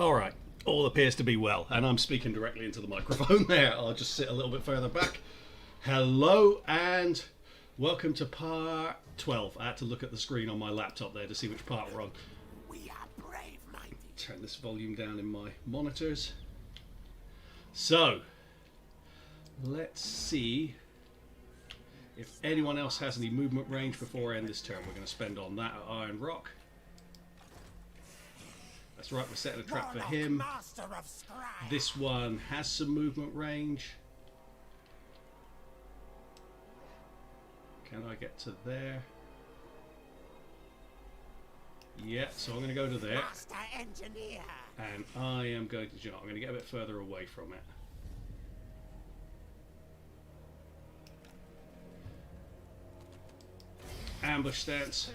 Alright, all appears to be well, and I'm speaking directly into the microphone there. I'll just sit a little bit further back. Hello and welcome to part 12. I had to look at the screen on my laptop there to see which part we're on. We are brave, mighty. Turn this volume down in my monitors. So, let's see if anyone else has any movement range before I end this turn. We're going to spend on that at Iron Rock. That's right, we're setting a trap for him. This one has some movement range. Can I get to there? Yeah, so I'm going to go to there. And I am going to, I'm going to get a bit further away from it. Ambush stance.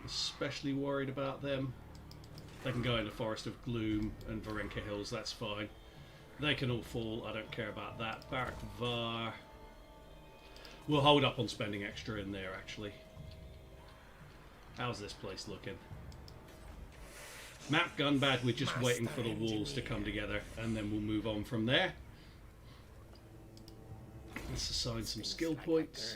Especially worried about them. They can go into Forest of Gloom and Varenka Hills, that's fine. They can all fall, I don't care about that. Barak Var. We'll hold up on spending extra in there, actually. How's this place looking? Map Gunbad, we're just waiting for the walls to come together, and then we'll move on from there. Let's assign some skill points.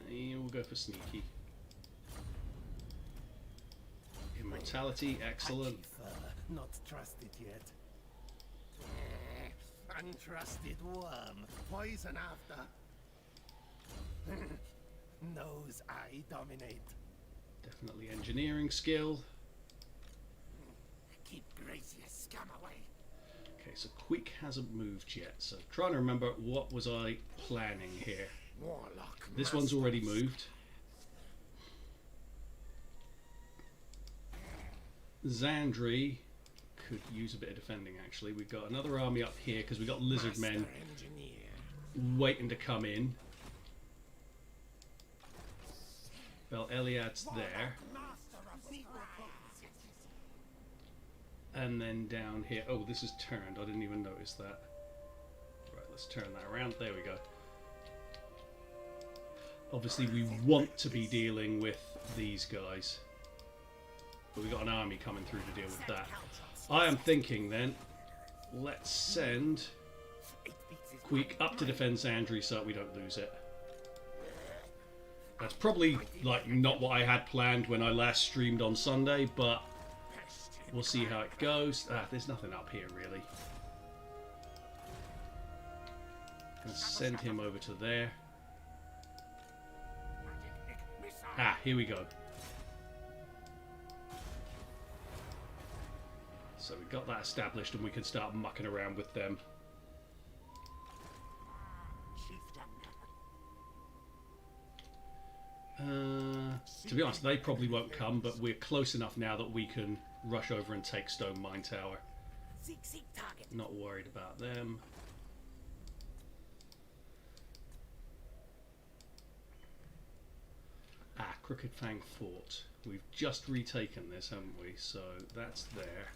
Yeah, we'll go for sneaky. Immortality, excellent. Not trusted yet. Untrusted worm. Poison after. Knows I dominate. Definitely engineering skill. Keep Gracia scum away. Okay, so Queek hasn't moved yet. So trying to remember what was I planning here. Warlock. This one's already moved. Zandri could use a bit of defending, actually. We've got another army up here because we've got lizard men waiting to come in. Well, Eliad's there. And then down here, oh, this is turned. I didn't even notice that. Right, let's turn that around. There we go. Obviously, we want to be dealing with these guys. But we've got an army coming through to deal with that. I am thinking then, let's send Queek up to defend Zandri so that we don't lose it. That's probably like not what I had planned when I last streamed on Sunday, but we'll see how it goes. There's nothing up here really. Gonna send him over to there. Here we go. So we got that established and we can start mucking around with them. To be honest, they probably won't come, but we're close enough now that we can rush over and take Stone Mine Tower. Not worried about them. Crooked Fang Fort. We've just retaken this, haven't we? So that's there.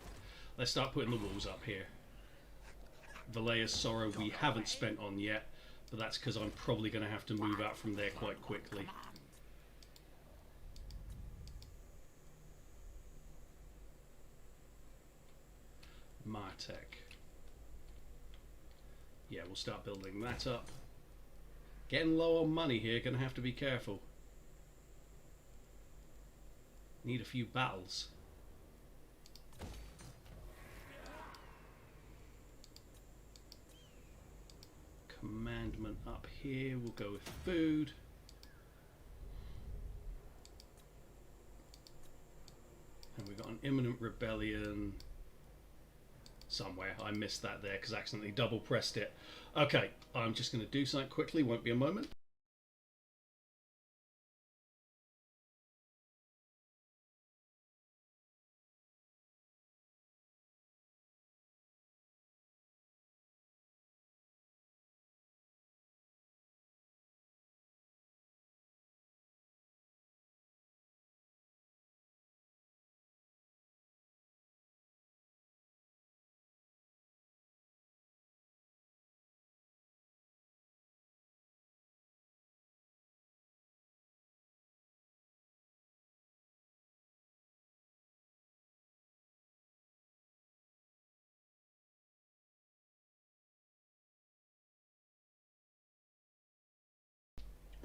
Let's start putting the walls up here. Valea's Sorrow we haven't spent on yet, but that's because I'm probably going to have to move out from there quite quickly. Martek. Yeah, we'll start building that up. Getting low on money here, going to have to be careful. Need a few battles. Commandment up here. We'll go with food. And we've got an imminent rebellion somewhere. I missed that there because I accidentally double pressed it. Okay, I'm just going to do something quickly. Won't be a moment.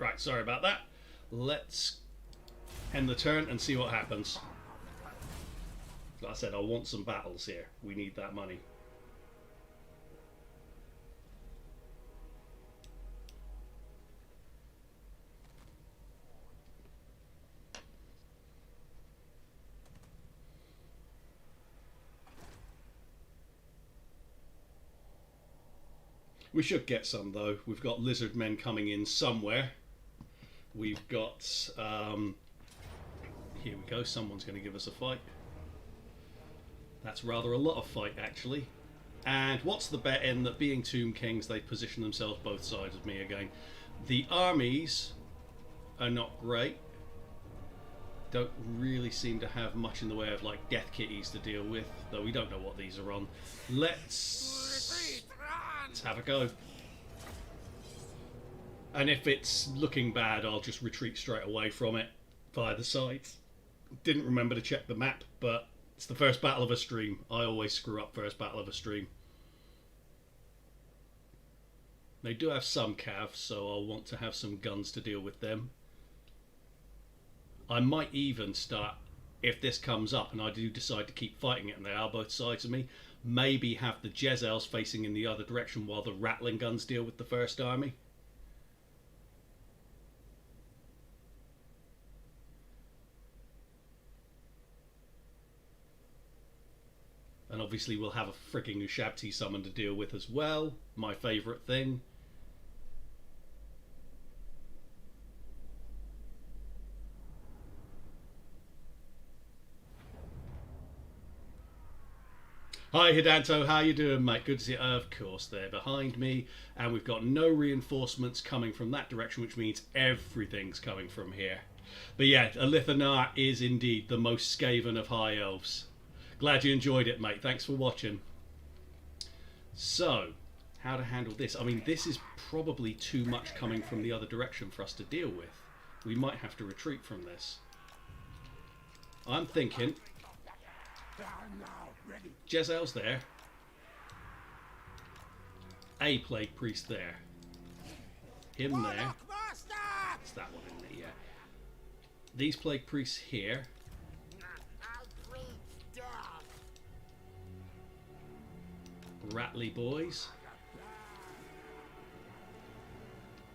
Right, sorry about that. Let's end the turn and see what happens. Like I said, I want some battles here. We need that money. We should get some though. We've got lizard men coming in somewhere. We've got here we go, someone's going to give us a fight. That's rather a lot of fight actually. And what's the bet in that being Tomb Kings, they position themselves both sides of me again. The armies are not great. Don't really seem to have much in the way of like death kitties to deal with, though we don't know what these are on. Let's have a go. And if it's looking bad, I'll just retreat straight away from it via the sides. Didn't remember to check the map, but it's the first battle of a stream. I always screw up first battle of a stream. They do have some cavs, so I'll want to have some guns to deal with them. I might even start, if this comes up and I do decide to keep fighting it and they are both sides of me, maybe have the Jezels facing in the other direction while the rattling guns deal with the first army. And obviously we'll have a freaking Ushabti summon to deal with as well. My favourite thing. Hi Hidanto, how you doing mate? Good to see you. Of course, they're behind me. And we've got no reinforcements coming from that direction, which means everything's coming from here. But yeah, Alithanar is indeed the most Skaven of High Elves. Glad you enjoyed it, mate. Thanks for watching. So, how to handle this? I mean, this is probably too much coming from the other direction for us to deal with. We might have to retreat from this. I'm thinking... Jezzel's there. A Plague Priest there. Him there. It's that one in there, yeah. These Plague Priests here. Rattly boys.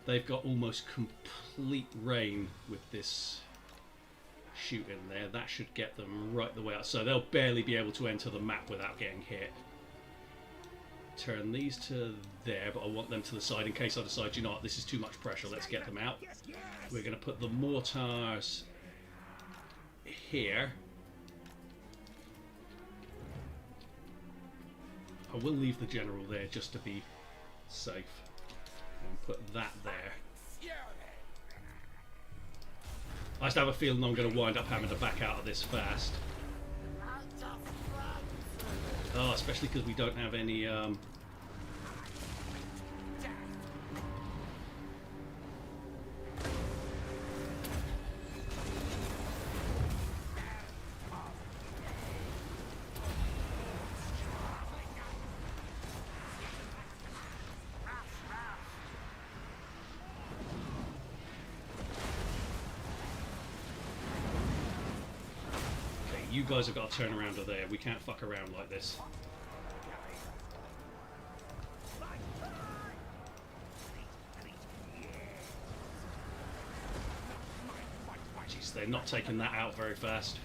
They've got almost complete rain with this shoot in there. That should get them right the way out. So they'll barely be able to enter the map without getting hit. Turn these to there, but I want them to the side in case I decide, you know what, this is too much pressure. Let's get them out. We're going to put the mortars here. I will leave the general there just to be safe. And put that there. I just have a feeling I'm going to wind up having to back out of this fast. Oh, especially because we don't have any... You guys have got to turn around to there. We can't fuck around like this. Jeez, they're not taking that out very fast.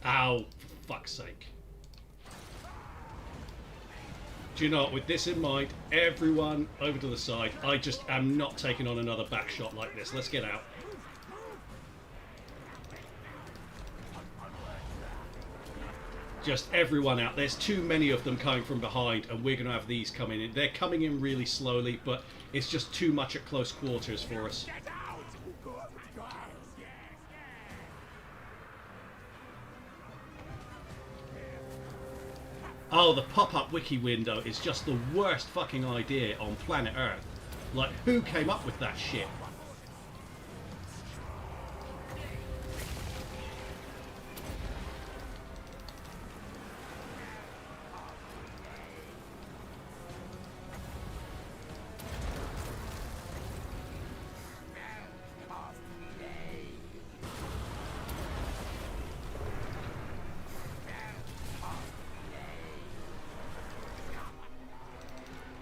Ow, for fuck's sake. Do you know what, with this in mind, everyone over to the side. I just am not taking on another back shot like this. Let's get out. Just everyone out. There's too many of them coming from behind, and we're going to have these coming in. They're coming in really slowly, but it's just too much at close quarters for us. Oh, the pop-up wiki window is just the worst fucking idea on planet Earth. Like, who came up with that shit?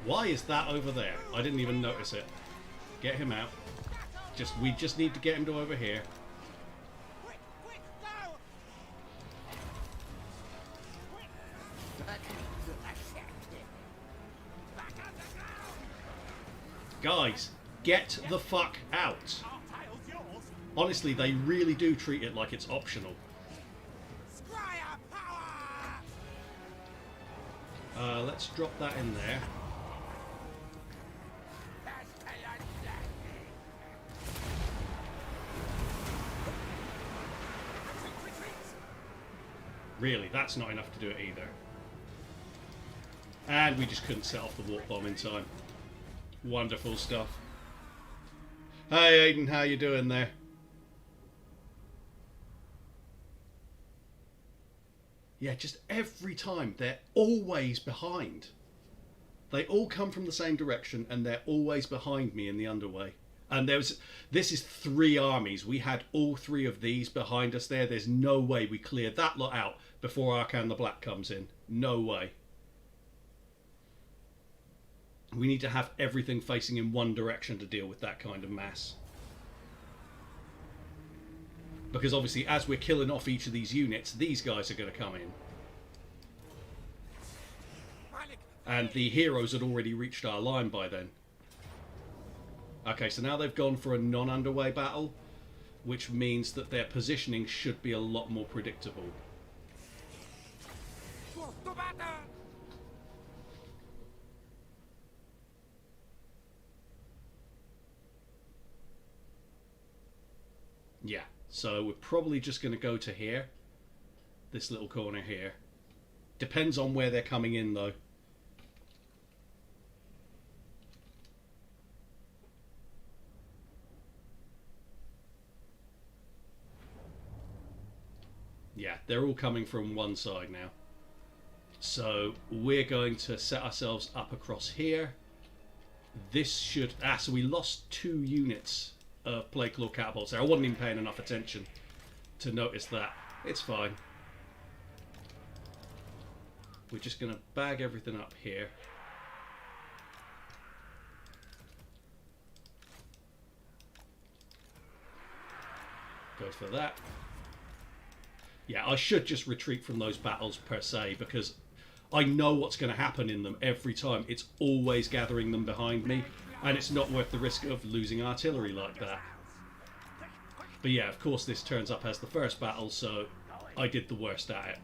Why is that over there? I didn't even notice it. Get him out. We just need to get him to over here. Quick, quick, go! Guys, get the fuck out. Honestly, they really do treat it like it's optional. Scryer power! Let's drop that in there. Really, that's not enough to do it either. And we just couldn't set off the warp bomb in time. Wonderful stuff. Hey Aiden, how you doing there? Yeah, just every time they're always behind. They all come from the same direction and they're always behind me in the underway. And this is 3 armies. We had all 3 of these behind us there. There's no way we clear that lot out before Arcan the Black comes in. No way. We need to have everything facing in one direction to deal with that kind of mass. Because obviously as we're killing off each of these units, these guys are going to come in. And the heroes had already reached our line by then. Okay, so now they've gone for a non-underway battle, which means that their positioning should be a lot more predictable. Yeah, so we're probably just going to go to here. This little corner here. Depends on where they're coming in, though. Yeah, they're all coming from one side now. So we're going to set ourselves up across here. This should... so we lost 2 units of Plague Claw catapults there. I wasn't even paying enough attention to notice that. It's fine. We're just going to bag everything up here. Go for that. Yeah, I should just retreat from those battles per se, because I know what's going to happen in them every time. It's always gathering them behind me, and it's not worth the risk of losing artillery like that. But yeah, of course this turns up as the first battle, so I did the worst at it.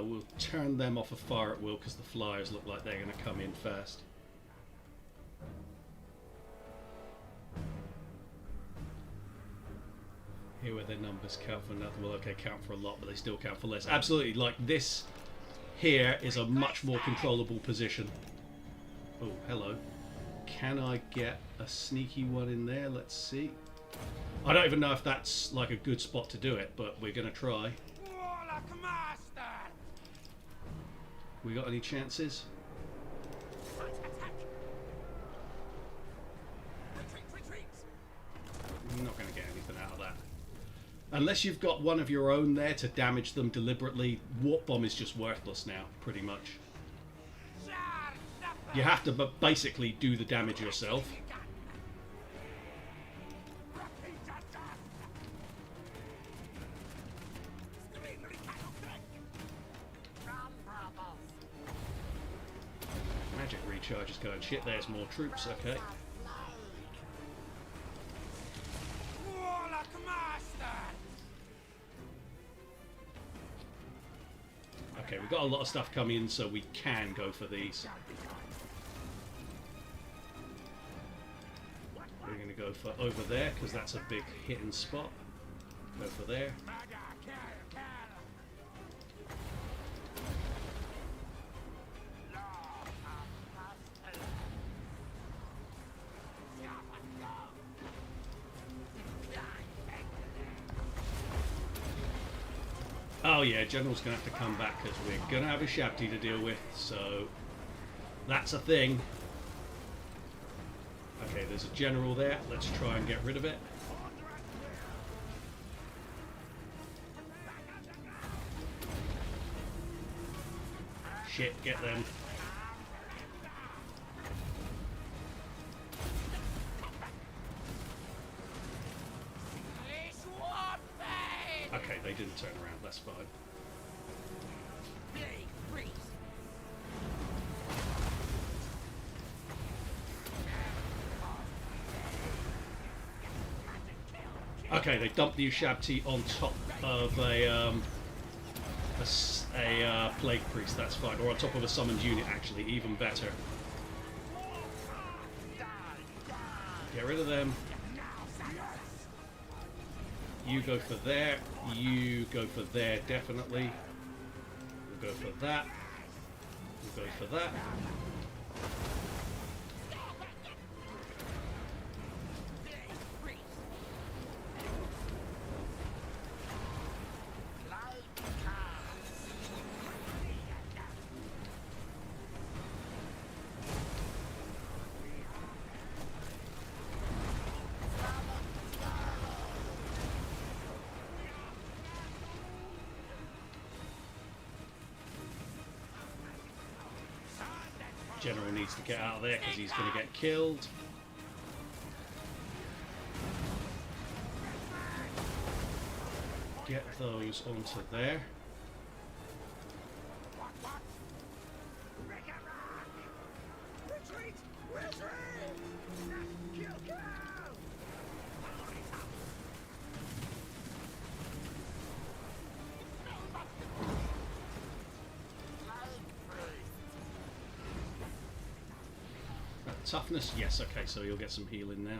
We'll turn them off of fire at will because the flyers look like they're going to come in fast. Here where their numbers count for nothing. Well, okay, count for a lot, but they still count for less. Absolutely, like this here is a much more controllable position. Oh, hello. Can I get a sneaky one in there? Let's see. I don't even know if that's like a good spot to do it, but we're going to try. We got any chances? I'm not going to get anything out of that. Unless you've got one of your own there to damage them deliberately, Warp Bomb is just worthless now, pretty much. You have to basically do the damage yourself. Recharge is going shit. There's more troops. Okay. We've got a lot of stuff coming in, so we can go for these. We're going to go for over there, because that's a big hidden spot. Go for there. Oh yeah, General's going to have to come back because we're going to have a Shabti to deal with, so that's a thing. Okay, there's a General there. Let's try and get rid of it. Shit, get them. Okay, they didn't turn around, that's fine. Okay, they dumped the Ushabti on top of a Plague Priest, that's fine. Or on top of a summoned unit, actually, even better. Get rid of them. You go for there. You go for there, definitely. We'll go for that. We'll go for that. General needs to get out of there because he's going to get killed. Get those onto there. Toughness, yes, okay, so you'll get some healing now.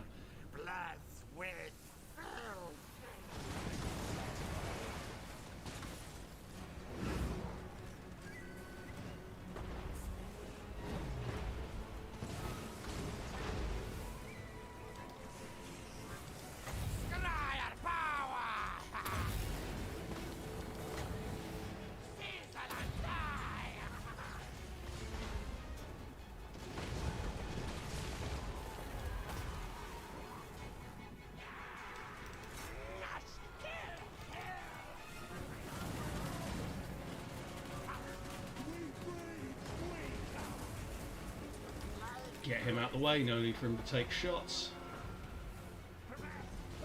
Get him out the way, no need for him to take shots.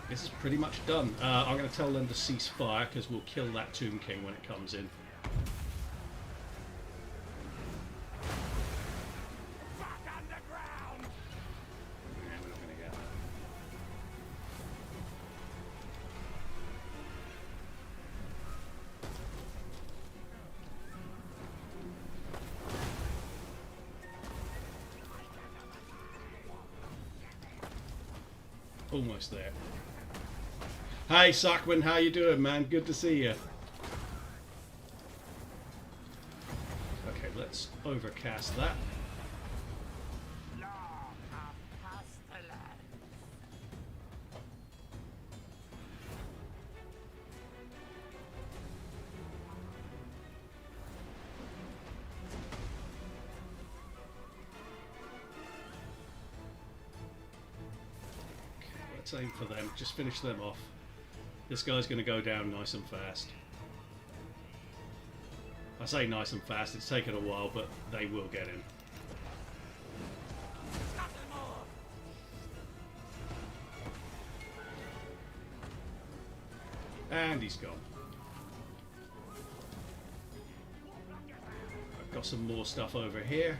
This is pretty much done. I'm going to tell them to cease fire because we'll kill that Tomb King when it comes in. Almost there. Hey Sockman, how you doing, man? Good to see you. Okay, let's overcast that. Aim for them, just finish them off. This guy's going to go down nice and fast. I say nice and fast, it's taken a while, but they will get him. And he's gone. I've got some more stuff over here.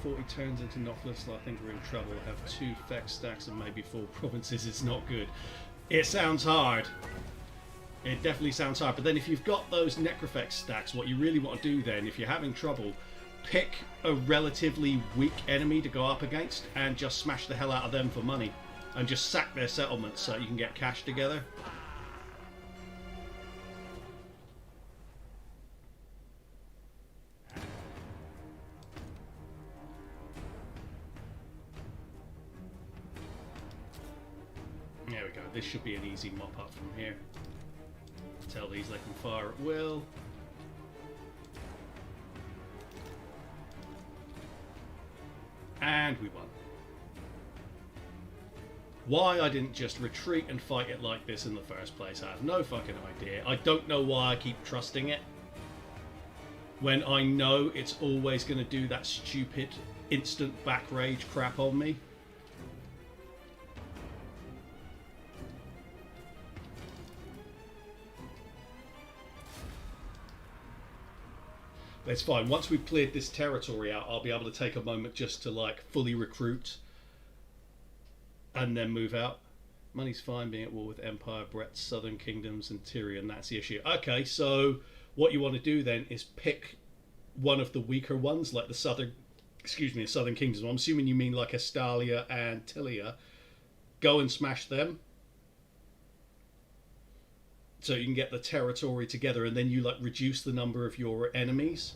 40 turns into Nothless, I think we're in trouble. Have 2 Fex stacks and maybe 4 provinces. It's not good. It sounds hard. It definitely sounds hard. But then if you've got those Necrofex stacks, what you really want to do then, if you're having trouble, pick a relatively weak enemy to go up against and just smash the hell out of them for money. And just sack their settlements so you can get cash together. There we go. This should be an easy mop up from here. Tell these they can fire at will. And we won. Why I didn't just retreat and fight it like this in the first place, I have no fucking idea. I don't know why I keep trusting it. When I know it's always going to do that stupid instant back rage crap on me. But it's fine. Once we've cleared this territory out, I'll be able to take a moment just to like fully recruit and then move out. Money's fine being at war with Empire, Brett's Southern Kingdoms and Tyrion. That's the issue. Okay, so what you want to do then is pick one of the weaker ones, like the Southern Kingdoms. I'm assuming you mean like Estalia and Tilia. Go and smash them. So you can get the territory together and then you like reduce the number of your enemies.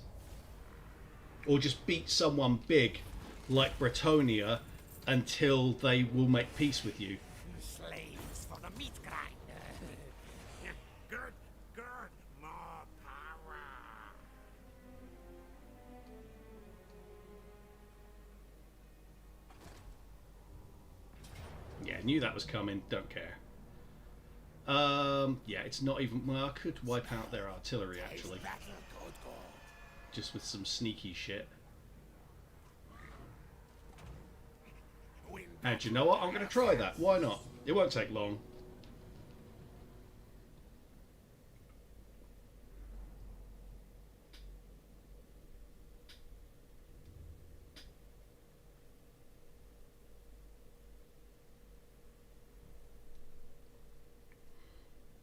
Or just beat someone big like Bretonia until they will make peace with you. Slaves for the meat grinder. Good, good. More power. Yeah, knew that was coming. Don't care. Yeah, it's not even... Well, I could wipe out their artillery, actually. Just with some sneaky shit. And you know what? I'm going to try that. Why not? It won't take long.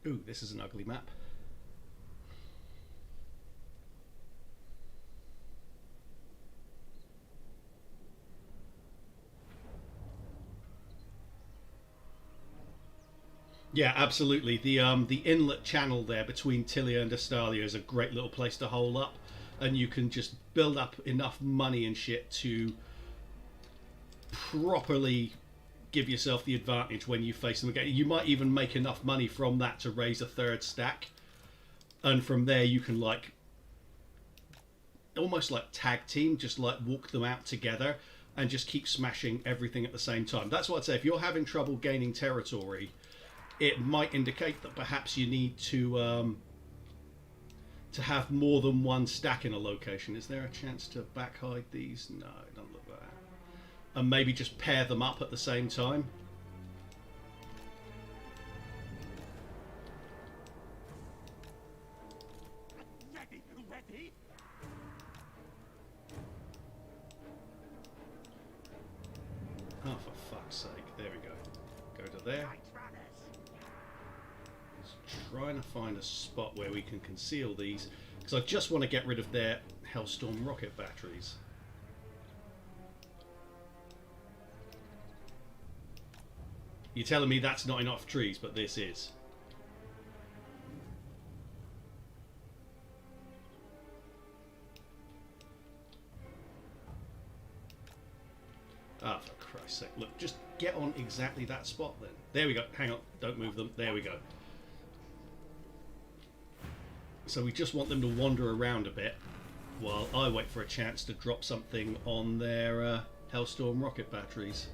Ooh, this is an ugly map. Yeah, absolutely. The inlet channel there between Tilia and Estalia is a great little place to hole up, and you can just build up enough money and shit to properly give yourself the advantage when you face them again. You might even make enough money from that to raise a third stack, and from there you can like almost like tag team, just like walk them out together and just keep smashing everything at the same time. That's what I'd say. If you're having trouble gaining territory, it might indicate that perhaps you need to have more than one stack in a location. Is there a chance to back hide these? No, it doesn't look like that. And maybe just pair them up at the same time. Ready, ready. Oh, for fuck's sake. There we go. Go to there. Trying to find a spot where we can conceal these, because I just want to get rid of their Hellstorm rocket batteries. You're telling me that's not enough trees, but this is. Ah, for Christ's sake. Look, just get on exactly that spot then. There we go. Hang on. Don't move them. There we go. So we just want them to wander around a bit while I wait for a chance to drop something on their Hellstorm rocket batteries.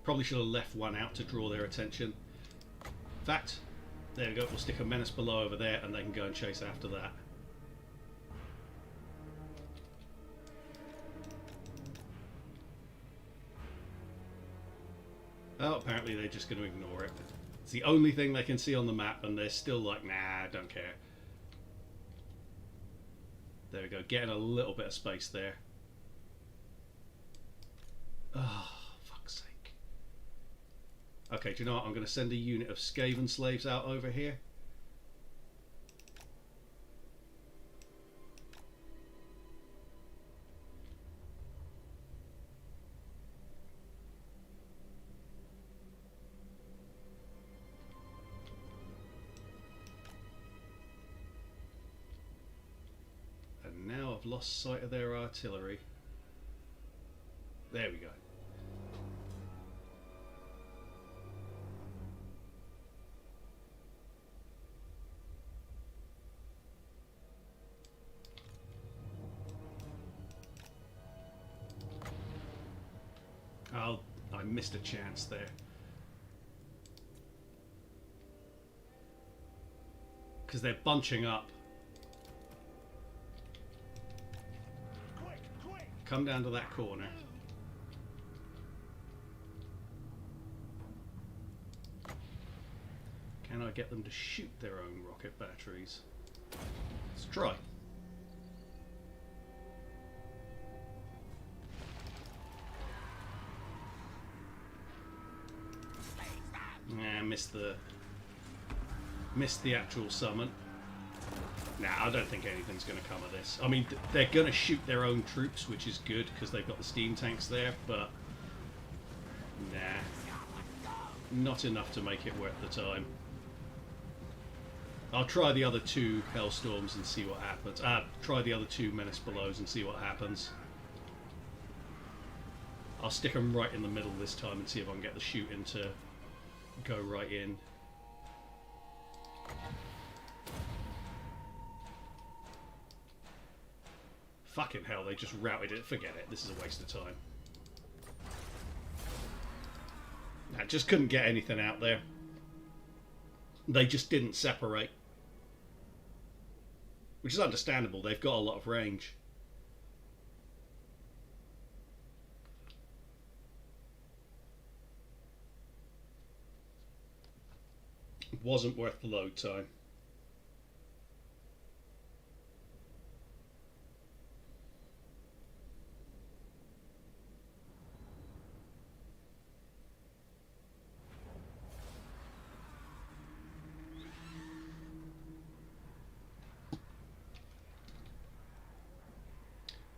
Probably should have left one out to draw their attention. In fact, there we go. We'll stick a menace below over there and they can go and chase after that. Oh, apparently they're just going to ignore it. It's the only thing they can see on the map, and they're still like, nah, don't care. There we go, getting a little bit of space there. Oh, fuck's sake. Okay, do you know what? I'm going to send a unit of Skaven slaves out over here. And now I've lost sight of their artillery. There we go. Oh, I missed a chance there. Because they're bunching up. Come down to that corner. Can I get them to shoot their own rocket batteries? Let's try. Nah, missed the actual summon. Nah, I don't think anything's going to come of this. I mean, they're going to shoot their own troops, which is good because they've got the steam tanks there, but nah, not enough to make it worth the time. I'll try the other two Hellstorms and see what happens. Try the other two Menace Belows and see what happens. I'll stick them right in the middle this time and see if I can get the shooting to go right in. Fucking hell, they just routed it. Forget it. This is a waste of time. I just couldn't get anything out there. They just didn't separate. Which is understandable. They've got a lot of range. It wasn't worth the load time.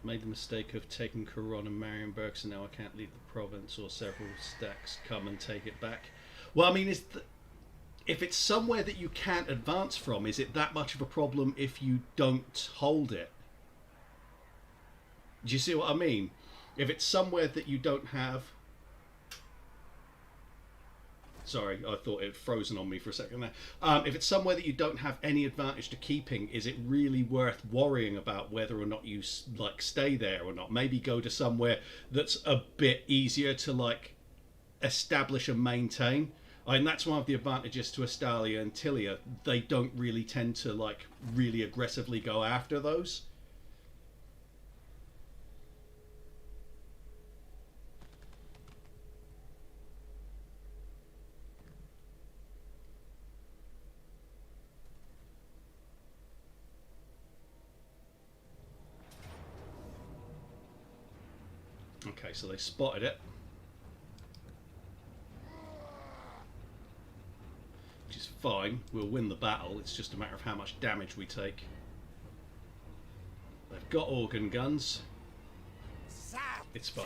Made the mistake of taking Coron and Marienburg, so now I can't leave the province or several stacks come and take it back. Well, I mean, if it's somewhere that you can't advance from, is it that much of a problem if you don't hold it? Do you see what I mean? If it's somewhere that you don't have... Sorry, I thought it had frozen on me for a second there. If it's somewhere that you don't have any advantage to keeping, is it really worth worrying about whether or not you like stay there or not? Maybe go to somewhere that's a bit easier to like establish and maintain. And that's one of the advantages to Astalia and Tilia. They don't really tend to like really aggressively go after those. Okay, so they spotted it. Which is fine. We'll win the battle. It's just a matter of how much damage we take. They've got organ guns. It's fine.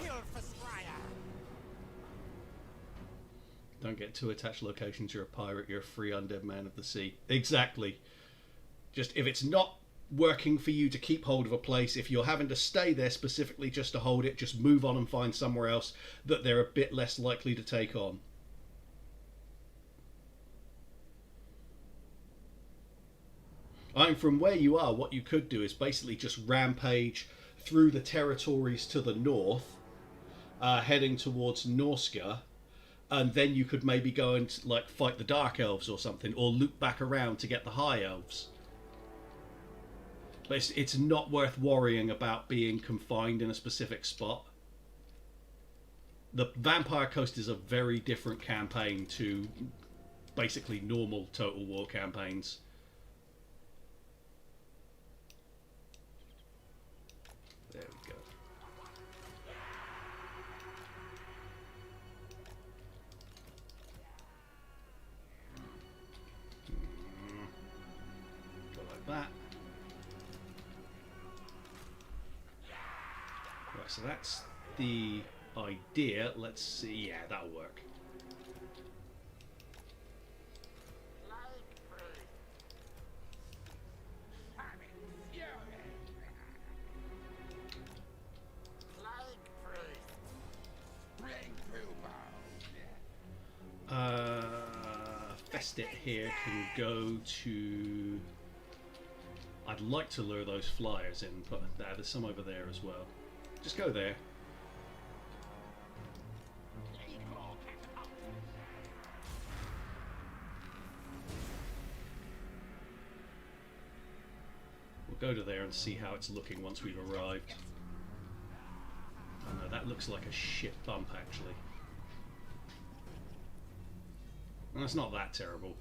Don't get too attached locations. You're a pirate. You're a free undead man of the sea. Exactly. Just if it's not working for you to keep hold of a place, if you're having to stay there specifically just to hold it, just move on and find somewhere else that they're a bit less likely to take on. I mean, from where you are, what you could do is basically just rampage through the territories to the north, heading towards Norska, and then you could maybe go and like fight the Dark Elves or something, or loop back around to get the High Elves. But it's not worth worrying about being confined in a specific spot. The Vampire Coast is a very different campaign to basically normal Total War campaigns. There we go. Go like that. Right, so that's the idea. Let's see. Yeah, that'll work. Festit here can go to... I'd like to lure those flyers in, but there's some over there as well. Just go there. We'll go to there and see how it's looking once we've arrived. Oh no, that looks like a shit bump actually. Well, it's not that terrible.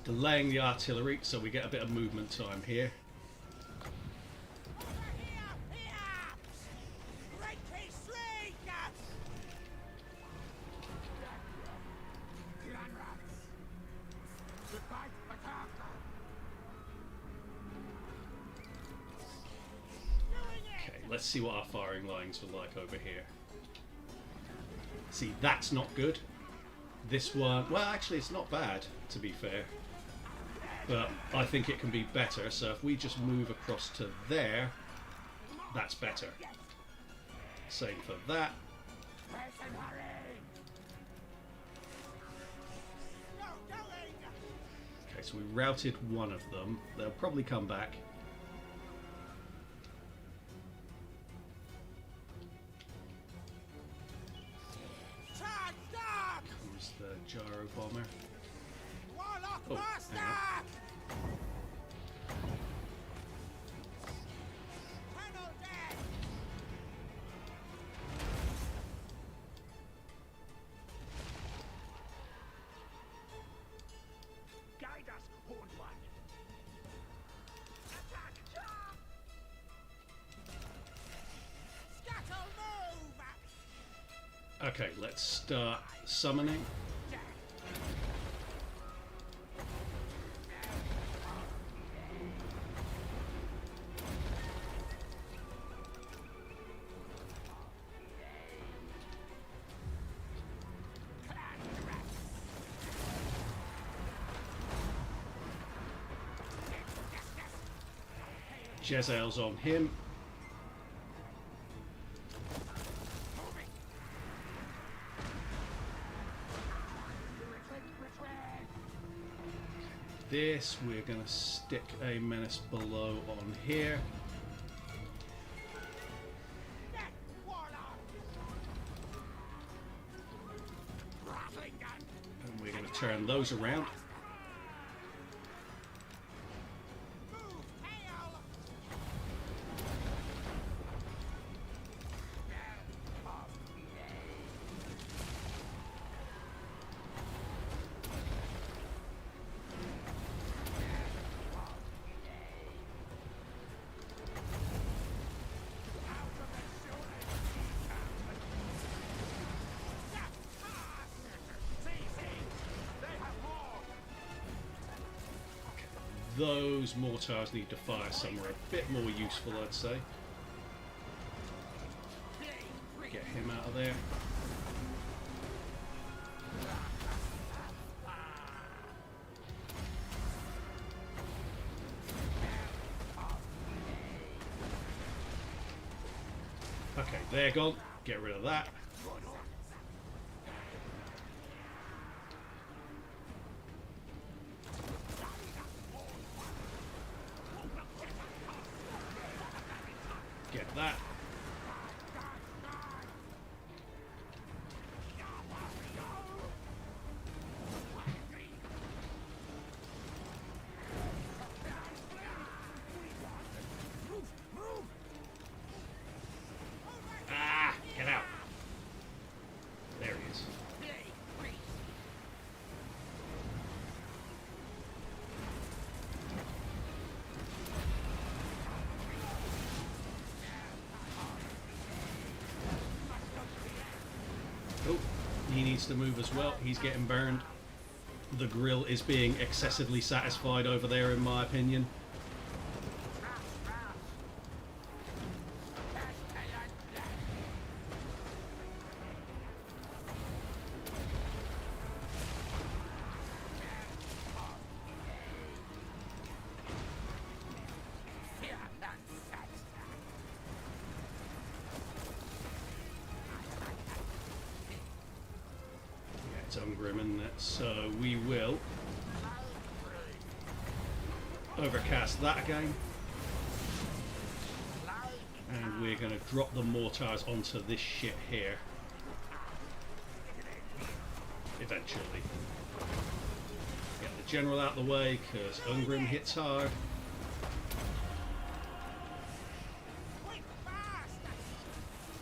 Delaying the artillery so we get a bit of movement time here. Okay, let's see what our firing lines are like over here. See, that's not good. This one, well actually it's not bad to be fair. But I think it can be better, so if we just move across to there, that's better. Same for that. Okay, so we routed one of them. They'll probably come back. Comes the gyro bomber. Oh, hang on. Okay, let's start summoning. Jezzail's on him. This, we're going to stick a menace below on here. And we're going to turn those around. Those mortars need to fire somewhere a bit more useful, I'd say. Get him out of there. Okay, they're gone. Get rid of that. Get that. Ah, get out. There he is. Oh, he needs to move as well. He's getting burned. The grill is being excessively satisfied over there, in my opinion. It's Ungrim, isn't it? So we will overcast that again. And we're going to drop the mortars onto this shit here. Eventually. Get the general out of the way, because Ungrim hits hard.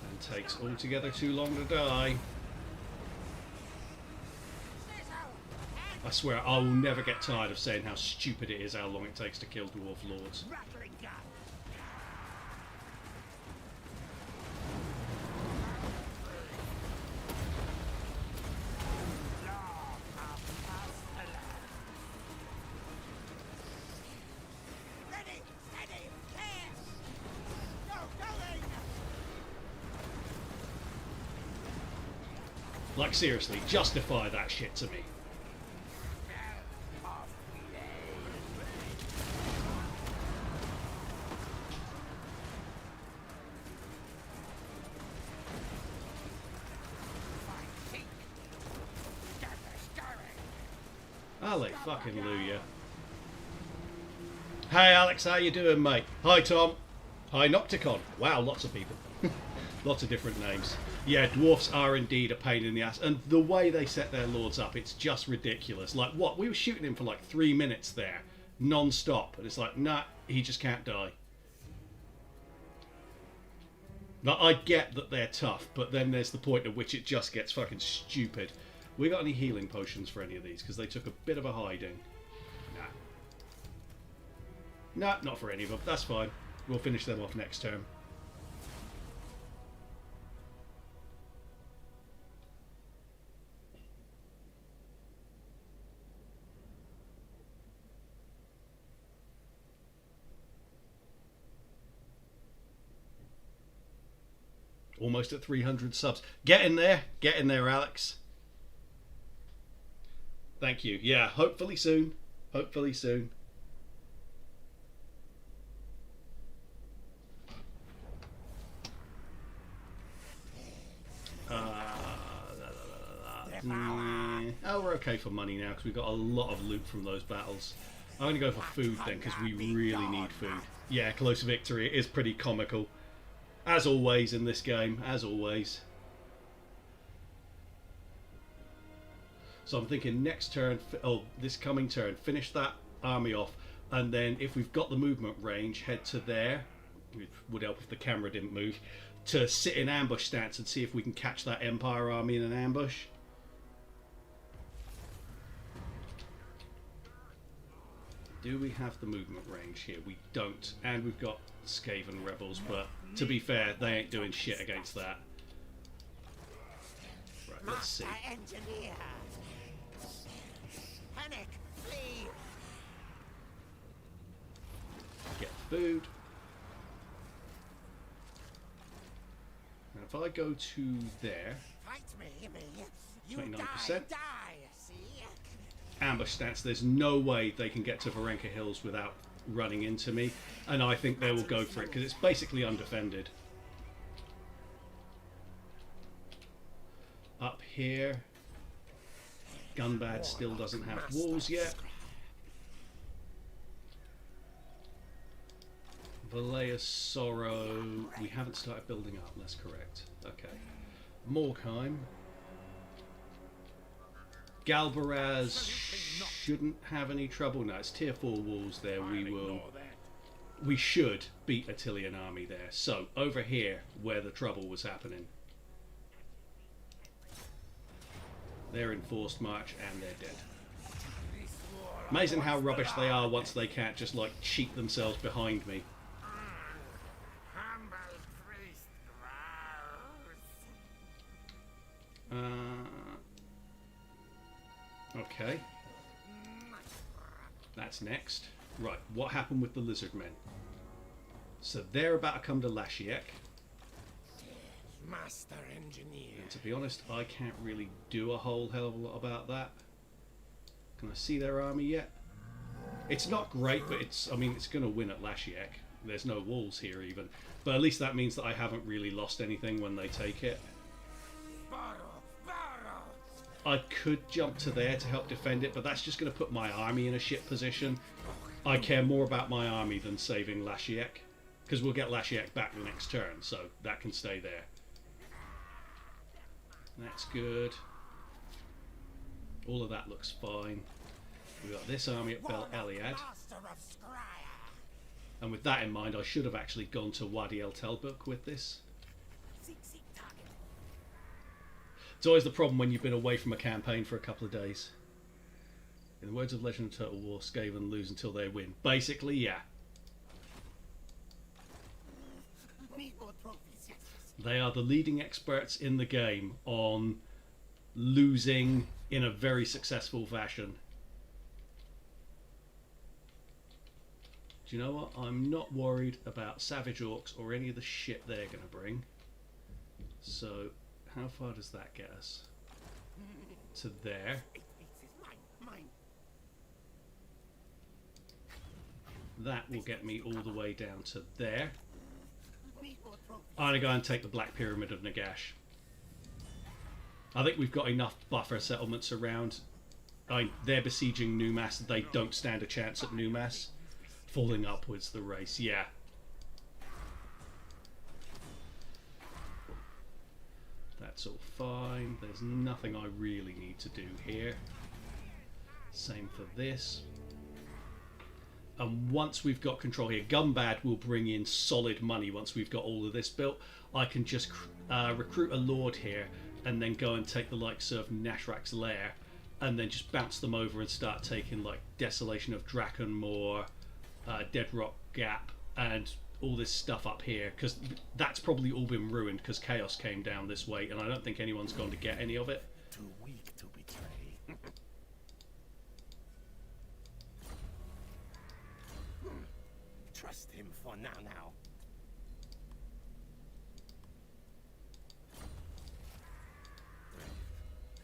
And takes altogether too long to die. I swear, I will never get tired of saying how stupid it is how long it takes to kill Dwarf Lords. Like, seriously, justify that shit to me. Hallelujah. Hey Alex, how you doing, mate? Hi Tom. Hi Nocticon. Wow, lots of people. Lots of different names. Yeah, dwarfs are indeed a pain in the ass. And the way they set their lords up, it's just ridiculous. Like, what? We were shooting him for like 3 minutes there, non-stop. And it's like, nah, he just can't die. Now, I get that they're tough, but then there's the point at which it just gets fucking stupid. We got any healing potions for any of these? Because they took a bit of a hiding. Nah. Nah, not for any of them. That's fine. We'll finish them off next turn. Almost at 300 subs. Get in there, Alex. Thank you. Yeah, hopefully soon. Hopefully soon. Oh, we're okay for money now because we've got a lot of loot from those battles. I'm going to go for food then because we really need food. Yeah, close victory. It is pretty comical. As always in this game, as always. So I'm thinking next turn, this coming turn, finish that army off, and then if we've got the movement range, head to there. It would help if the camera didn't move. To sit in ambush stance and see if we can catch that Empire army in an ambush. Do we have the movement range here? We don't. And we've got Skaven rebels, but to be fair, they ain't doing shit against that. Right, let's see. Engineer. Panic, flee. Get food. Now if I go to there, Fight me. You 29%. die, see? Ambush stance, there's no way they can get to Varenka Hills without running into me, and I think they will go for it because it's basically undefended. Up here, Gunbad still doesn't have walls yet. Valea's Sorrow. We haven't started building up, that's correct. Okay. Morkheim. Galbaraz shouldn't have any trouble. No, it's tier 4 walls there. We should beat Attilian army there. So, over here, where the trouble was happening. They're in forced march and they're dead. Amazing how rubbish they are once they can't just like cheat themselves behind me. Okay. That's next. Right, what happened with the lizard men? So they're about to come to Lashiek. Master engineer. And to be honest, I can't really do a whole hell of a lot about that. Can I see their army yet? It's not great, but I mean, it's going to win at Lashiek. There's no walls here even. But at least that means that I haven't really lost anything when they take it. I could jump to there to help defend it, but that's just going to put my army in a shit position. I care more about my army than saving Lashiek, because we'll get Lashiek back the next turn, so that can stay there. That's good. All of that looks fine. We've got this army at Bel Eliad. And with that in mind, I should have actually gone to Wadi El Telbuk with this. It's always the problem when you've been away from a campaign for a couple of days. In the words of Legend of Total War, Skaven lose until they win. Basically, yeah. They are the leading experts in the game on losing in a very successful fashion. Do you know what? I'm not worried about Savage Orcs or any of the shit they're going to bring. So, how far does that get us? To there. That will get me all the way down to there. I'm going to go and take the Black Pyramid of Nagash. I think we've got enough buffer settlements around. They're besieging Numas. They don't stand a chance at Numas. Falling upwards the race, yeah. That's all fine. There's nothing I really need to do here. Same for this. And once we've got control here, Gumbad will bring in solid money once we've got all of this built. I can just recruit a lord here and then go and take the likes of Nashrak's Lair and then just bounce them over and start taking like Desolation of Drakenmoor, Dead Rock Gap, and all this stuff up here, because that's probably all been ruined because Chaos came down this way and I don't think anyone's gone to get any of it. Too weak to betray. Trust him for now.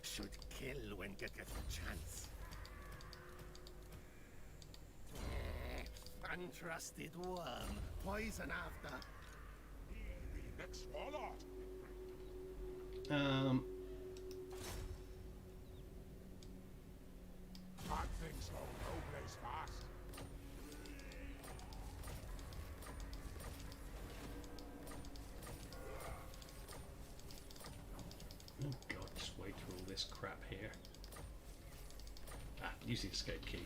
Should kill when getteth a chance. Untrusted worm, poison after. The next warlord. Bad things go no place fast. Oh god, just wait through all this crap here. Use the escape key.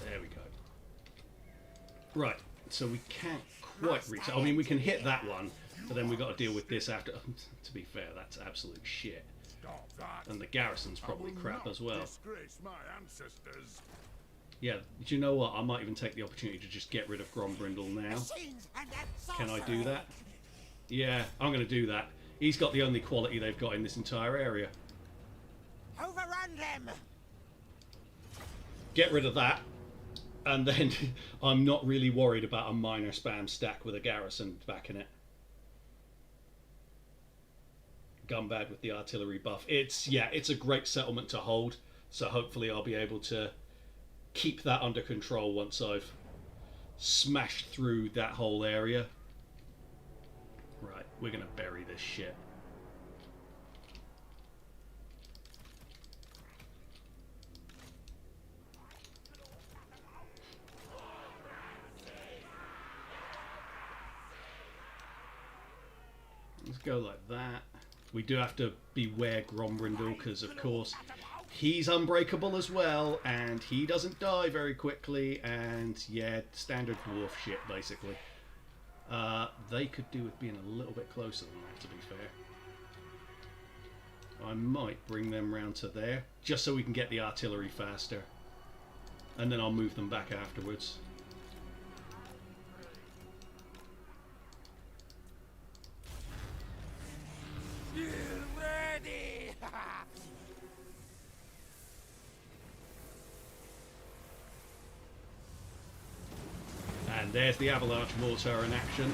There we go. Right, so we can't quite reach it. I mean, we can hit that one, but then we've got to deal with this after. To be fair, that's absolute shit. And the garrison's probably crap as well. Yeah, do you know what? I might even take the opportunity to just get rid of Grombrindle now. Can I do that? Yeah, I'm going to do that. He's got the only quality they've got in this entire area. Overrun them. Get rid of that. And then I'm not really worried about a minor spam stack with a garrison back in it. Gumbad with the artillery buff. It's a great settlement to hold. So hopefully I'll be able to keep that under control once I've smashed through that whole area. Right, we're going to bury this shit. Let's go like that. We do have to beware Grombrindal because, of course, he's unbreakable as well, and he doesn't die very quickly, and yeah, standard dwarf shit, basically. They could do with being a little bit closer than that, to be fair. I might bring them round to there, just so we can get the artillery faster. And then I'll move them back afterwards. Ready! And there's the avalanche mortar in action.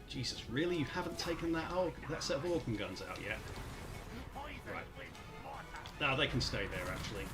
Jesus, really? You haven't taken that set of organ guns out yet? Right. No, they can stay there, actually.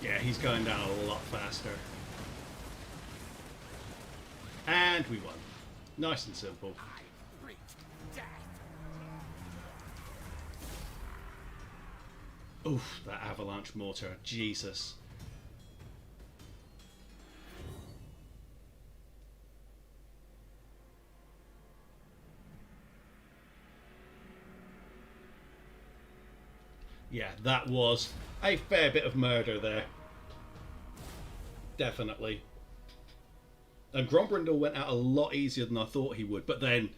Yeah, he's going down a lot faster. And we won. Nice and simple. Oof, that avalanche mortar. Jesus. Yeah, that was a fair bit of murder there. Definitely. And Grombrindal went out a lot easier than I thought he would, but then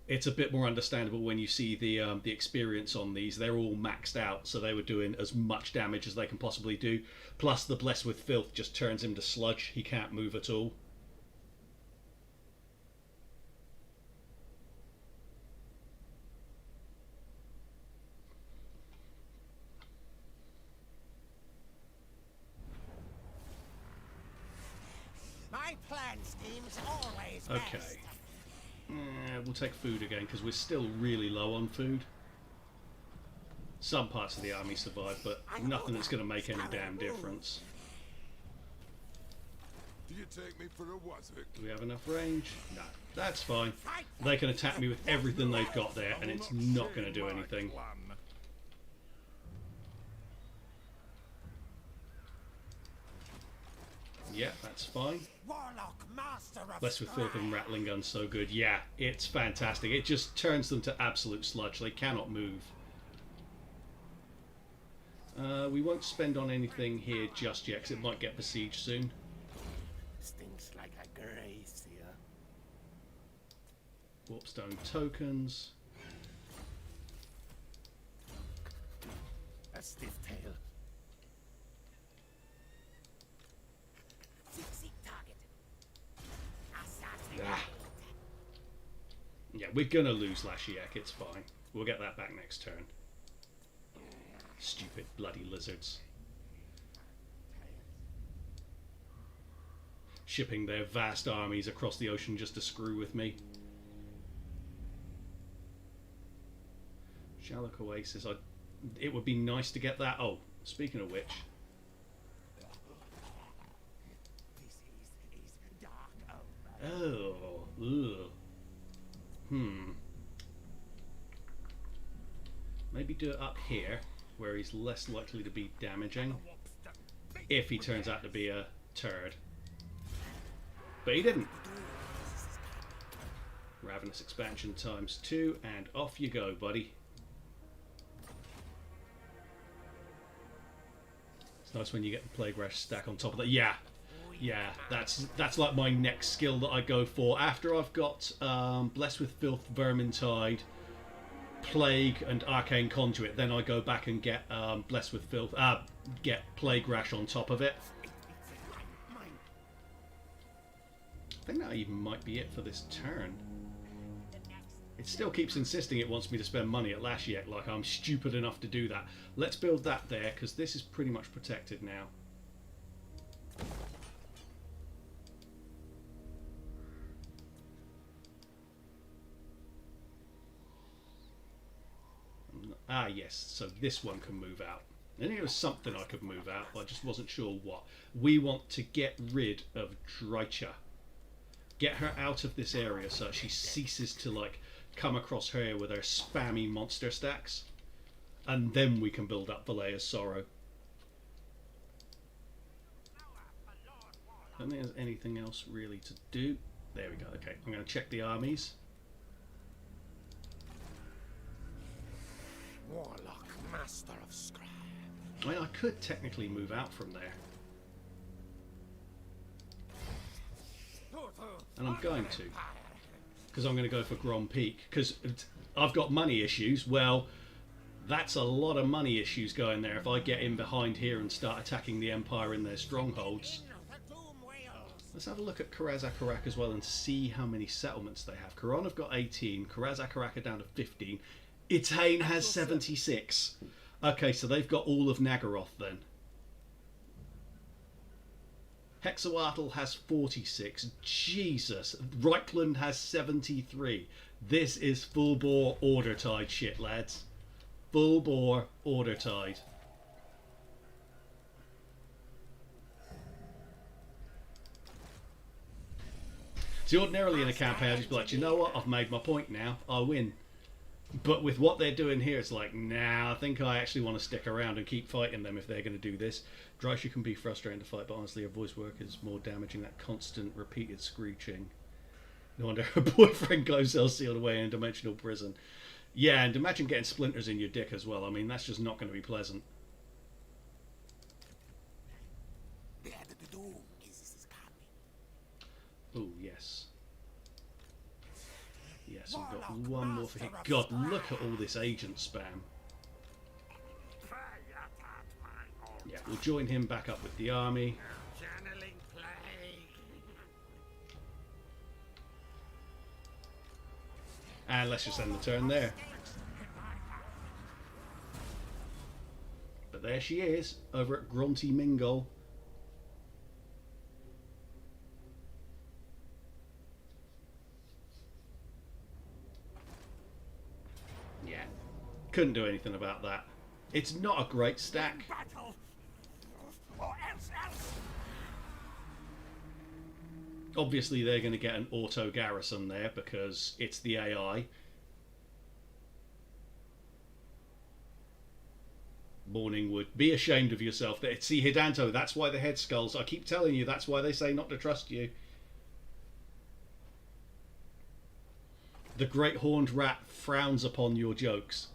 it's a bit more understandable when you see the experience on these. They're all maxed out, so they were doing as much damage as they can possibly do. Plus, the Blessed with Filth just turns him to sludge. He can't move at all. My plan scheme's always Okay. best. We'll take food again, because we're still really low on food. Some parts of the army survive, but nothing that's going to make any damn difference. Do you take me for a wazzock? Do we have enough range? No, that's fine. They can attack me with everything they've got there, and it's not going to do anything. Yeah, that's fine. Warlock, master of Blessed with Filth and Rattling Gun's so good. Yeah, it's fantastic. It just turns them to absolute sludge. They cannot move. We won't spend on anything here just yet, because it might get besieged soon. Stinks like a gracier. Warpstone tokens. A stiff tail. Ah. Yeah, we're gonna lose Lashiek, it's fine. We'll get that back next turn. Stupid bloody lizards. Shipping their vast armies across the ocean just to screw with me. Shallock Oasis. It would be nice to get that. Oh, speaking of which. Oh, ugh. Maybe do it up here, where he's less likely to be damaging, if he turns out to be a turd. But he didn't. Ravenous expansion ×2, and off you go, buddy. It's nice when you get the Plague Rash stack on top of that. Yeah, Yeah, that's like my next skill that I go for. After I've got Blessed with Filth, Vermintide, Plague, and Arcane Conduit, then I go back and get Blessed with Filth, get Plague Rash on top of it. I think that even might be it for this turn. It still keeps insisting it wants me to spend money at Lashiek, like I'm stupid enough to do that. Let's build that there, because this is pretty much protected now. Ah, yes, so this one can move out. I think it was something I could move out, but I just wasn't sure what. We want to get rid of Drycha. Get her out of this area so she ceases to, like, come across here with her spammy monster stacks. And then we can build up Valea's Sorrow. I don't think there's anything else really to do. There we go, okay. I'm going to check the armies. Warlock, master of scry. I mean, I could technically move out from there. And I'm going to. Because I'm going to go for Grom Peak. Because I've got money issues. Well, that's a lot of money issues going there if I get in behind here and start attacking the Empire in their strongholds. Let's have a look at Karaz-Akarak as well and see how many settlements they have. Karan have got 18. Karaz-Akarak are down to 15. Itane has 76. Okay, so they've got all of Nagaroth then. Hexawatl has 46. Jesus. Reichland has 73. This is full bore order tide shit, lads. Full bore order tide. See, ordinarily in a campaign I'd just be like, you know what, I've made my point now, I win. But with what they're doing here, it's like, nah, I think I actually want to stick around and keep fighting them if they're going to do this. Drycha can be frustrating to fight, but honestly, her voice work is more damaging. That constant, repeated screeching. No wonder her boyfriend goes sealed away in a dimensional prison. Yeah, and imagine getting splinters in your dick as well. I mean, that's just not going to be pleasant. Oh, yes. Yes, we've got one more for him. God, look at all this agent spam. Yeah, we'll join him back up with the army. And let's just end the turn there. But there she is, over at Grunty Mingle. Yeah, couldn't do anything about that. It's not a great stack. Obviously they're going to get an auto garrison there because it's the AI. Morningwood, be ashamed of yourself. See, Hidanto, that's why the head skulls. I keep telling you, that's why they say not to trust you. The great horned rat frowns upon your jokes.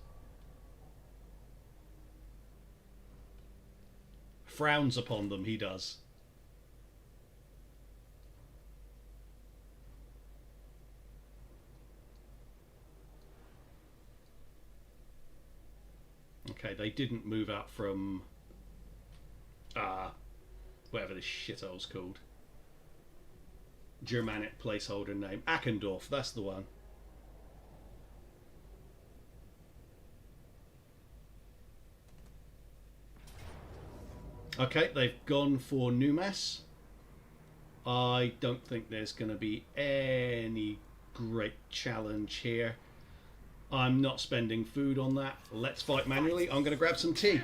Frowns upon them, he does. Okay, they didn't move out from whatever this shithole's called. Germanic placeholder name. Ackendorf, that's the one. Okay, they've gone for Numas. I don't think there's going to be any great challenge here. I'm not spending food on that. Let's fight manually. I'm going to grab some tea.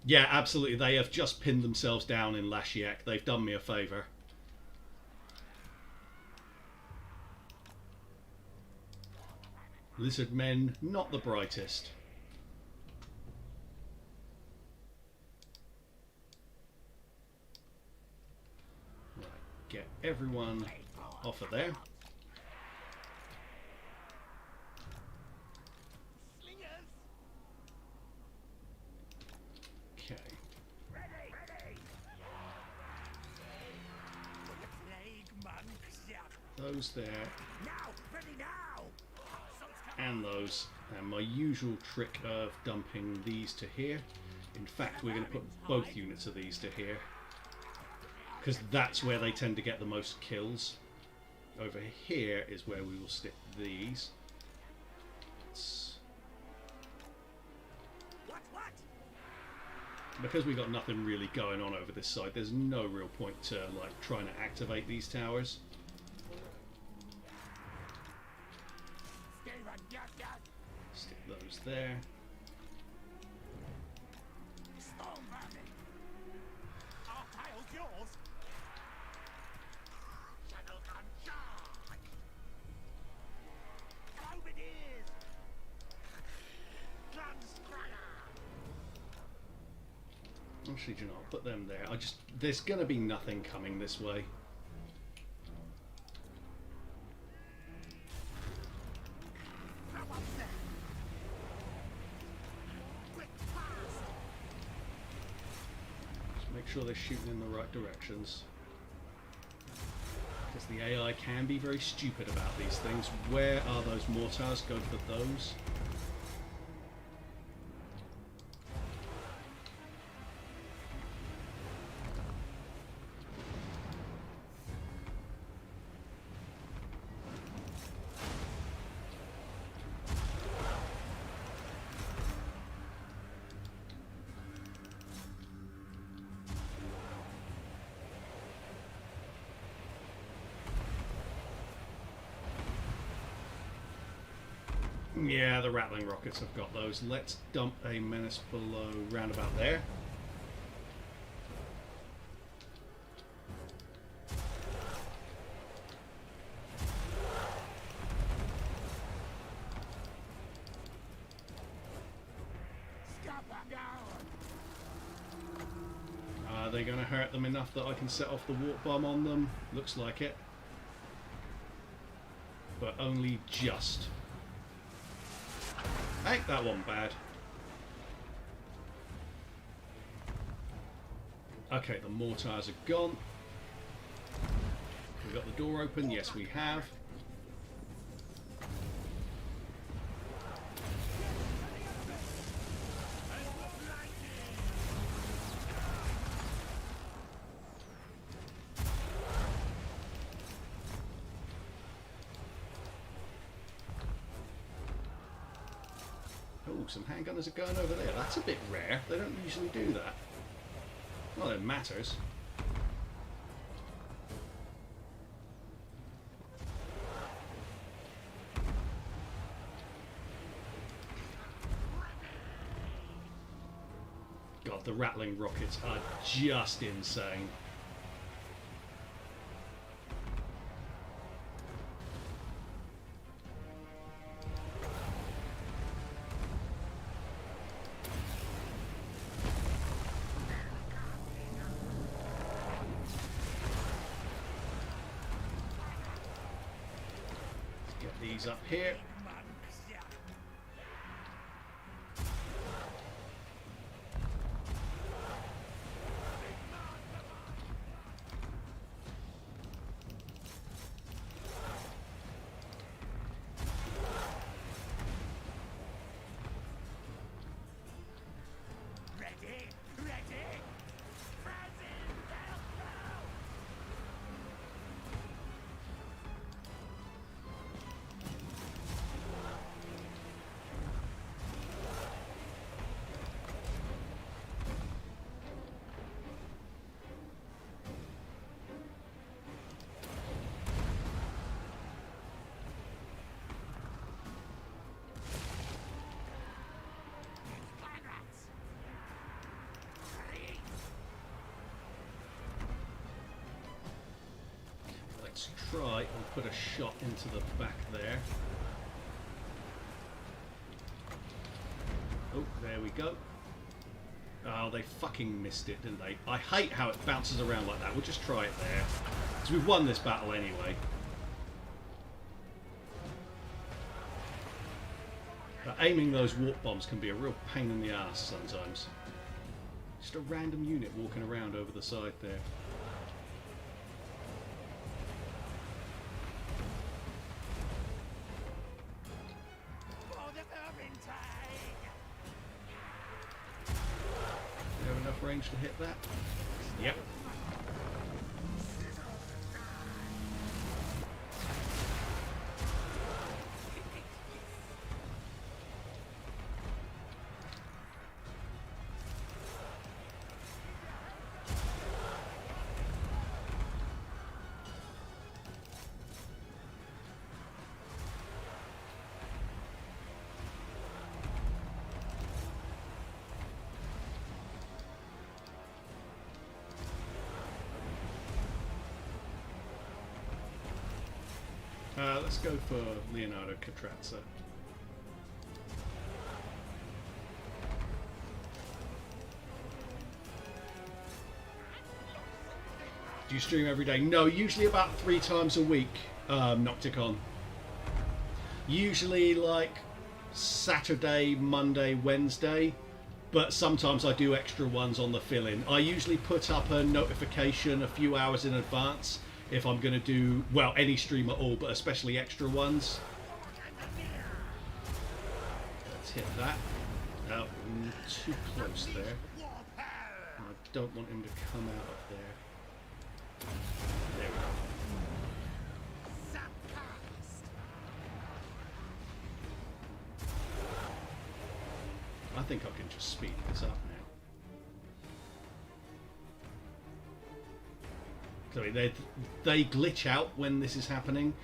Yeah, absolutely. They have just pinned themselves down in Lashiek. They've done me a favour. Lizard men, not the brightest. Right, get everyone off of there. Okay. Those there. And those. And my usual trick of dumping these to here. In fact, we're going to put both units of these to here. Because that's where they tend to get the most kills. Over here is where we will stick these. Because we've got nothing really going on over this side, there's no real point to like trying to activate these towers. Stick those there. Actually, do you not put them there? There's going to be nothing coming this way. Just make sure they're shooting in the right directions. Because the AI can be very stupid about these things. Where are those mortars? Go for those. Yeah, the rattling rockets have got those. Let's dump a menace below round about there. Are they going to hurt them enough that I can set off the warp bomb on them? Looks like it. But only just. Ain't that one bad? Okay, the mortars are gone. We got the door open. Yes, we have. Some handgunners are going over there. That's a bit rare. They don't usually do that. Well, it matters. God, the rattling rockets are just insane. These up here. let's try and put a shot into the back there. Oh, there we go. Oh, they fucking missed it, didn't they? I hate how it bounces around like that. We'll just try it there. Because we've won this battle anyway. But aiming those warp bombs can be a real pain in the ass sometimes. Just a random unit walking around over the side there. Do you have enough range to hit that? Yep. Let's go for Leonardo Catrazza. Do you stream every day? No, usually about 3 times a week, Nocticon. Usually like Saturday, Monday, Wednesday, but sometimes I do extra ones on the fill-in. I usually put up a notification a few hours in advance if I'm going to do, well, any stream at all, but especially extra ones. Let's hit that. Oh, too close there. I don't want him to come out of there. There we go. I think I can just speed this up now. So they glitch out when this is happening,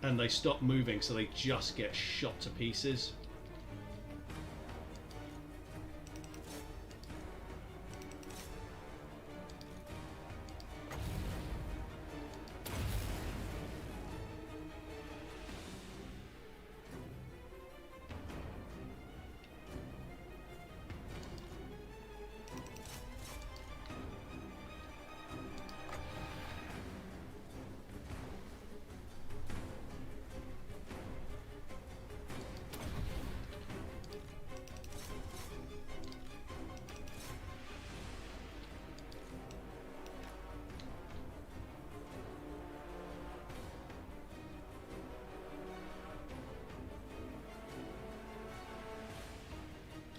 and they stop moving, so they just get shot to pieces.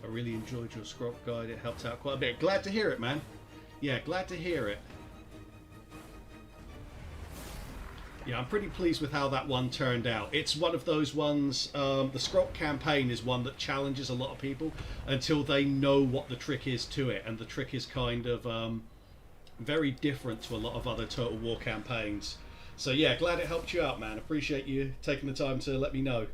I really enjoyed your scrap guide. It helped out quite a bit. Glad to hear it, man. Yeah, glad to hear it. Yeah, I'm pretty pleased with how that one turned out. It's one of those ones, the Scrop campaign is one that challenges a lot of people until they know what the trick is to it. And the trick is kind of very different to a lot of other Total War campaigns. So yeah, glad it helped you out, man. Appreciate you taking the time to let me know.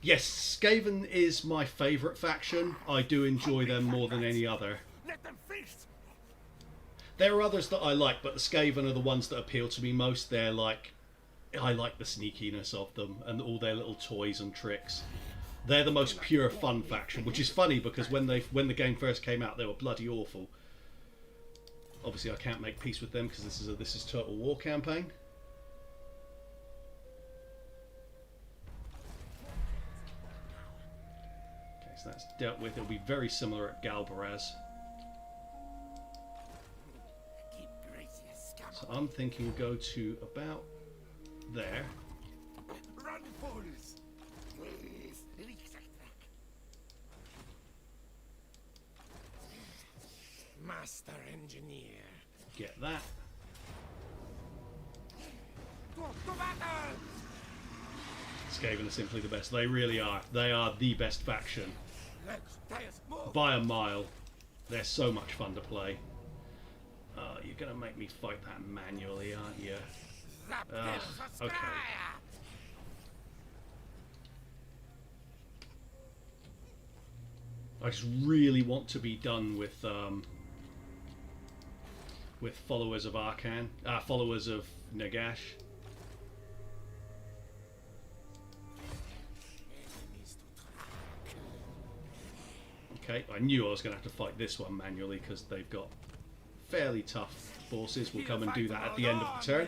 Yes, Skaven is my favourite faction. I do enjoy them more than any other. Let them feast. There are others that I like, but the Skaven are the ones that appeal to me most. They're like, I like the sneakiness of them and all their little toys and tricks. They're the most pure fun faction, which is funny because when the game first came out, they were bloody awful. Obviously, I can't make peace with them because this is Total War campaign. So that's dealt with. It'll be very similar at Galbaraz. So I'm thinking go to about there. Run, fools! master engineer. Get that. To battle! Skaven are simply the best. They really are. They are the best faction. Next, Deus, move! By a mile. They're so much fun to play. You're going to make me fight that manually, aren't you? Zap kills a Okay. scryer! I just really want to be done with followers of Arcan, followers of Nagash. Enemies to track. Okay, I knew I was going to have to fight this one manually because they've got fairly tough forces. We'll come and do that at the end of the turn.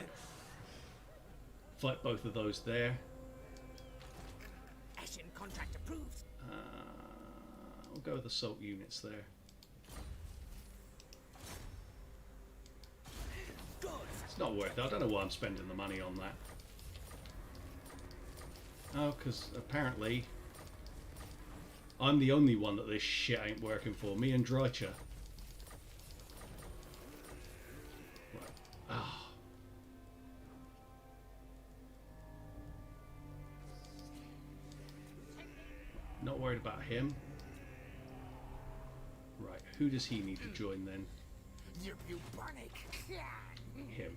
Fight both of those there. Ashen contract approved. We'll go with assault units there. Good. It's not worth it. I don't know why I'm spending the money on that. Oh, because apparently I'm the only one that this shit ain't working for. Me and Drycha. Right. Ah. Not worried about him. Right, who does he need to join then? You bubonic Him.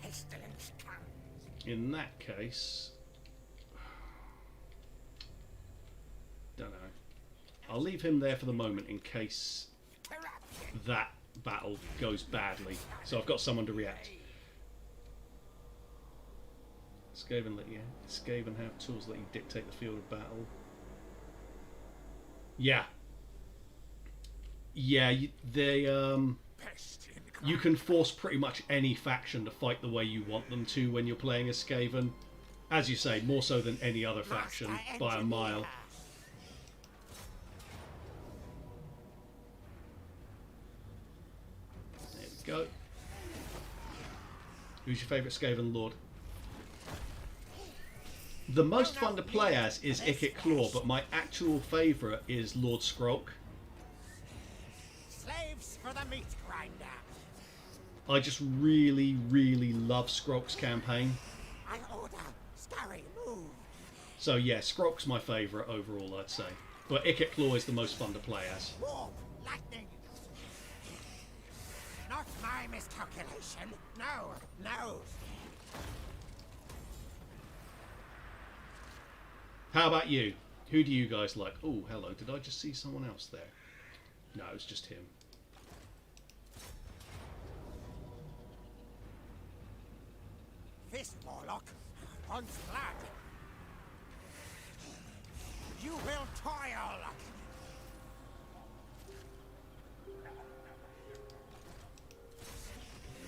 pestilence comes. In that case, don't know. I'll leave him there for the moment in case Corruption. that battle goes badly. So I've got someone to react. Skaven have tools that you dictate the field of battle. Yeah. Yeah, you can force pretty much any faction to fight the way you want them to when you're playing as Skaven. As you say, more so than any other faction by a mile. There we go. Who's your favourite Skaven Lord? The most fun to play as is Ikit Claw, but my actual favourite is Lord Skrulk. Slaves for the meat grinder. I just really, really love Skrulk's campaign. An order. Scurry, move. So yeah, Skrulk's my favourite overall, I'd say. But Ikit Claw is the most fun to play as. Warp. Lightning. Not my miscalculation. No, no. How about you? Who do you guys like? Oh, hello. Did I just see someone else there? No, it was just him. Fist warlock. Wants blood. You will toil.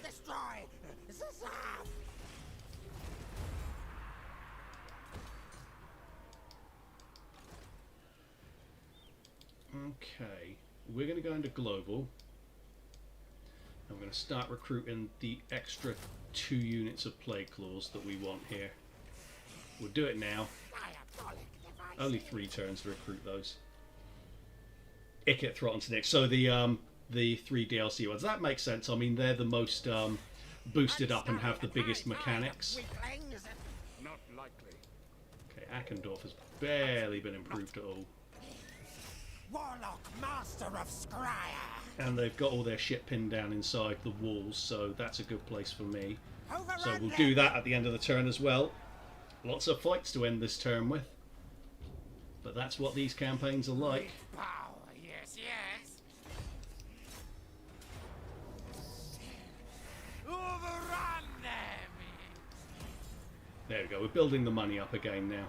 Destroy. Zazaf. Okay, we're going to go into global. I'm going to start recruiting the extra 2 units of plague claws that we want here. We'll do it now. Diabolic device. Only 3 turns to recruit those. Ikit Throtton's next. So the 3 DLC ones. That makes sense. I mean, they're the most boosted up and have the biggest mechanics. Weaklings. Not likely. Okay, Akendorf has barely been improved at all. Warlock, master of Scryer. And they've got all their shit pinned down inside the walls, so that's a good place for me. So we'll do that at the end of the turn as well. Lots of fights to end this turn with. But that's what these campaigns are like. Power, yes, yes. Overrun them. There we go, we're building the money up again now.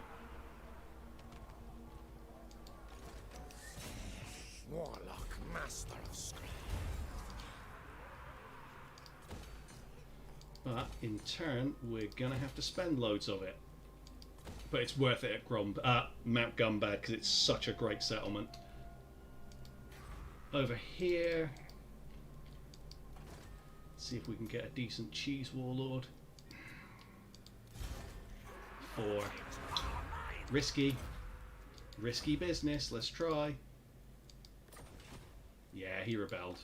Warlock, master of Scryer. But in turn, we're gonna have to spend loads of it. But it's worth it at Mount Gumbad because it's such a great settlement. Over here, let's see if we can get a decent cheese warlord. 4. Risky business. Let's try. Yeah, he rebelled.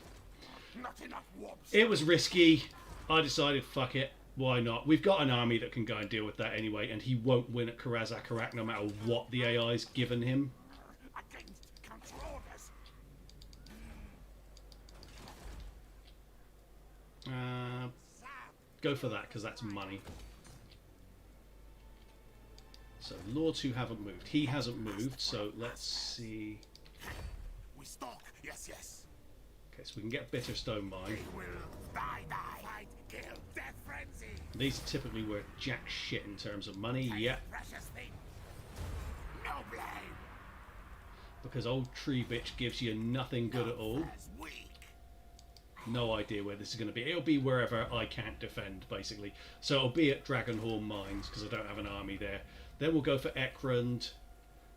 Not enough warps. It was risky. I decided, fuck it. Why not? We've got an army that can go and deal with that anyway, and he won't win at Karazakarak no matter what the AI's given him. Against counter orders. Go for that, because that's money. So, lords who haven't moved. He hasn't moved, so let's see. We stalk. Yes, yes. Okay, so we can get Bitterstone Mine. They will die, die. Fight, kill, death frenzy. These are typically worth jack shit in terms of money, yep. Precious thing. No blame. Because old Tree Bitch gives you nothing good at all. As weak. No idea where this is going to be. It'll be wherever I can't defend, basically. So it'll be at Dragonhorn Mines, because I don't have an army there. Then we'll go for Ekrund.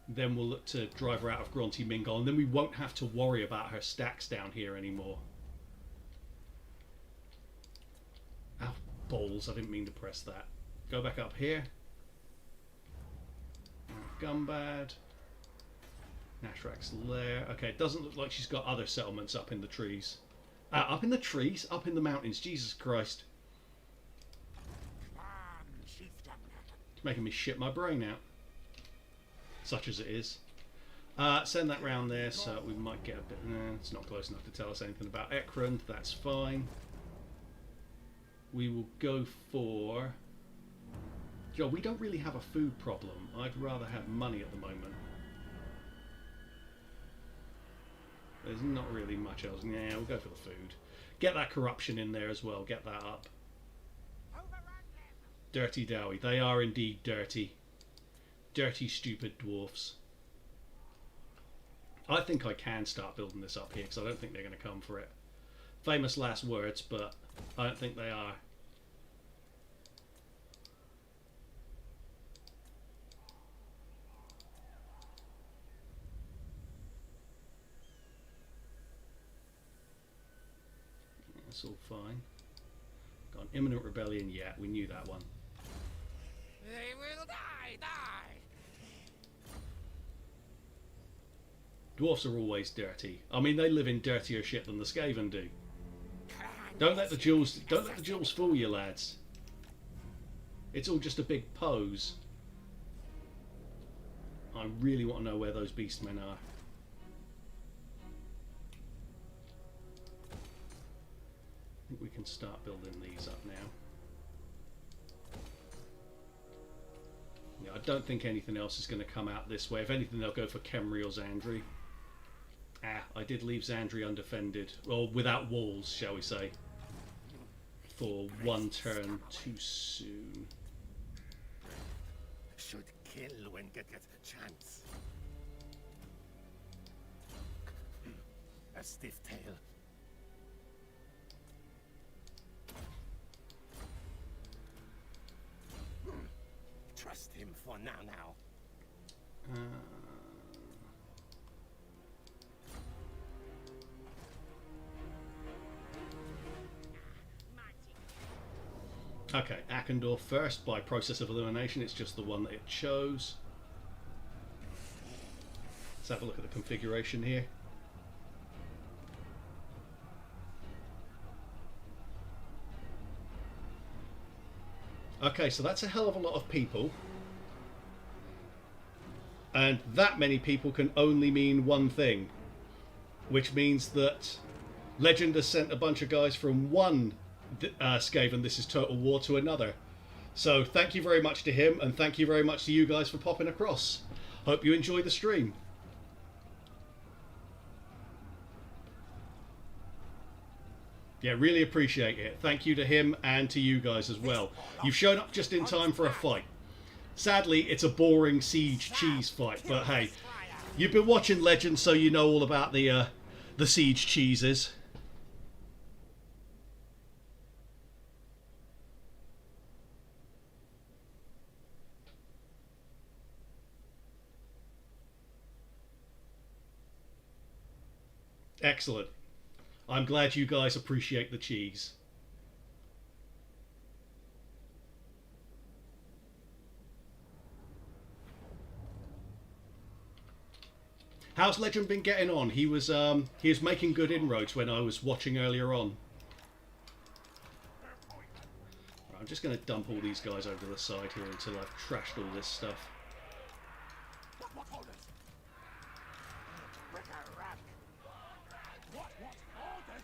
Then we'll look to drive her out of Gronti Mingal. And then we won't have to worry about her stacks down here anymore. Ow, balls. I didn't mean to press that. Go back up here. Gumbad. Nashrak's lair. Okay, it doesn't look like she's got other settlements up in the trees. Up in the trees? Up in the mountains. Jesus Christ. It's making me shit my brain out. Such as it is. Send that round there, so we might get a bit... it's not close enough to tell us anything about Ekrund. That's fine. We will go for... Joe, we don't really have a food problem. I'd rather have money at the moment. There's not really much else. Yeah, we'll go for the food. Get that corruption in there as well. Get that up. Dirty Dowie. They are indeed dirty. Dirty, stupid dwarfs. I think I can start building this up here because I don't think they're going to come for it. Famous last words, but I don't think they are. That's all fine. Got an imminent rebellion. Yeah, we knew that one. They will die, die. Dwarfs are always dirty. I mean, they live in dirtier shit than the Skaven do. Don't let the jewels fool you, lads. It's all just a big pose. I really want to know where those beastmen are. I think we can start building these up now. Yeah, I don't think anything else is going to come out this way. If anything, they'll go for Khemri or Zandri. I did leave Zandri undefended. Well, without walls, shall we say. For one turn too soon. Should kill when get a chance. A stiff tail. Trust him for now. Okay, Akendorf first by process of elimination. It's just the one that it chose. Let's have a look at the configuration here. Okay, so that's a hell of a lot of people. And that many people can only mean one thing. Which means that Legend has sent a bunch of guys from one Skaven, this is Total War, to another. So thank you very much to him, and thank you very much to you guys for popping across. Hope you enjoy the stream. Yeah, really appreciate it. Thank you to him and to you guys as well. You've shown up just in time for a fight. Sadly, it's a boring siege cheese fight, but hey, you've been watching Legend, so you know all about the siege cheeses. Excellent. I'm glad you guys appreciate the cheese. How's Legend been getting on? He was making good inroads when I was watching earlier on. Right, I'm just going to dump all these guys over to the side here until I've trashed all this stuff. What orders? What orders?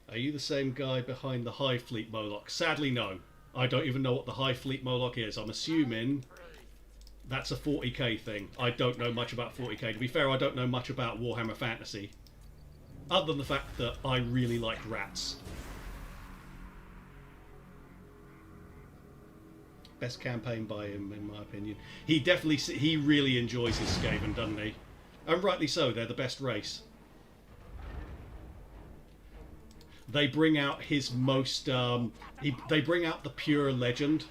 Are you the same guy behind the High Fleet Moloch? Sadly, no. I don't even know what the High Fleet Moloch is. I'm assuming that's a 40k thing. I don't know much about 40k. To be fair, I don't know much about Warhammer Fantasy. Other than the fact that I really like rats. Best campaign by him, in my opinion. He really enjoys his Skaven, doesn't he? And rightly so, they're the best race. They bring out his most... they bring out the pure legend.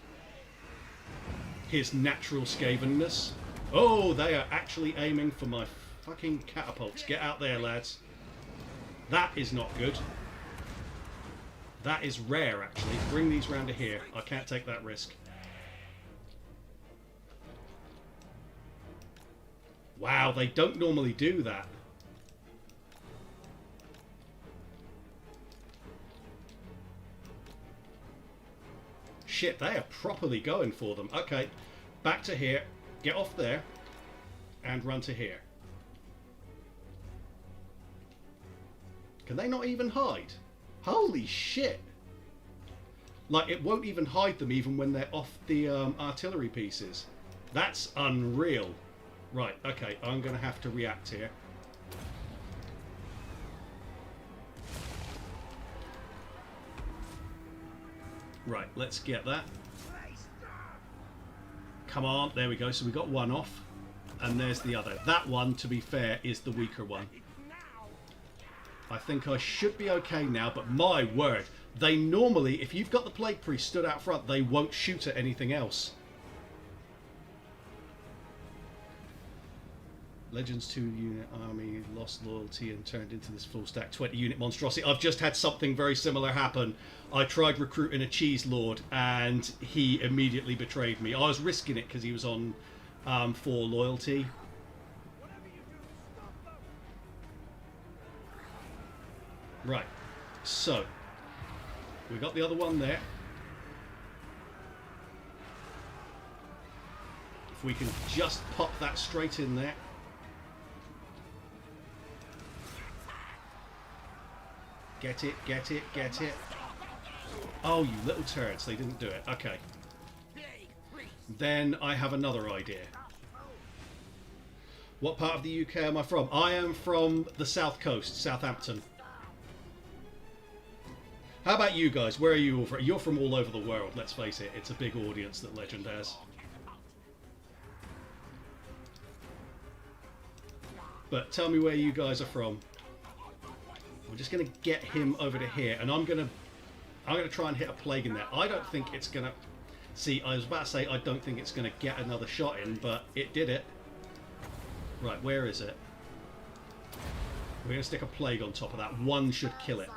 His natural Skavenness. Oh, they are actually aiming for my fucking catapults. Get out there, lads. That is not good. That is rare, actually. Bring these round to here. I can't take that risk. Wow, they don't normally do that. Shit, they are properly going for them. Okay, back to here. Get off there. And run to here. Can they not even hide? Holy shit! Like, it won't even hide them even when they're off the artillery pieces. That's unreal. Right, okay, I'm going to have to react here. Right, let's get that. Come on, there we go. So we got one off. And there's the other. That one, to be fair, is the weaker one. I think I should be okay now, but my word. They normally, if you've got the Plague Priest stood out front, they won't shoot at anything else. Legends 2 unit army lost loyalty and turned into this full stack 20 unit monstrosity. I've just had something very similar happen. I tried recruiting a cheese lord and he immediately betrayed me. I was risking it because he was on 4 loyalty. Right, so we got the other one there. If we can just pop that straight in there. Get it, get it, get it. Oh, you little turds, they didn't do it. Okay. Then I have another idea. What part of the UK am I from? I am from the south coast, Southampton. How about you guys? Where are you all from? You're from all over the world, let's face it. It's a big audience that Legend has. But tell me where you guys are from. We're just going to get him over to here, and I'm going to try and hit a plague in there. I don't think it's going to... See, I was about to say I don't think it's going to get another shot in, but it did it. Right, where is it? We're going to stick a plague on top of that. One should kill it.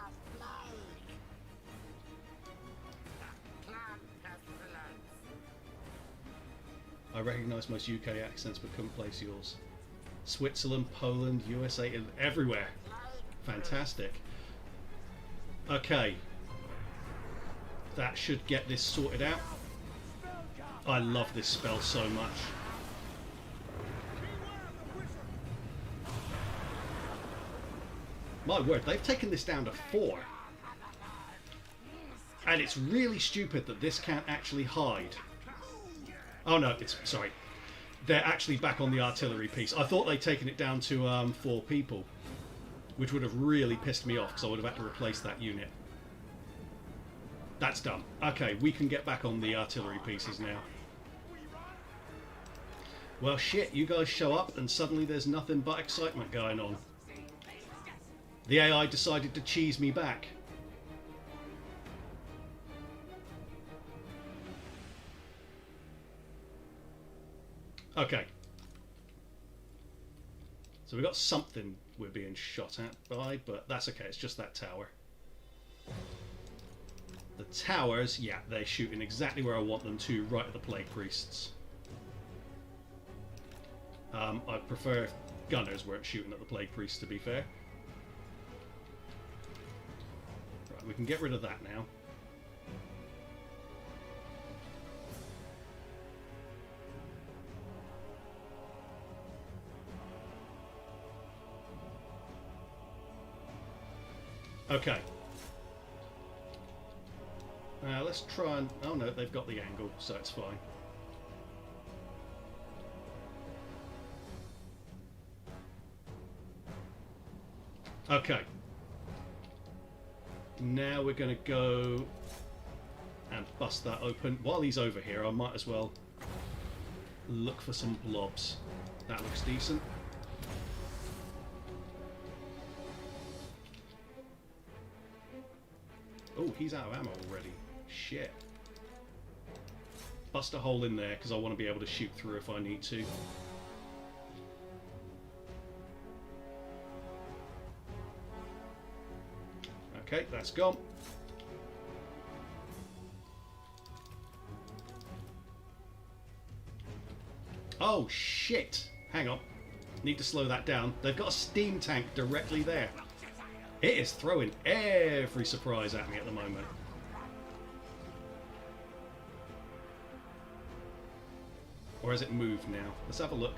I recognise most UK accents, but couldn't place yours. Switzerland, Poland, USA, everywhere. Fantastic. Okay. That should get this sorted out. I love this spell so much. My word, they've taken this down to 4. And it's really stupid that this can't actually hide. Oh no, sorry. They're actually back on the artillery piece. I thought they'd taken it down to 4 people. Which would have really pissed me off because I would have had to replace that unit. That's done. Okay, we can get back on the artillery pieces now. Well, shit, you guys show up and suddenly there's nothing but excitement going on. The AI decided to cheese me back. Okay. So we got something we're being shot at by, but that's okay, it's just that tower. The towers, yeah, they're shooting exactly where I want them to, right at the Plague Priests. I prefer gunners weren't shooting at the Plague Priest, to be fair. Right, we can get rid of that now. Okay. Let's try and... Oh no, they've got the angle, so it's fine. Okay. Now we're going to go and bust that open. While he's over here, I might as well look for some blobs. That looks decent. Oh, he's out of ammo already. Shit. Bust a hole in there because I want to be able to shoot through if I need to. Okay, that's gone. Oh, shit. Hang on. Need to slow that down. They've got a steam tank directly there. It is throwing every surprise at me at the moment. Or has it moved now? Let's have a look.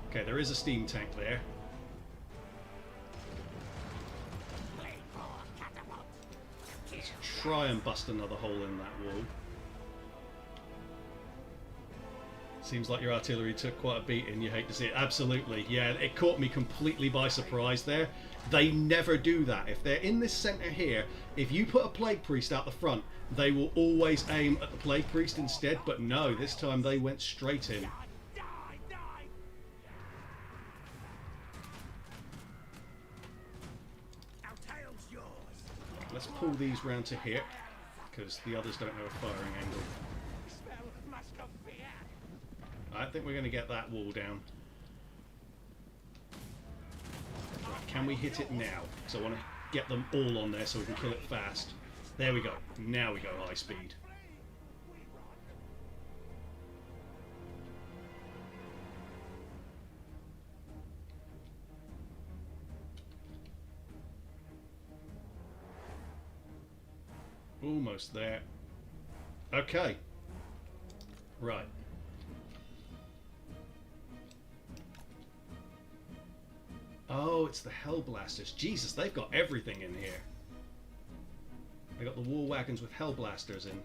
Okay, there is a steam tank there. Let's try and bust another hole in that wall. Seems like your artillery took quite a beating. You hate to see it. Absolutely. Yeah, it caught me completely by surprise there. They never do that. If they're in this centre here, if you put a Plague Priest out the front, they will always aim at the Plague Priest instead. But no, this time they went straight in. Let's pull these round to here, because the others don't have a firing angle. I think we're going to get that wall down. Right, can we hit it now? Because I want to get them all on there so we can kill it fast. There we go. Now we go high speed. Almost there. Okay. Right. Oh, it's the Hellblasters. Jesus, they've got everything in here. They got the war wagons with Hellblasters in.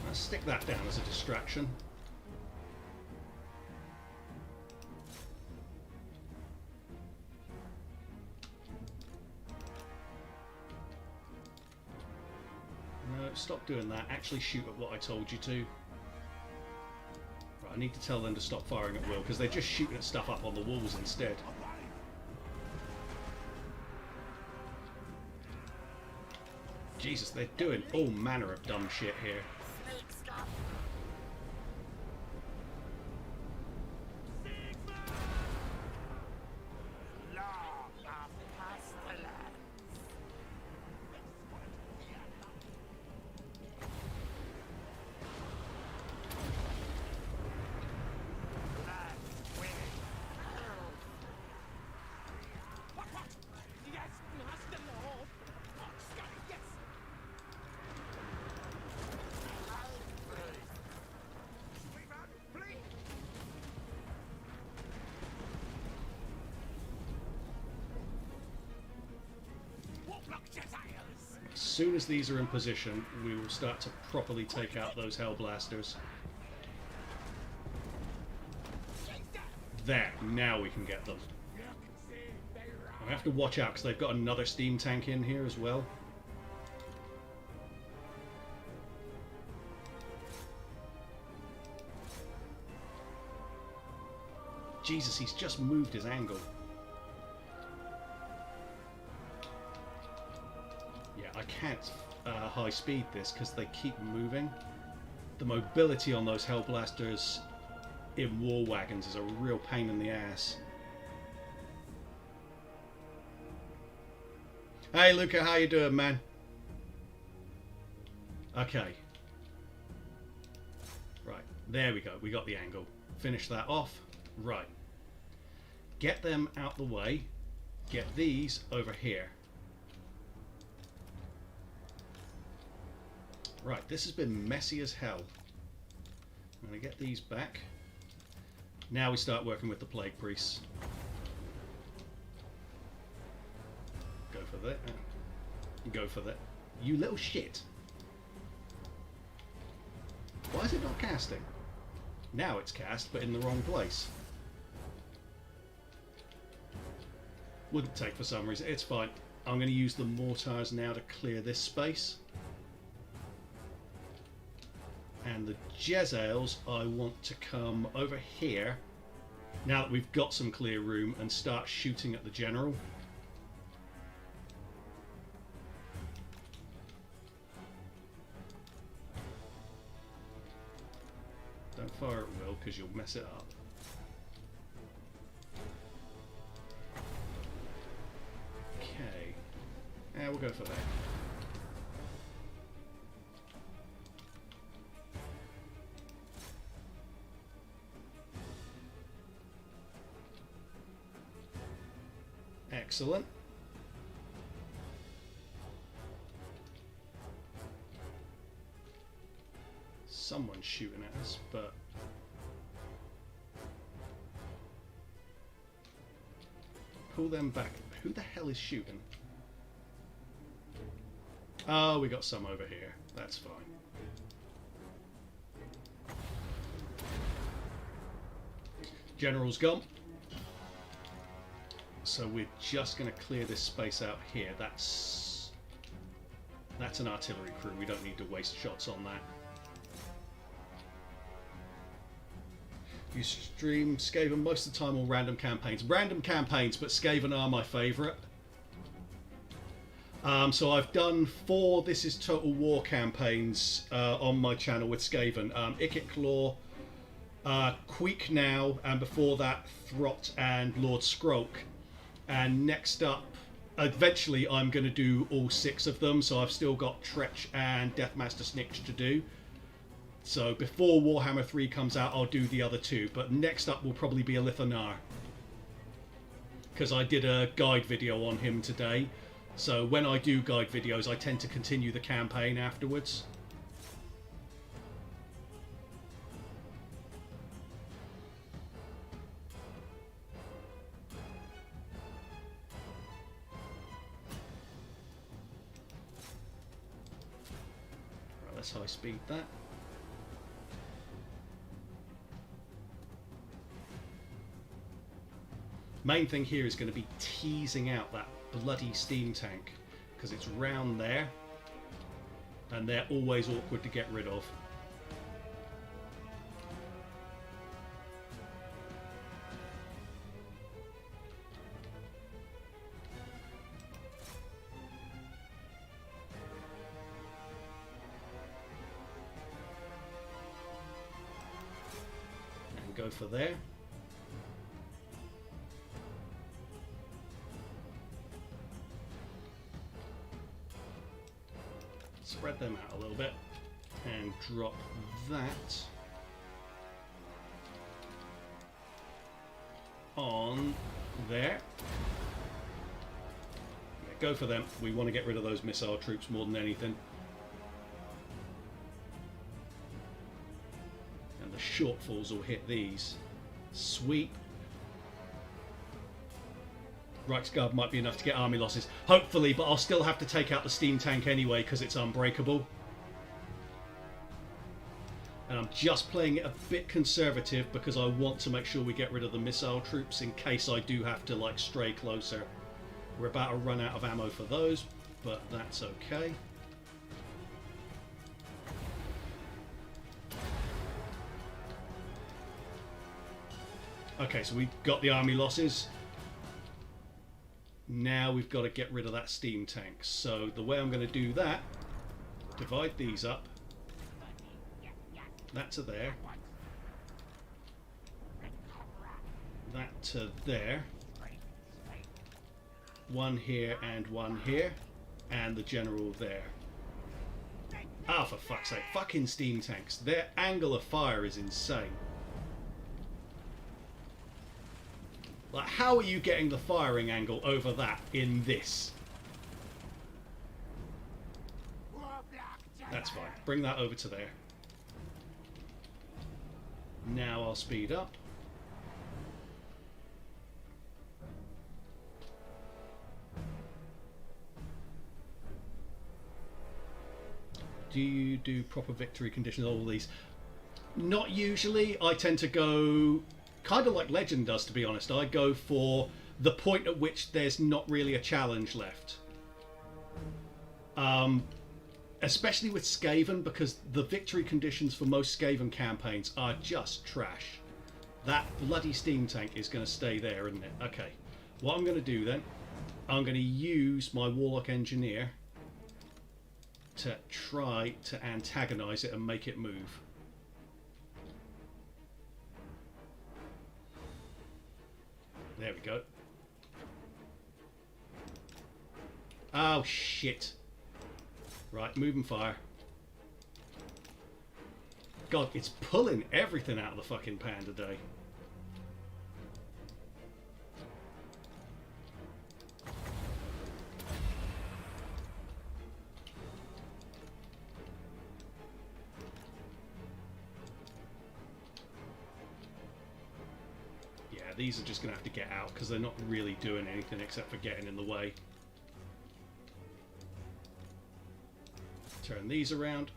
Let's stick that down as a distraction. No, stop doing that. Actually shoot at what I told you to. I need to tell them to stop firing at will, because they're just shooting at stuff up on the walls instead. Jesus, they're doing all manner of dumb shit here. As soon as these are in position, we will start to properly take out those Hellblasters. There, now we can get them. I have to watch out because they've got another steam tank in here as well. Jesus, he's just moved his angle. I can't high speed this because they keep moving. The mobility on those Hellblasters in war wagons is a real pain in the ass. Hey Luca, how you doing, man? Okay. Right, There we go. We got the angle. Finish that off. Right. Get them out the way. Get these over here. Right, this has been messy as hell. I'm going to get these back. Now we start working with the Plague Priests. Go for that. Go for that. You little shit. Why is it not casting? Now it's cast, but in the wrong place. Wouldn't take for some reason. It's fine. I'm going to use the mortars now to clear this space. And the Jezzails, I want to come over here, now that we've got some clear room, and start shooting at the general. Don't fire at will, because you'll mess it up. Okay. Yeah, we'll go for that. Excellent. Someone's shooting at us, but pull them back. Who the hell is shooting? Oh, we got some over here. That's fine. General's gone. So we're just going to clear this space out here. That's an artillery crew. We don't need to waste shots on that. You stream Skaven most of the time or random campaigns? Random campaigns, but Skaven are my favourite. So I've done 4 This is Total War campaigns on my channel with Skaven. Ikit Claw, Queek now, and before that Throt and Lord Skroak. And next up, eventually I'm going to do all 6 of them, so I've still got Tretch and Deathmaster Snitch to do. So before Warhammer 3 comes out, I'll do the other 2, but next up will probably be a Lithanar, because I did a guide video on him today. So when I do guide videos, I tend to continue the campaign afterwards. Let's high speed that. Main thing here is going to be teasing out that bloody steam tank, because it's round there and they're always awkward to get rid of. Go for there. Spread them out a little bit and drop that on there. Yeah, go for them. We want to get rid of those missile troops more than anything. Shortfalls will hit these. Sweep. Reichsguard might be enough to get army losses. Hopefully, but I'll still have to take out the steam tank anyway because it's unbreakable. And I'm just playing it a bit conservative because I want to make sure we get rid of the missile troops in case I do have to like stray closer. We're about to run out of ammo for those, but that's okay. Okay, so we've got the army losses. Now we've got to get rid of that steam tank. So the way I'm going to do that, divide these up. That to there. That to there. One here and one here. And the general there. Ah, for fuck's sake. Fucking steam tanks. Their angle of fire is insane. Like, how are you getting the firing angle over that in this? That's fine. Bring that over to there. Now I'll speed up. Do you do proper victory conditions, all these? Not usually. I tend to go kind of like Legend does, to be honest. I go for the point at which there's not really a challenge left. Especially with Skaven, because the victory conditions for most Skaven campaigns are just trash. That bloody steam tank is going to stay there, isn't it? Okay. What I'm going to do then, I'm going to use my Warlock Engineer to try to antagonize it and make it move. There we go. Oh shit. Right, move and fire. God, it's pulling everything out of the fucking pan today. Yeah, these are just going to have to get out because they're not really doing anything except for getting in the way. Turn these around.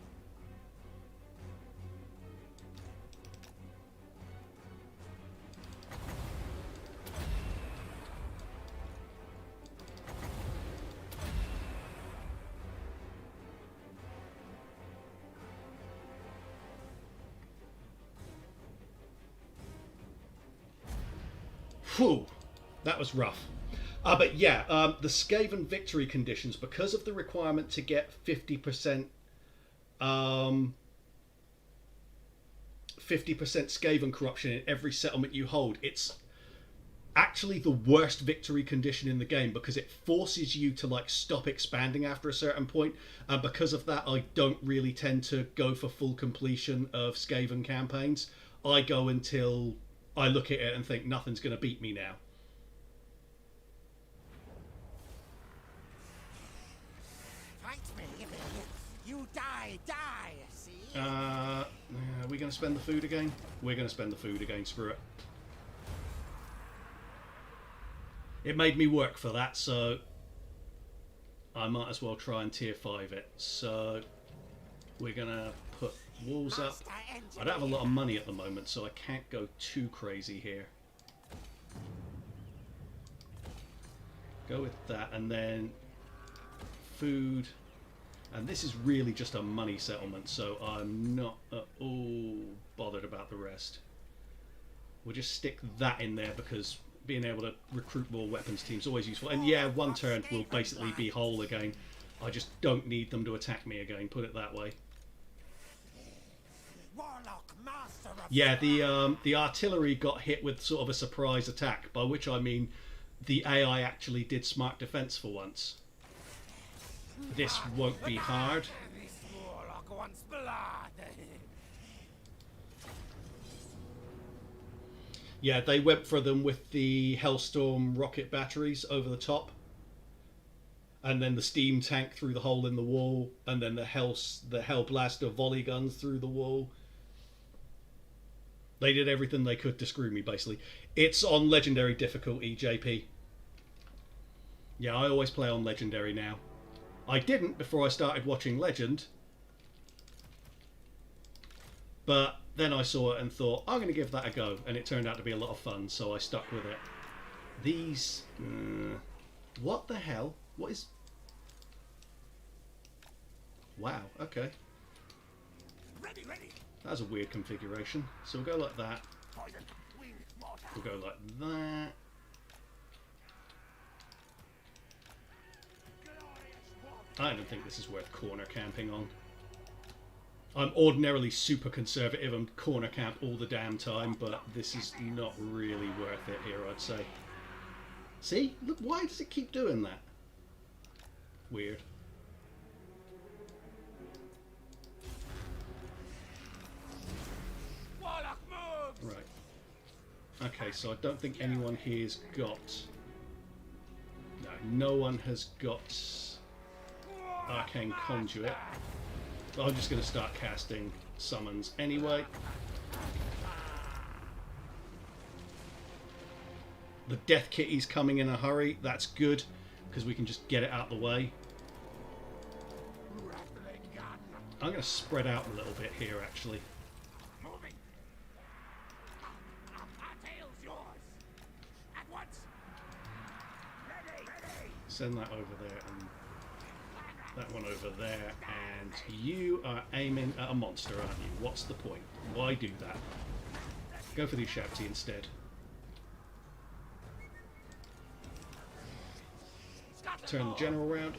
Whew, that was rough. But yeah, the Skaven victory conditions, because of the requirement to get 50% 50% Skaven corruption in every settlement you hold, it's actually the worst victory condition in the game because it forces you to like stop expanding after a certain point. And because of that, I don't really tend to go for full completion of Skaven campaigns. I go until I look at it and think nothing's going to beat me now. You die, see? Are we going to spend the food again? We're going to spend the food again, screw it. It made me work for that, so I might as well try and tier 5 it. So we're going to put walls up. I don't have a lot of money at the moment, so I can't go too crazy here. Go with that, and then food. And this is really just a money settlement, so I'm not at all bothered about the rest. We'll just stick that in there because being able to recruit more weapons teams is always useful. And yeah, one turn will basically be whole again. I just don't need them to attack me again, put it that way. Yeah, the artillery got hit with sort of a surprise attack, by which I mean the AI actually did smart defense for once. This won't be hard. Yeah, they went for them with the Hellstorm rocket batteries over the top. And then the steam tank through the hole in the wall. And then the Hellblaster volley guns through the wall. They did everything they could to screw me, basically. It's on Legendary difficulty, JP. Yeah, I always play on Legendary now. I didn't before I started watching Legend, but then I saw it and thought, I'm going to give that a go, and it turned out to be a lot of fun, so I stuck with it. These... what the hell? What is... Wow, okay. Ready. That's a weird configuration. So we'll go like that. We'll go like that. I don't think this is worth corner camping on. I'm ordinarily super conservative and corner camp all the damn time, but this is not really worth it here, I'd say. See? Look, why does it keep doing that? Weird. Okay, so I don't think anyone here's got... No one has got Arcane Conduit. But I'm just going to start casting summons anyway. The Death Kitty's coming in a hurry. That's good, because we can just get it out the way. I'm going to spread out a little bit here, actually. Send that over there and that one over there, and you are aiming at a monster, aren't you? What's the point? Why do that? Go for the Ushabti instead. Turn the general round.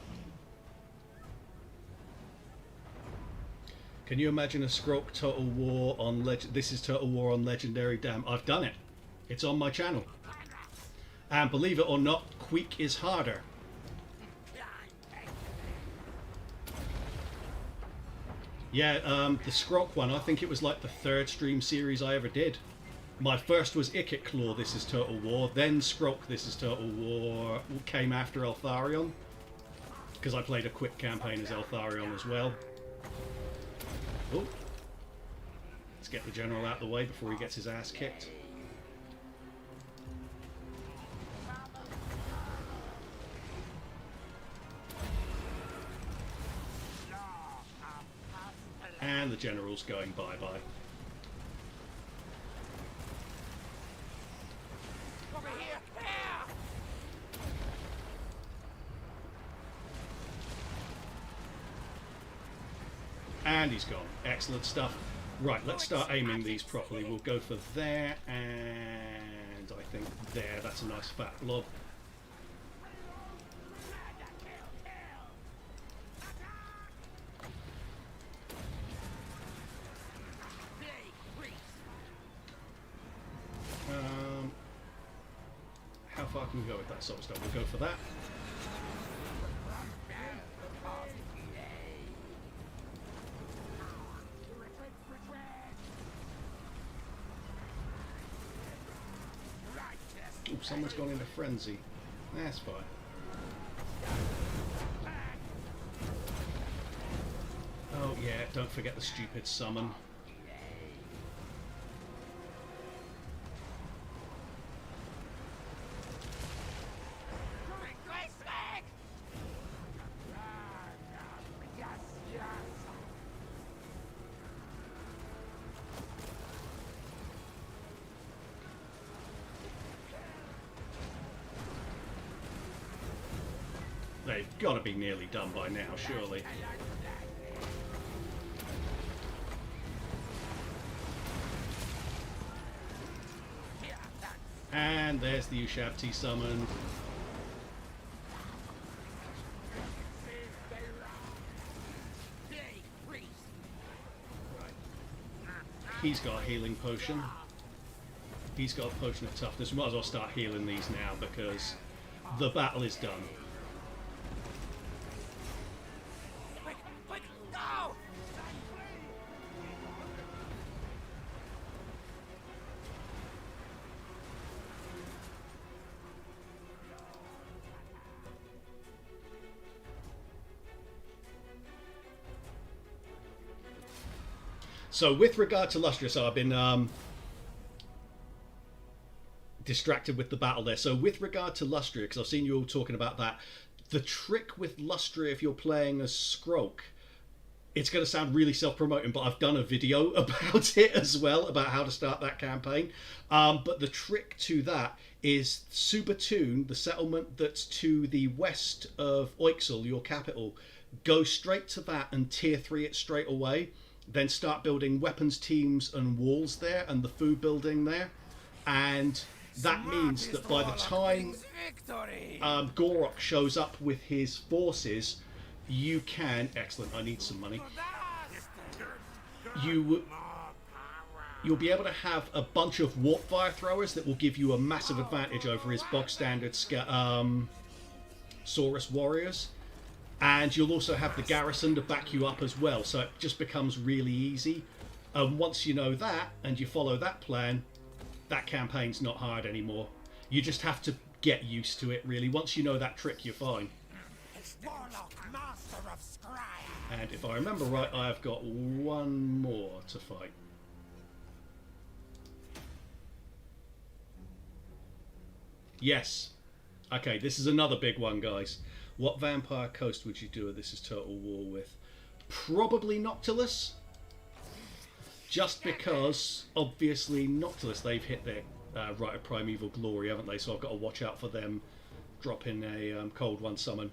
Can you imagine a Skrulk Total War on This is Total War on Legendary. Damn, I've done it. It's on my channel. And believe it or not, Queek is harder. Yeah, the Skrulk one, I think it was like the 3rd stream series I ever did. My first was Ikit Claw, This is Total War, then Skrulk, This is Total War, came after Eltharion, because I played a quick campaign as Eltharion as well. Oh, let's get the general out of the way before he gets his ass kicked. And the general's going bye-bye. And he's gone. Excellent stuff. Right, let's start aiming these properly. We'll go for there, and I think there. That's a nice fat blob. How far can we go with that sort of stuff? We'll go for that. Ooh, someone's gone into frenzy. That's fine. Oh yeah, don't forget the stupid summon. They've got to be nearly done by now, surely. And there's the Ushabti summon. Right. He's got a healing potion. He's got a potion of toughness. We might as well start healing these now because the battle is done. So with regard to Lustria, so I've been distracted with the battle there. So with regard to Lustria, because I've seen you all talking about that, the trick with Lustria, if you're playing as Skrulk, it's going to sound really self-promoting, but I've done a video about it as well, about how to start that campaign. But the trick to that is Subatoon, the settlement that's to the west of Oixel, your capital. Go straight to that and tier 3 it straight away. Then start building weapons teams and walls there and the food building there. And that means that by the time Gorok shows up with his forces, you can... Excellent, I need some money. You'll be able to have a bunch of warp fire throwers that will give you a massive advantage over his bog standard Saurus warriors. And you'll also have the garrison to back you up as well, so it just becomes really easy. And once you know that, and you follow that plan, that campaign's not hard anymore. You just have to get used to it, really. Once you know that trick, you're fine. Warlock, master of scry. And if I remember right, I've got one more to fight. Yes. Okay, this is another big one, guys. What vampire coast would you do This is Total War with? Probably Noctilus. Just because, obviously, Noctilus, they've hit their Rite of Primeval Glory, haven't they? So I've got to watch out for them dropping a Cold One summon.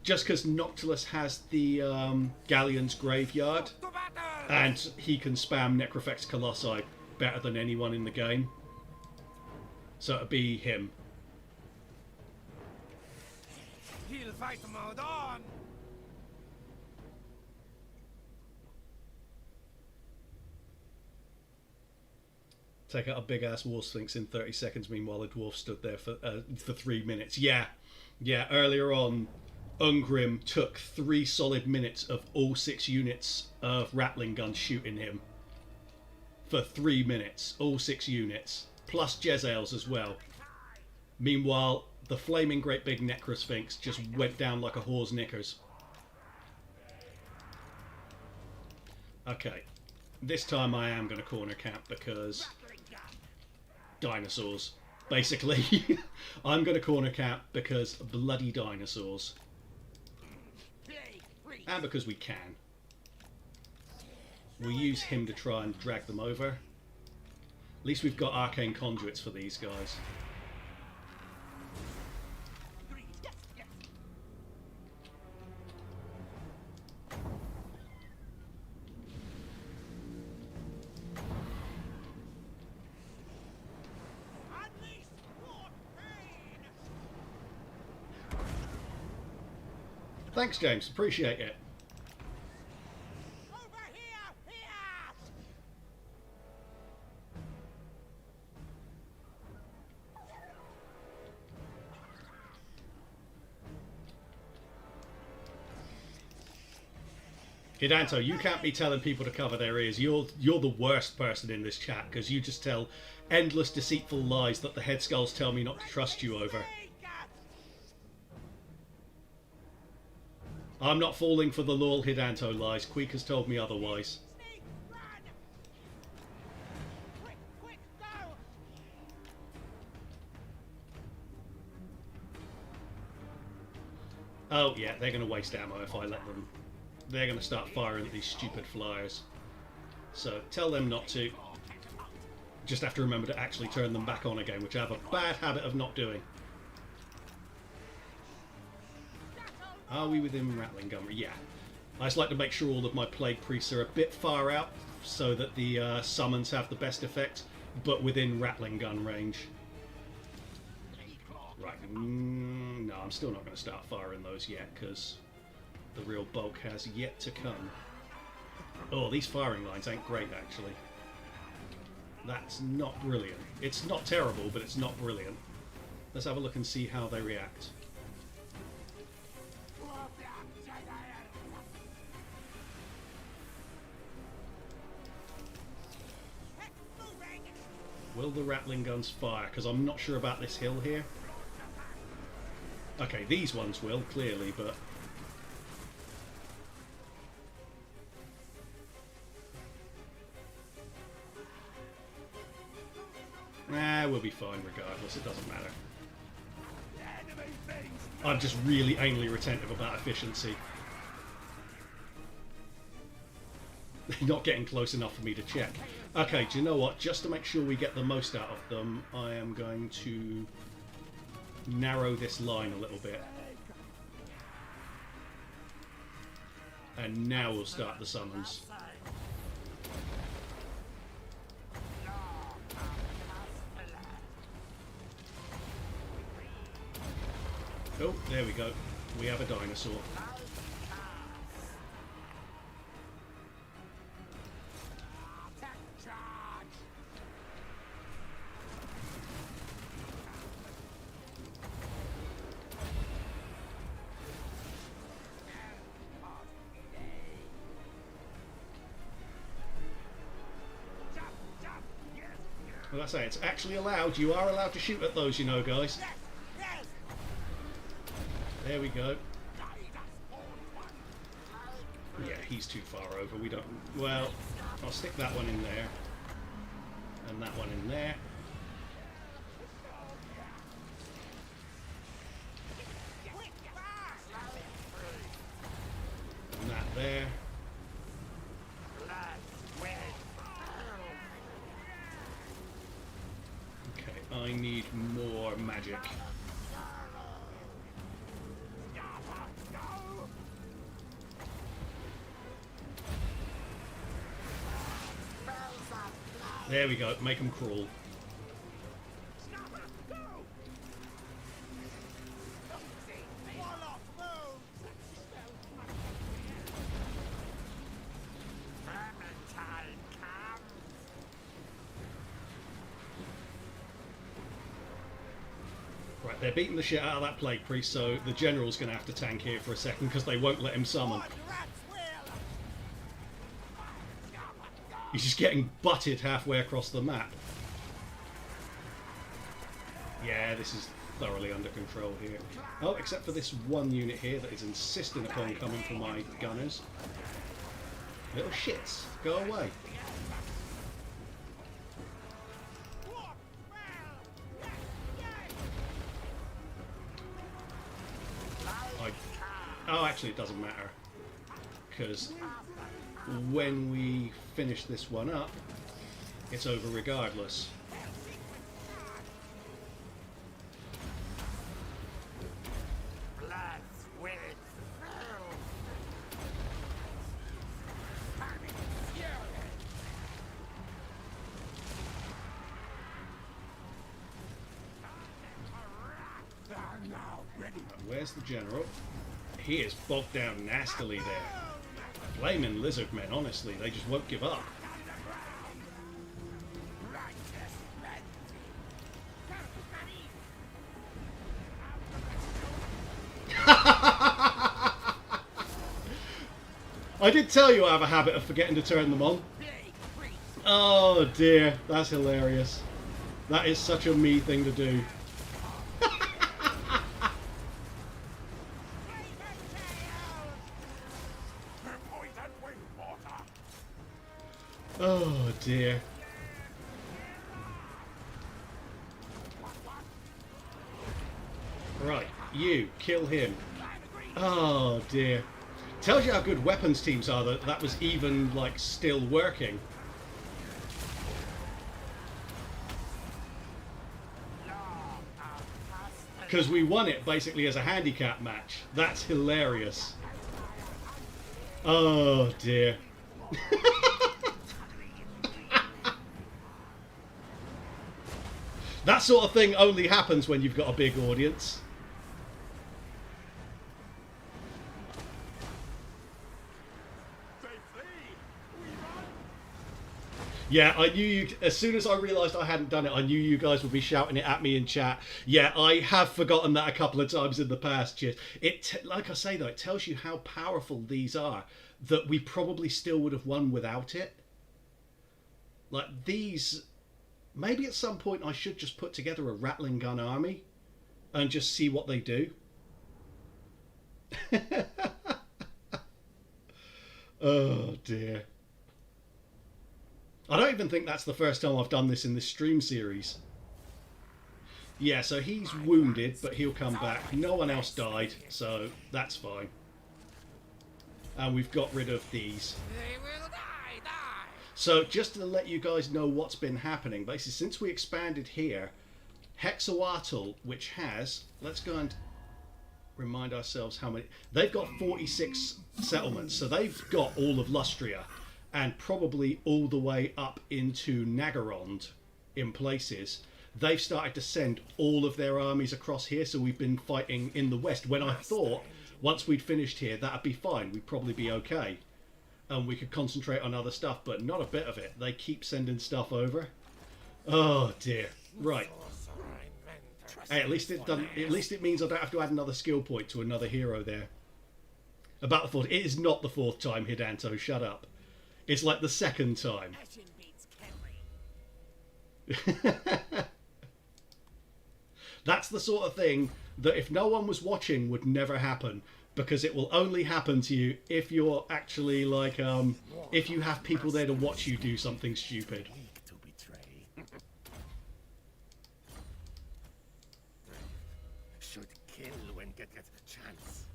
Just because Noctilus has the Galleon's Graveyard, and he can spam Necrofex Colossi better than anyone in the game. So it'd be him. He'll fight mode on. Take out a big ass War Sphinx in 30 seconds. Meanwhile, the dwarf stood there for 3 minutes. Yeah. Earlier on, Ungrim took 3 solid minutes of all 6 units of Rattling Gun shooting him. For 3 minutes, all 6 units, plus Jezzails as well. Meanwhile, the flaming great big Necrosphinx just went down like a whore's knickers. Okay, this time I am going to corner camp because dinosaurs, basically. I'm going to corner camp because bloody dinosaurs. And because we can. We use him to try and drag them over. At least we've got arcane conduits for these guys. Thanks, James. Appreciate it. Over here. Hidanto, you can't be telling people to cover their ears. You're the worst person in this chat because you just tell endless deceitful lies that the head skulls tell me not to trust you over. I'm not falling for the loyal Hidanto lies. Queek has told me otherwise. Oh yeah, they're going to waste ammo if I let them. They're going to start firing at these stupid flyers. So tell them not to. Just have to remember to actually turn them back on again, which I have a bad habit of not doing. Are we within Rattling Gun? Yeah. I just like to make sure all of my Plague Priests are a bit far out so that the summons have the best effect, but within Rattling Gun range. Right. No, I'm still not going to start firing those yet because the real bulk has yet to come. Oh, these firing lines ain't great, actually. That's not brilliant. It's not terrible, but it's not brilliant. Let's have a look and see how they react. Will the Rattling Guns fire? Because I'm not sure about this hill here. Okay, these ones will, clearly, but... Nah, we'll be fine regardless, it doesn't matter. I'm just really anally retentive about efficiency. They're not getting close enough for me to check. Okay, do you know what? Just to make sure we get the most out of them, I am going to narrow this line a little bit. And now we'll start the summons. Oh, there we go. We have a dinosaur. Well, I say it's actually allowed. You are allowed to shoot at those, you know, guys. There we go. Yeah, he's too far over. We don't... Well, I'll stick that one in there. And that one in there. And that there. Okay, I need more magic. There we go, make them crawl. Right, they're beating the shit out of that plague priest, so the general's going to have to tank here for a second because they won't let him summon. He's just getting butted halfway across the map. Yeah, this is thoroughly under control here. Oh, except for this one unit here that is insisting upon coming for my gunners. Little shits, go away. Oh, actually it doesn't matter. Because when we finish this one up, it's over regardless. Where's the general? He is bogged down nastily there. Flaming lizard men, honestly, they just won't give up. I did tell you I have a habit of forgetting to turn them on. Oh dear, that's hilarious. That is such a me thing to do. Oh dear. Right, you, kill him. Oh dear. Tells you how good weapons teams are that that was even, like, still working. Because we won it basically as a handicap match. That's hilarious. Oh dear. That sort of thing only happens when you've got a big audience. Yeah, I knew you. As soon as I realised I hadn't done it, I knew you guys would be shouting it at me in chat. Yeah, I have forgotten that a couple of times in the past. Cheers. Like I say though, it tells you how powerful these are. That we probably still would have won without it. Like these. Maybe at some point I should just put together a rattling gun army and just see what they do. Oh dear. I don't even think that's the first time I've done this in this stream series. Yeah, so he's wounded, but he'll come back. No one else died, so that's fine. And we've got rid of these. So just to let you guys know what's been happening, basically since we expanded here, Hexawatl, which has, let's go and remind ourselves how many, they've got 46 settlements, so they've got all of Lustria and probably all the way up into Nagarond in places. They've started to send all of their armies across here, so we've been fighting in the west, when I thought once we'd finished here that'd be fine, we'd probably be okay. And we could concentrate on other stuff, but not a bit of it. They keep sending stuff over. Oh dear. Right. Hey, at least it doesn't. At least it means I don't have to add another skill point to another hero there. About the fourth. It is not the fourth time, Hidanto. Shut up. It's like the second time. That's the sort of thing that if no one was watching would never happen, because it will only happen to you if you're actually like if you have people there to watch you do something stupid. Weak to betray. Should kill when get a chance.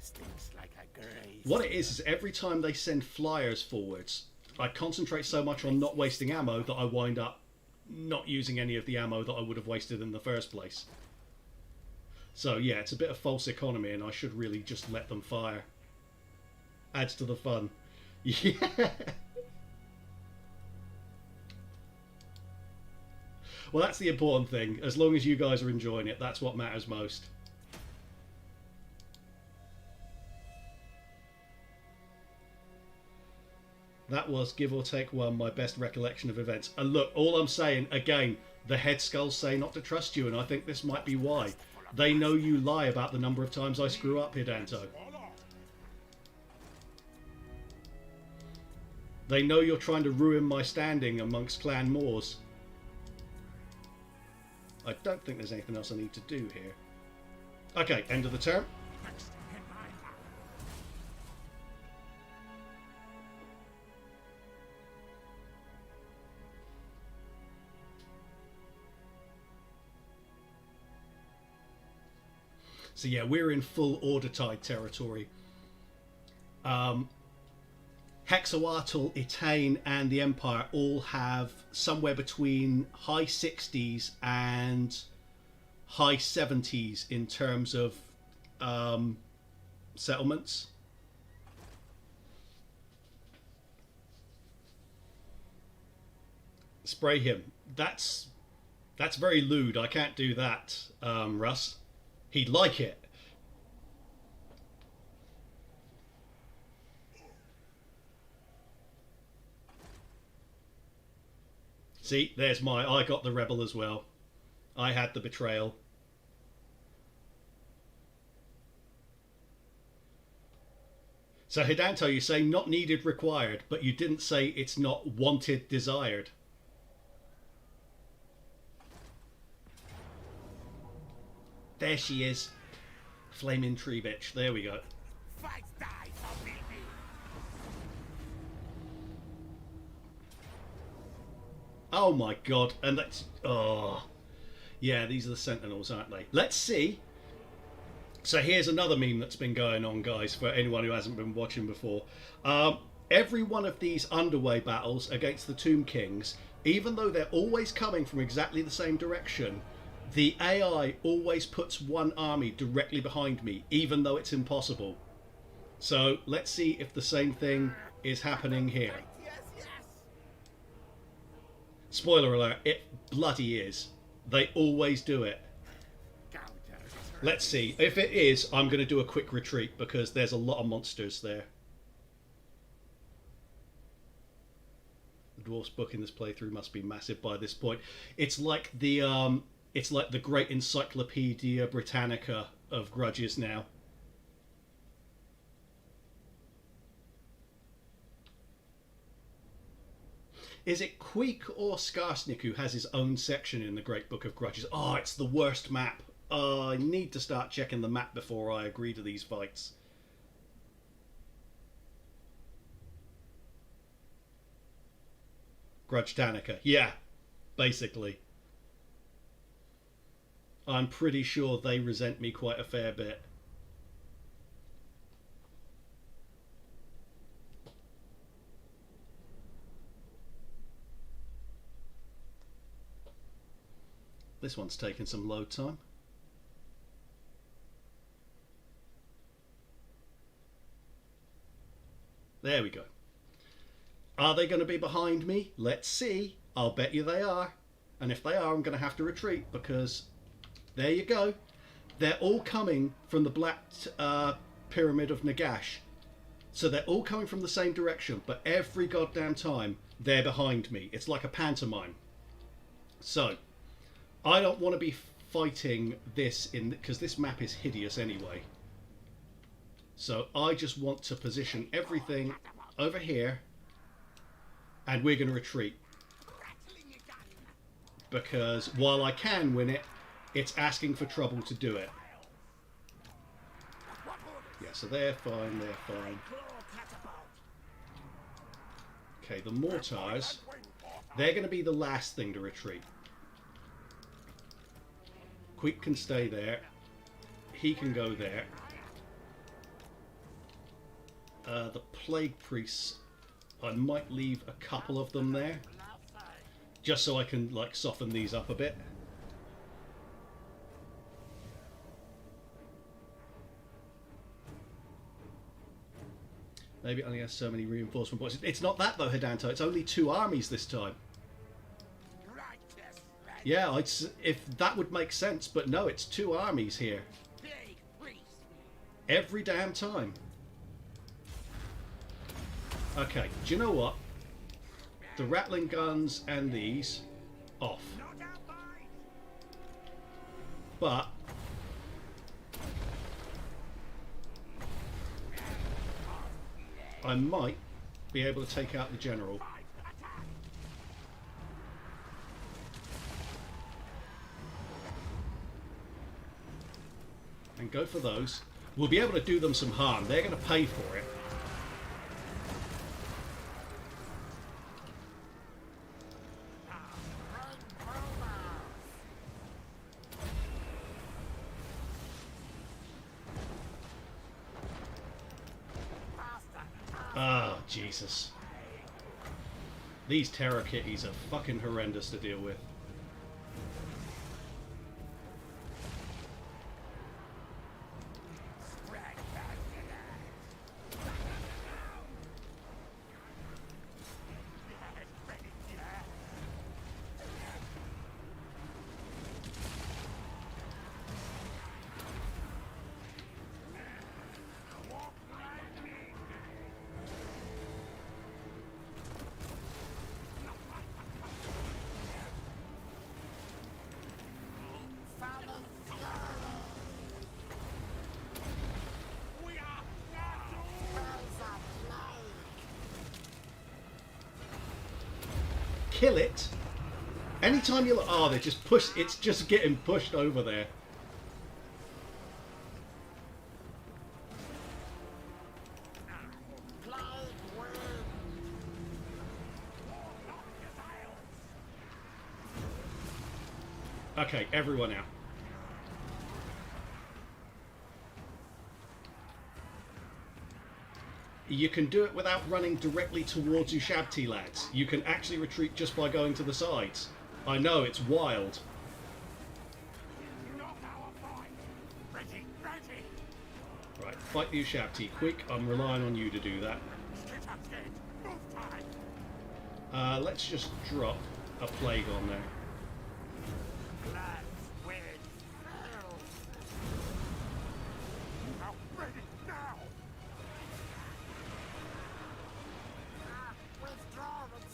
Stings like a grave. What it is every time they send flyers forwards, I concentrate so much on not wasting ammo that I wind up not using any of the ammo that I would have wasted in the first place. So yeah, it's a bit of false economy, and I should really just let them fire. Adds to the fun. Yeah. Well, that's the important thing. As long as you guys are enjoying it, that's what matters most. That was, give or take one, my best recollection of events. And look, all I'm saying, again, the head skulls say not to trust you, and I think this might be why. They know you lie about the number of times I screw up, Hidanto. They know you're trying to ruin my standing amongst Clan Moors. I don't think there's anything else I need to do here. Okay, end of the turn. So yeah, we're in full Order Tide territory. Hexawatl, Etain, and the Empire all have somewhere between high 60s and high 70s in terms of settlements. Spray him. That's very lewd. I can't do that, Russ. He'd like it. See, there's I got the rebel as well. I had the betrayal. So Hidanto, you say not needed, required, but you didn't say it's not wanted, desired. There she is. Flaming tree bitch. There we go. Fight, die for me. Oh my god. And that's... Oh. Yeah, these are the Sentinels, aren't they? Let's see. So here's another meme that's been going on, guys, for anyone who hasn't been watching before. Every one of these underway battles against the Tomb Kings, even though they're always coming from exactly the same direction, the AI always puts one army directly behind me, even though it's impossible. So let's see if the same thing is happening here. Yes, yes. Spoiler alert, it bloody is. They always do it. Counter. Let's see. If it is, I'm going to do a quick retreat because there's a lot of monsters there. The Dwarfs book in this playthrough must be massive by this point. It's like the Great Encyclopedia Britannica of grudges now. Is it Queek or Skarsnik who has his own section in the Great Book of Grudges? Oh, it's the worst map. I need to start checking the map before I agree to these fights. Grudge Danica. Yeah, basically. I'm pretty sure they resent me quite a fair bit. This one's taking some load time. There we go. Are they going to be behind me? Let's see. I'll bet you they are. And if they are, I'm going to have to retreat because... There you go. They're all coming from the Black Pyramid of Nagash. So they're all coming from the same direction, but every goddamn time they're behind me. It's like a pantomime. So, I don't want to be fighting this in... because this map is hideous anyway. So I just want to position everything over here, and we're going to retreat. because while I can win it, it's asking for trouble to do it. Yeah, so they're fine, they're fine. Okay, the mortars, they're going to be the last thing to retreat. Queek can stay there. He can go there. The plague priests, I might leave a couple of them there, just so I can like soften these up a bit. Maybe it only has so many reinforcement points. It's not that though, Hidanto. It's only 2 armies this time. Yeah, if that would make sense, but no, it's 2 armies here. Every damn time. Okay, do you know what? The rattling guns and these off. But I might be able to take out the general. And go for those. We'll be able to do them some harm. They're going to pay for it. Oh, Jesus. These terror kitties are fucking horrendous to deal with. Kill it. Anytime you... Oh, they just push... It's just getting pushed over there. Okay, everyone out. You can do it without running directly towards Ushabti, lads. You can actually retreat just by going to the sides. I know, it's wild. Right, fight the Ushabti. Quick, I'm relying on you to do that. Let's just drop a plague on there.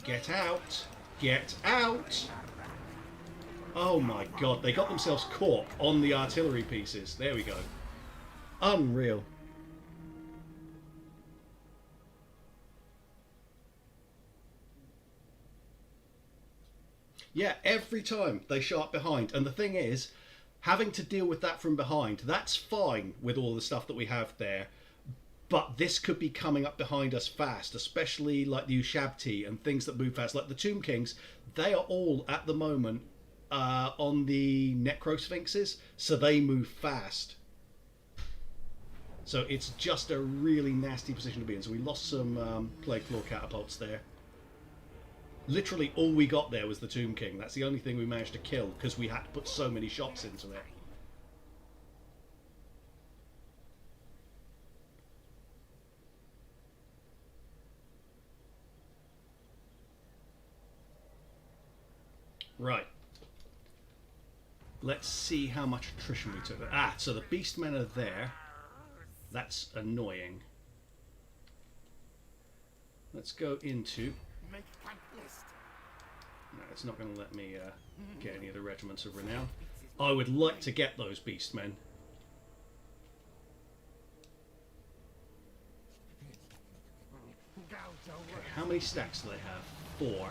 Get out! Get out! Oh my god, they got themselves caught on the artillery pieces. There we go. Unreal. Yeah, every time they show up behind. And the thing is, having to deal with that from behind, that's fine with all the stuff that we have there. But this could be coming up behind us fast, especially like the Ushabti and things that move fast. Like the Tomb Kings, they are all at the moment on the Necrosphinxes, so they move fast. So it's just a really nasty position to be in. So we lost some Plague Floor catapults there. Literally all we got there was the Tomb King. That's the only thing we managed to kill because we had to put so many shots into it. Right. Let's see how much attrition we took. Ah, so the Beastmen are there. That's annoying. Let's go into... No, it's not going to let me get any of the regiments of renown. I would like to get those Beastmen. Okay, how many stacks do they have? 4.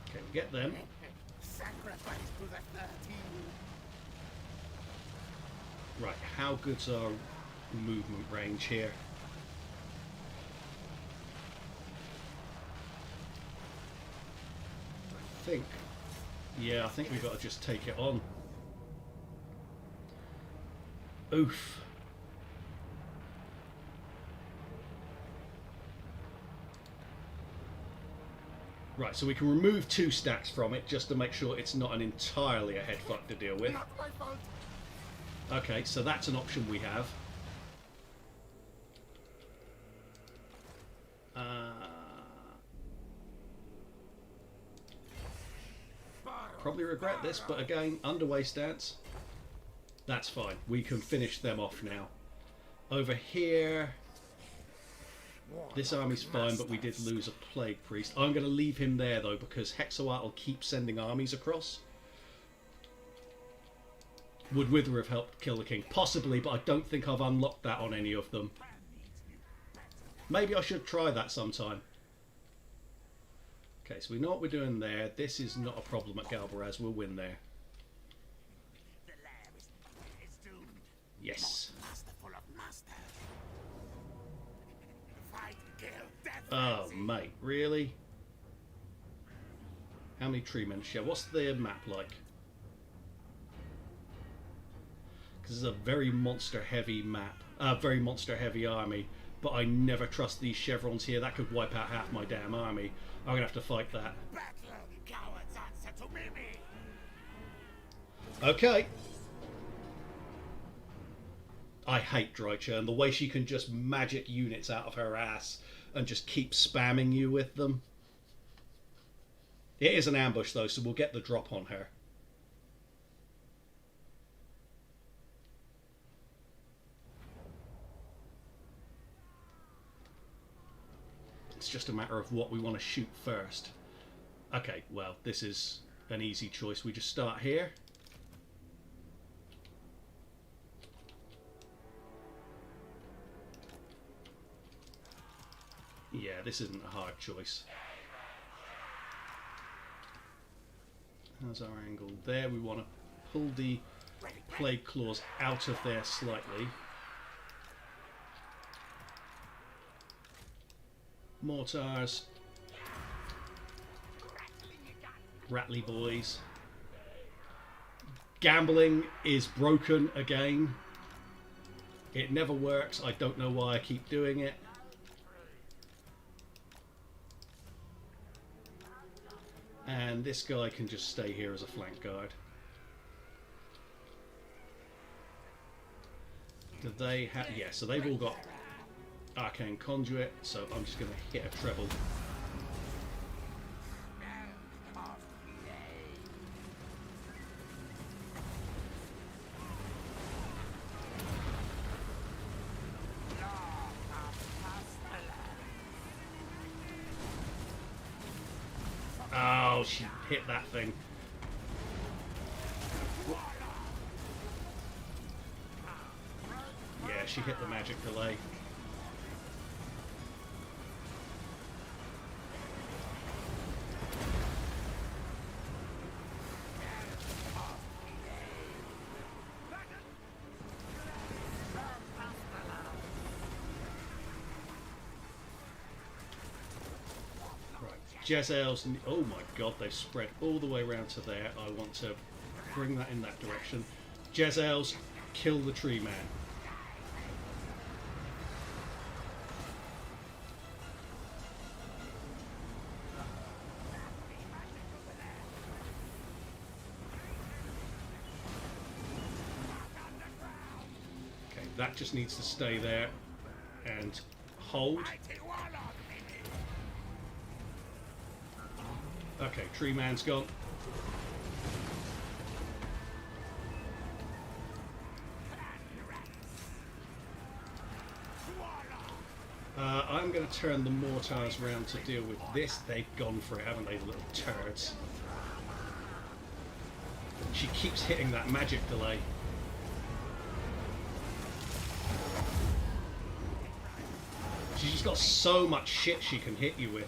Okay, get them. Sacrifice to the 13. Right, how good's our movement range here? I think we've got to just take it on. Oof. Right, so we can remove 2 stacks from it just to make sure it's not an entirely a head fuck to deal with. Not my fault. Okay, so that's an option we have. Probably regret this, but again, underway stance. That's fine. We can finish them off now. Over here, this army's fine, but we did lose a plague priest. I'm going to leave him there though, because Hexawat will keep sending armies across. Would Wither have helped kill the king? Possibly, but I don't think I've unlocked that on any of them. Maybe I should try that sometime. Okay, so we know what we're doing there. This is not a problem at Galbaraz. We'll win there. The lair is doomed. Yes. Masterful of masters. Fight, kill, death. Oh, mate, really? How many tree men share? What's the map like? Because it's a very monster-heavy map. Very monster-heavy army. But I never trust these chevrons here. That could wipe out half my damn army. I'm going to have to fight that. Battle, cowards answer to Mimi. Okay. I hate Drychurn. The way she can just magic units out of her ass and just keep spamming you with them. It is an ambush though, so we'll get the drop on her. It's just a matter of what we want to shoot first. Okay, well, this is an easy choice. We just start here. Yeah, this isn't a hard choice. How's our angle there? We want to pull the plague claws out of there slightly. Mortars. Rattly boys. Gambling is broken again. It never works. I don't know why I keep doing it. And this guy can just stay here as a flank guard. Do they have... Yeah, so they've all got Arcane Conduit, so I'm just going to hit a treble. Oh, she hit that thing. Yeah, she hit the magic delay. Jezzail's, oh my god, they've spread all the way around to there. I want to bring that in that direction. Jezzail's, kill the tree man. Okay, that just needs to stay there and hold. Okay, tree man's gone. I'm going to turn the mortars round to deal with this. They've gone for it, haven't they, the little turds? She keeps hitting that magic delay. She's just got so much shit she can hit you with.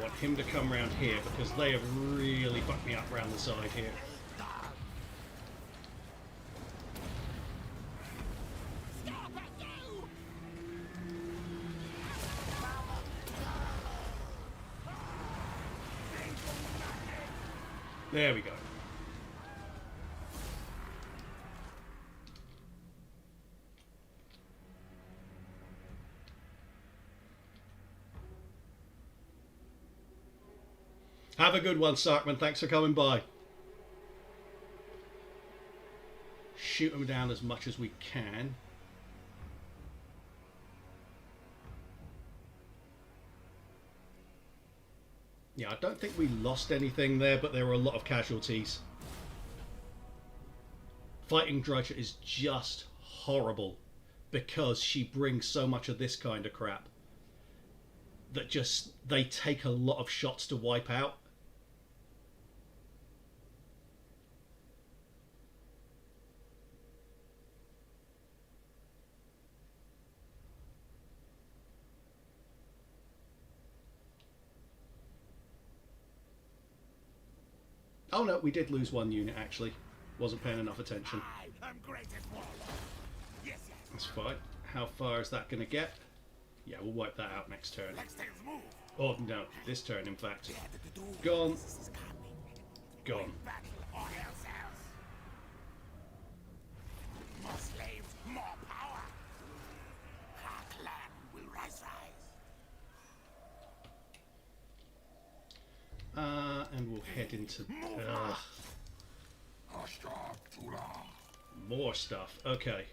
want him to come round here because they have really fucked me up round the side here. There we go. Have a good one, Sarkman. Thanks for coming by. Shoot them down as much as we can. Yeah, I don't think we lost anything there, but there were a lot of casualties. Fighting Drudger is just horrible because she brings so much of this kind of crap that just they take a lot of shots to wipe out. Oh no, we did lose one unit actually. Wasn't paying enough attention. That's fine. How far is that going to get? Yeah, we'll wipe that out next turn. Oh no, this turn in fact. Gone. Gone. More slaves, more power. Our clan will rise. And we'll head into more stuff. Okay.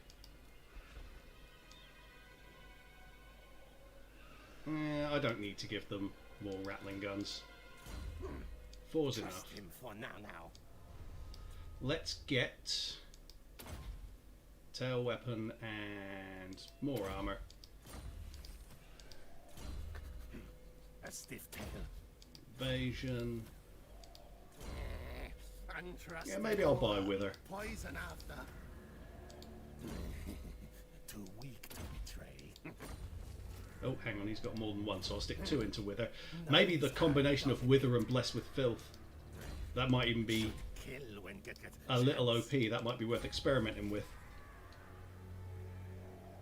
I don't need to give them more rattling guns. Four's enough. Him for now. Let's get tail weapon and more armor. A stiff tail. Evasion. Untrusted. Yeah, maybe I'll buy Wither. Poison after. Too weak to betray. Oh, hang on, he's got more than one, so I'll stick 2 into Wither. Maybe the combination of Wither and Bless with Filth. That might even be a little OP. That might be worth experimenting with.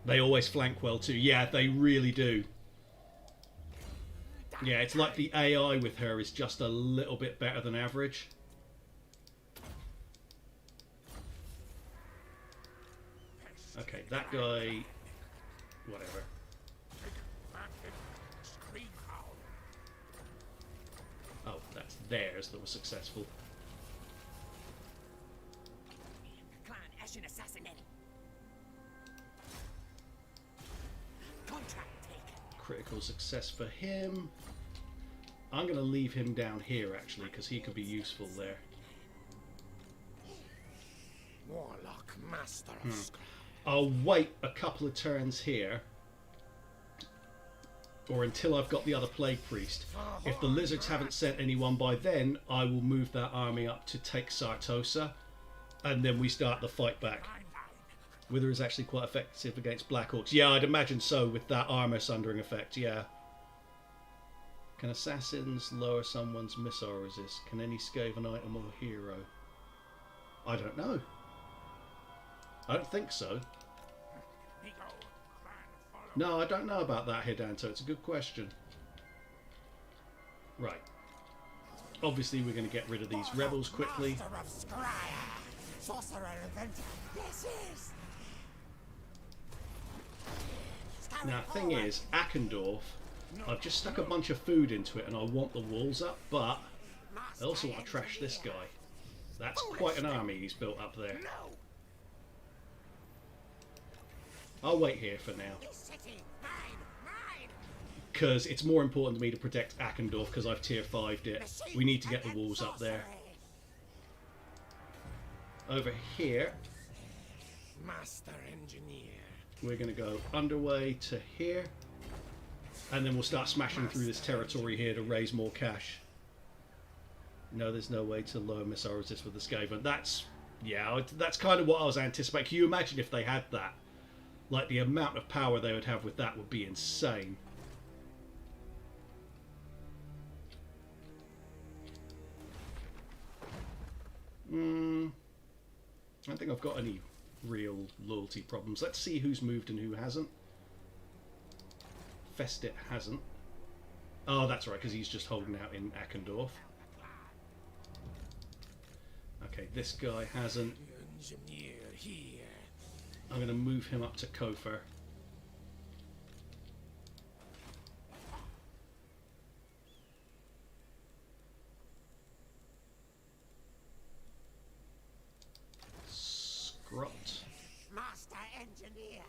They always flank well too. Yeah, they really do. Yeah, it's like the AI with her is just a little bit better than average. Okay, that guy... whatever. Oh, that's theirs that was successful. Clan Ashen assassinated. Contract taken. Critical success for him. I'm going to leave him down here, actually, because he could be useful there. Warlock, master of scrap. I'll wait a couple of turns here, or until I've got the other Plague Priest. If the Lizards haven't sent anyone by then, I will move that army up to take Sartosa, and then we start the fight back. Wither is actually quite effective against Black Orcs. Yeah, I'd imagine so with that armor sundering effect, yeah. Can assassins lower someone's missile resist? Can any Skaven item or hero? I don't know. I don't think so. No, I don't know about that, Hidanto. It's a good question. Right. Obviously, we're going to get rid of these rebels quickly. Now, thing is, Akendorf, I've just stuck a bunch of food into it and I want the walls up, but I also want to trash this guy. That's quite an army he's built up there. I'll wait here for now. Because it's more important to me to protect Akendorf because I've tier 5'd it. We need to get the walls up there. Over here, Master engineer. we're going to go underway to here. And then we'll start smashing through this territory here to raise more cash. No, there's no way to lower missile resist with the Skaven. That's, yeah, that's kind of what I was anticipating. Can you imagine if they had that? Like, the amount of power they would have with that would be insane. I don't think I've got any real loyalty problems. Let's see who's moved and who hasn't. Festit hasn't. Oh, that's right, because he's just holding out in Ackendorf. Okay, this guy hasn't. Engineer here. I'm going to move him up to Kofer. Scrot. Master engineer.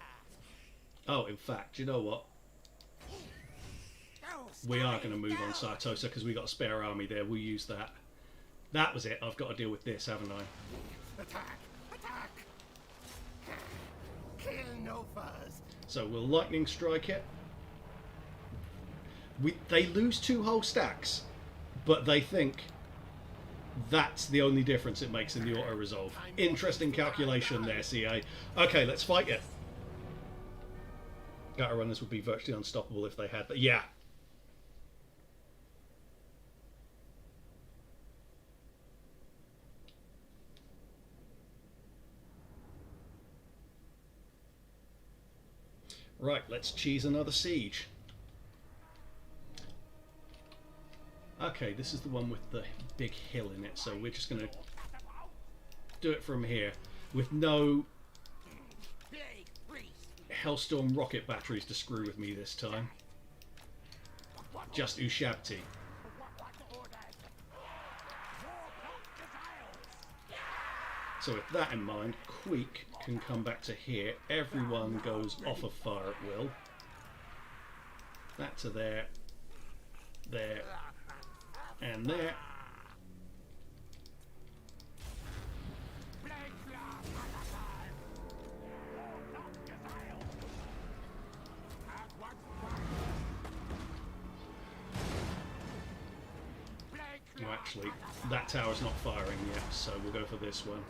Oh, in fact, you know what? Go, We are Sky, going to move on go. Sartosa because we got a spare army there. We'll use that. That was it. I've got to deal with this, haven't I? Attack! Attack! Kill no fuzz. So we'll lightning strike it. They lose 2 whole stacks, but they think that's the only difference it makes in the auto resolve. Interesting calculation there, CA. Okay, let's fight it. Gutter runners would be virtually unstoppable if they had that. Yeah. Right, let's cheese another siege. Okay, this is the one with the big hill in it, so we're just going to do it from here with no Big priest. Hellstorm rocket batteries to screw with me this time. Just Ushabti. So with that in mind, Queek can come back to here. Everyone goes off of fire at will. That to there, there, and there. Oh, actually, that tower's not firing yet, so we'll go for this one.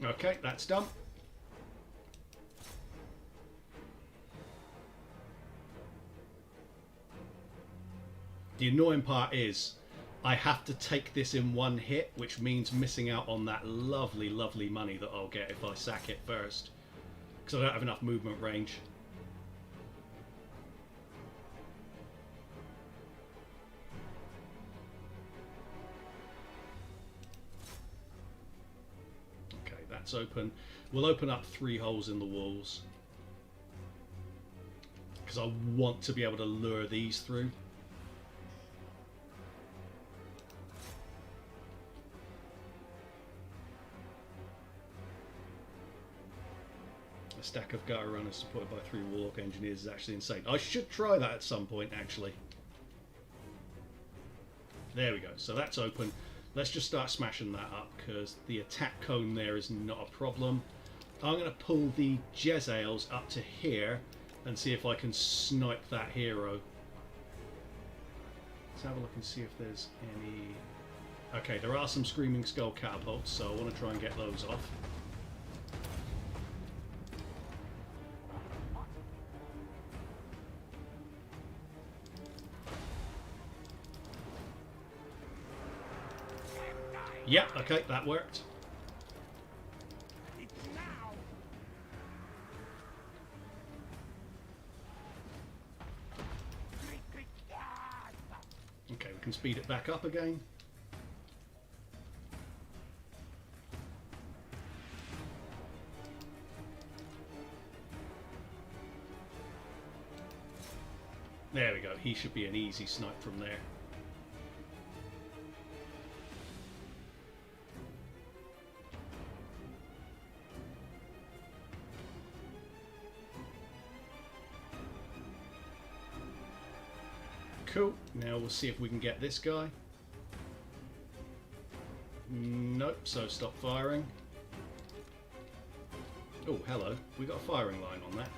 Okay, that's done. The annoying part is I have to take this in one hit, which means missing out on that lovely, lovely money that I'll get if I sack it first. Because I don't have enough movement range. Okay, that's open. We'll open up 3 holes in the walls. Because I want to be able to lure these through. A stack of gutter runners supported by 3 warlock engineers is actually insane. I should try that at some point, actually. There we go. So that's open. Let's just start smashing that up because the attack cone there is not a problem. I'm going to pull the Jezzails up to here and see if I can snipe that hero. Let's have a look and see if there's any... Okay, there are some Screaming Skull catapults, so I want to try and get those off. Yeah, okay, that worked. Okay, we can speed it back up again. There we go, he should be an easy snipe from there. Cool. Now we'll see if we can get this guy. Nope, so stop firing. Oh, hello. We got a firing line on that.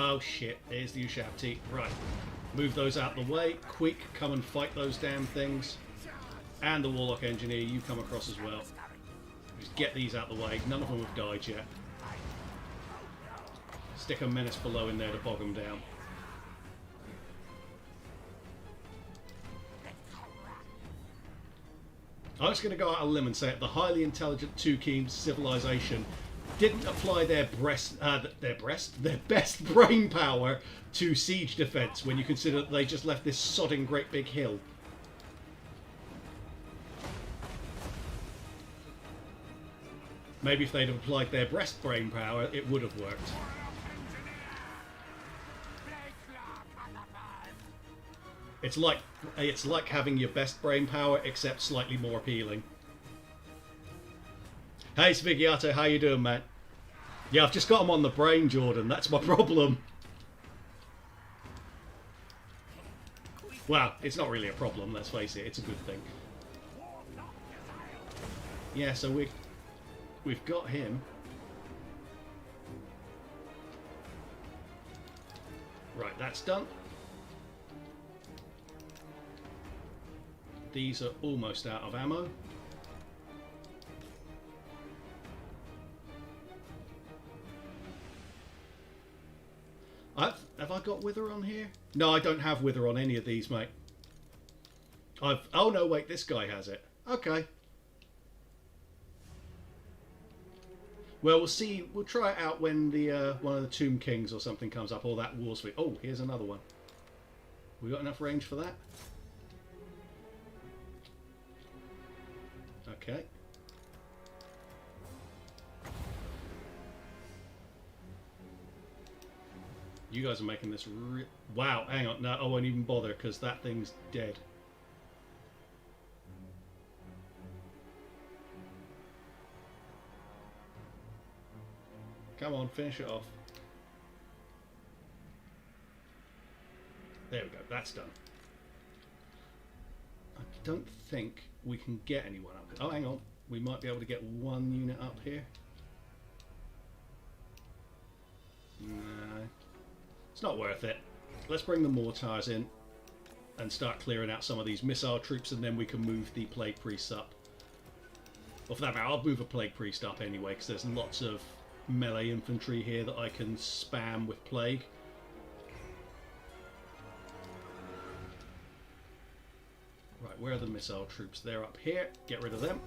Oh shit, there's the Ushabti. Right. Move those out the way. Queek, come and fight those damn things. And the Warlock Engineer, you come across as well. Just get these out the way. None of them have died yet. Stick a Menace below in there to bog them down. I was going to go out on a limb and say that the highly intelligent Tukeen civilization didn't apply their best brain power to siege defense when you consider that they just left this sodding great big hill. Maybe if they'd have applied their best brain power, it would have worked. It's like having your best brain power, except slightly more appealing. Hey, Svigiato, how you doing, man? Yeah, I've just got them on the brain, Jordan. That's my problem. Well, it's not really a problem, let's face it. It's a good thing. Yeah, so we've got him. Right, that's done. These are almost out of ammo. Have I got Wither on here? No, I don't have Wither on any of these, mate. Oh no, wait, this guy has it. Okay. Well, we'll see. We'll try it out when the one of the Tomb Kings or something comes up, or that War's Fleet. Oh, here's another one. We got enough range for that? Okay. You guys are making this wow, hang on. No, I won't even bother because that thing's dead. Come on, finish it off. There we go, that's done. I don't think we can get anyone up. Oh, hang on. We might be able to get one unit up here. No. It's not worth it. Let's bring the mortars in and start clearing out some of these missile troops, and then we can move the Plague Priests up. Or for that matter, I'll move a Plague Priest up anyway, because there's lots of melee infantry here that I can spam with Plague. Right, where are the missile troops? They're up here. Get rid of them.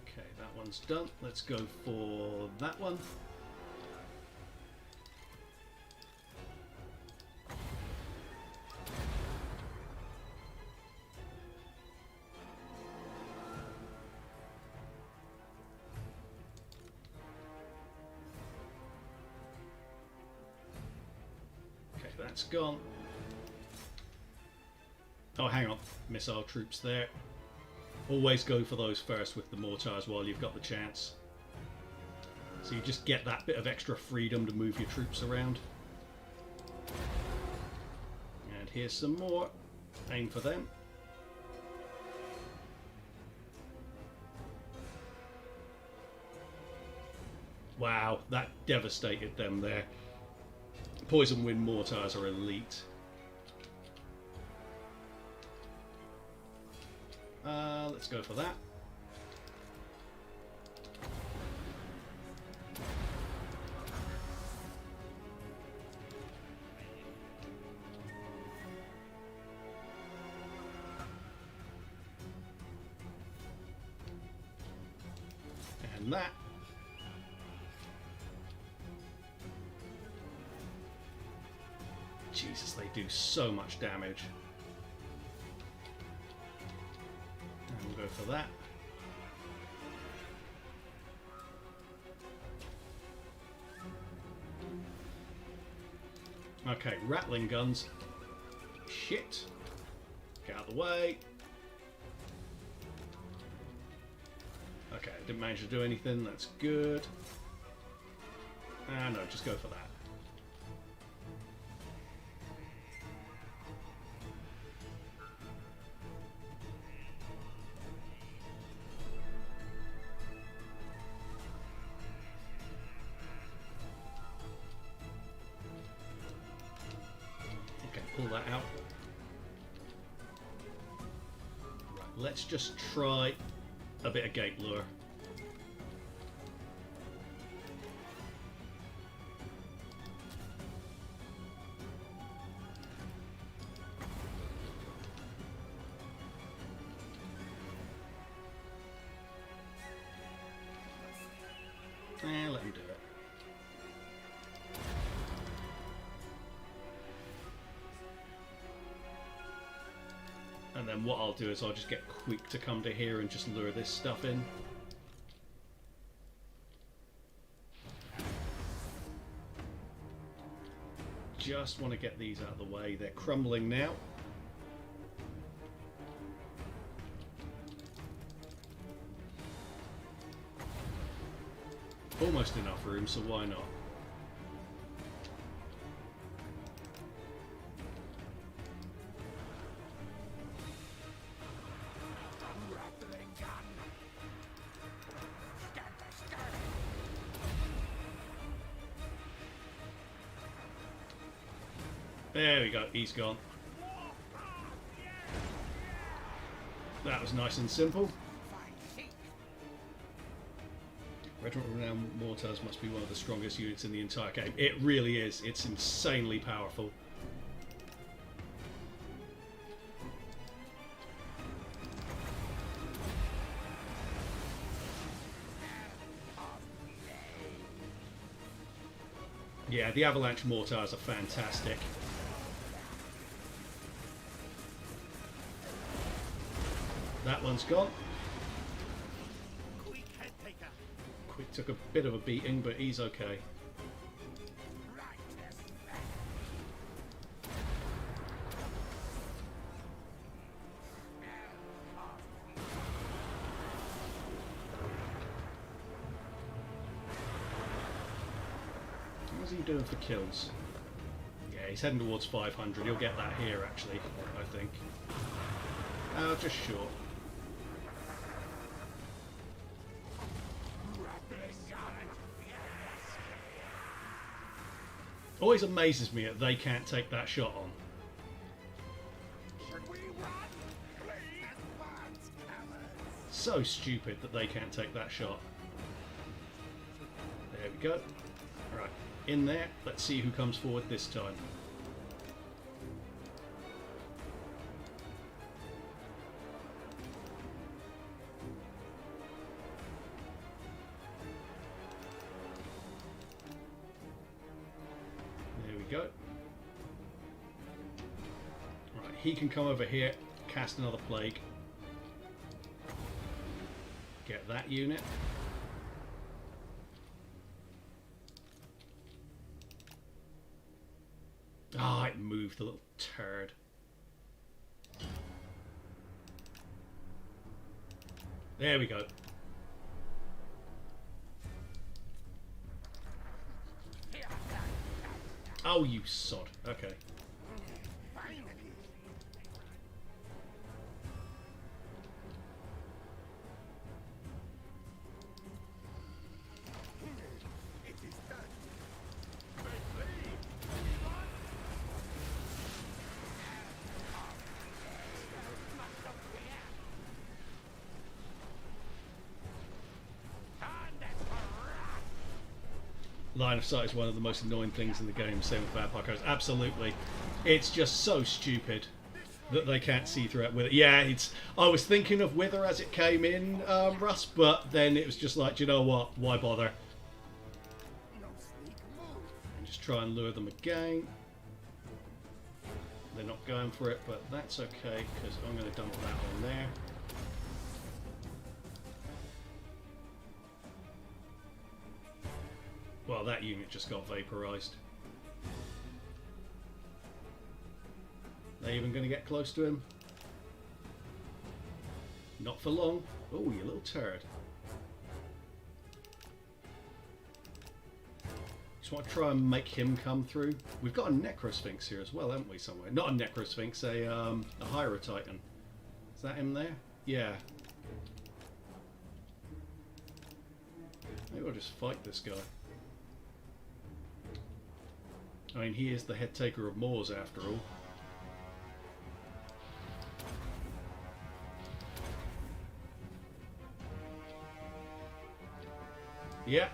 Okay, that one's done. Let's go for that one. That's gone. Oh, hang on. Missile troops there. Always go for those first with the mortars while you've got the chance. So you just get that bit of extra freedom to move your troops around. And here's some more. Aim for them. Wow, that devastated them there. Poison Wind mortars are elite. Let's go for that. And that. Jesus, they do so much damage. And we'll go for that. Okay, rattling guns. Shit. Get out of the way. Okay, didn't manage to do anything. That's good. Ah, no, just go for that. Okay, pull that out. Right, let's just try a bit of gate lure. Let him do it. And then what I'll do is I'll just get Queek to come to here and just lure this stuff in. Just want to get these out of the way. They're crumbling now. Almost enough room, so why not? There we go, he's gone. That was nice and simple. Regiment Renowned Mortars must be one of the strongest units in the entire game. It really is. It's insanely powerful. Yeah, the Avalanche Mortars are fantastic. That one's gone. Queek Headtaker. Queek took a bit of a beating, but he's okay. How's he doing for kills? Yeah, he's heading towards 500. He'll get that here, actually, I think. Oh, just short. Always amazes me that they can't take that shot on. So stupid that they can't take that shot. There we go. Right, in there. Let's see who comes forward this time. Go. Right, he can come over here, cast another plague. Get that unit. Ah, it moved, the little turd. There we go. Oh, you sod. Okay. Line of sight is one of the most annoying things in the game, same with Vampire Coast. Absolutely. It's just so stupid that they can't see through it with it. Yeah, it's. I was thinking of Wither as it came in, Russ, but then it was just like, do you know what? Why bother? And just try and lure them again. They're not going for it, but that's okay, because I'm going to dump that on there. Well, that unit just got vaporized. They even going to get close to him? Not for long. Oh, you little turd. Just want to try and make him come through. We've got a Necrosphinx here as well, haven't we, somewhere? Not a Necrosphinx, a Hierotitan. Is that him there? Yeah. Maybe I'll just fight this guy. I mean, he is the Headtaker of Moors, after all. Yeah.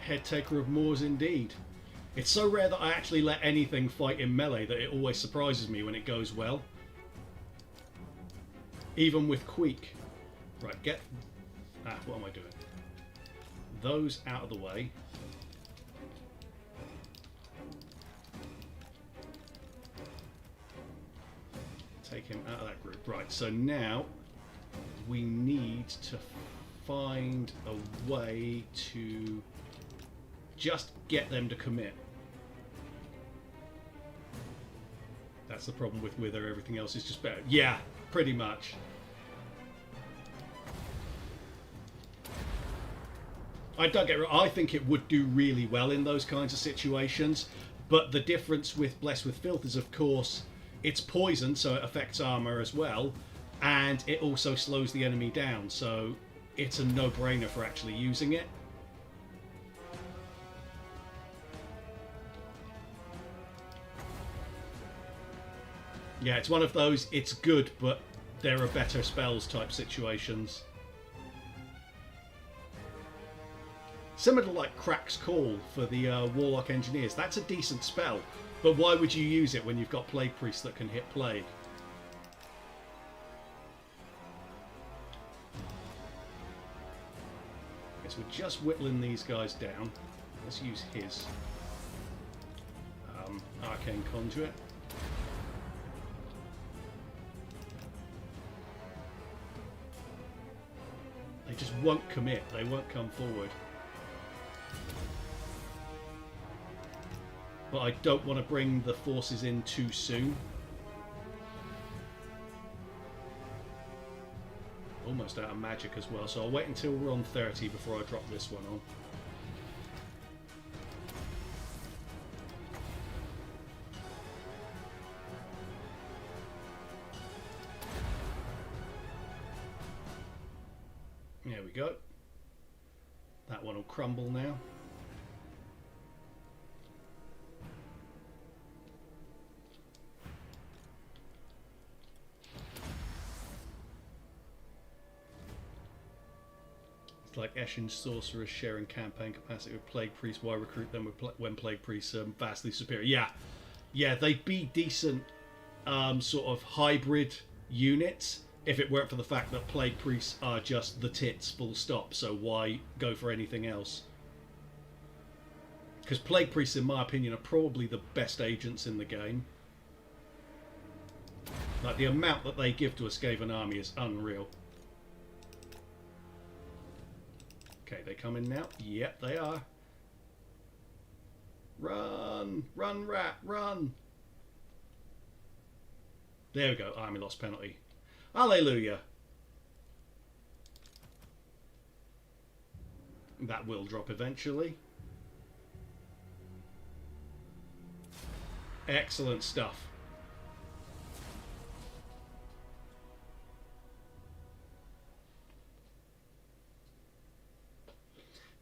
Headtaker of Moors indeed. It's so rare that I actually let anything fight in melee that it always surprises me when it goes well. Even with Queek. Right, get... Ah, what am I doing? Those out of the way. Take him out of that group. Right, so now we need to find a way to just get them to commit. That's the problem with Wither. Everything else is just better. Yeah, pretty much. I don't get it. I think it would do really well in those kinds of situations, but the difference with Blessed with Filth is, of course, it's poison, so it affects armor as well, and it also slows the enemy down, so it's a no-brainer for actually using it. Yeah, it's one of those, it's good, but there are better spells type situations. Similar to like Crack's Call for the Warlock Engineers. That's a decent spell, but why would you use it when you've got Plague Priests that can hit Plague? Okay, so we're just whittling these guys down. Let's use his Arcane Conduit. They just won't commit. They won't come forward. But I don't want to bring the forces in too soon. Almost out of magic as well, so I'll wait until we're on 30 before I drop this one on. There we go. That one will crumble now. Like Eshin sorcerers sharing campaign capacity with Plague Priests. Why recruit them when Plague Priests are vastly superior? Yeah, they'd be decent sort of hybrid units if it weren't for the fact that Plague Priests are just the tits, full stop. So why go for anything else? Because Plague Priests, in my opinion, are probably the best agents in the game. Like, the amount that they give to a Skaven army is unreal. Okay, they come in now. Yep, they are. Run! Run, rat, run! There we go. Army loss penalty. Hallelujah! That will drop eventually. Excellent stuff.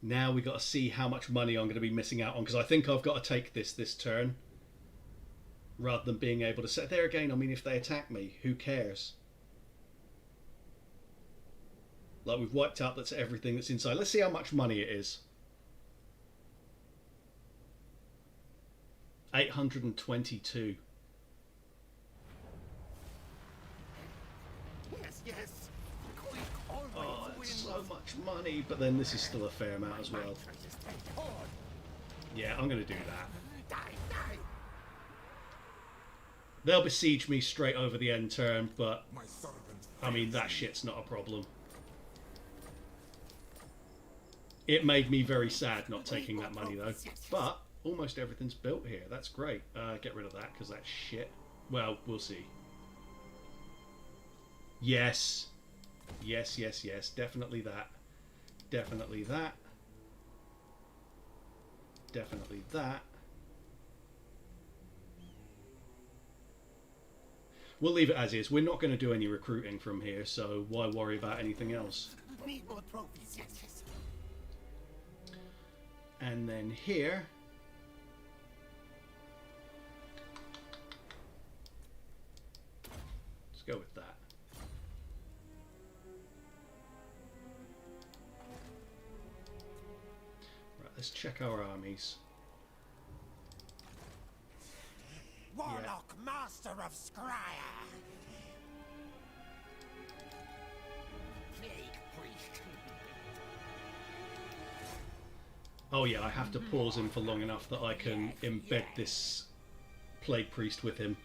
Now we got to see how much money I'm going to be missing out on, because I think I've got to take this turn rather than being able to set there again. I mean, if they attack me, who cares? Like, we've wiped out that's everything that's inside. Let's see how much money it is. 822. Yes, yes. Oh, it's so much money, but then this is still a fair amount as well. Yeah, I'm going to do that. Die, die. They'll besiege me straight over the end turn, but I mean, that shit's not a problem. It made me very sad not taking that money though, but almost everything's built here. That's great. Get rid of that because that's shit. Well, we'll see. Yes. Yes, yes, yes. Definitely that. Definitely that. definitely that. We'll leave it as is. We're not going to do any recruiting from here, so why worry about anything else? Need more trophies, yes, yes. And then here, let's go with that. Right, let's check our armies. Warlock, master of Scryer. Plague priest. Oh yeah, I have to pause him for long enough that I can embed this Plague Priest with him.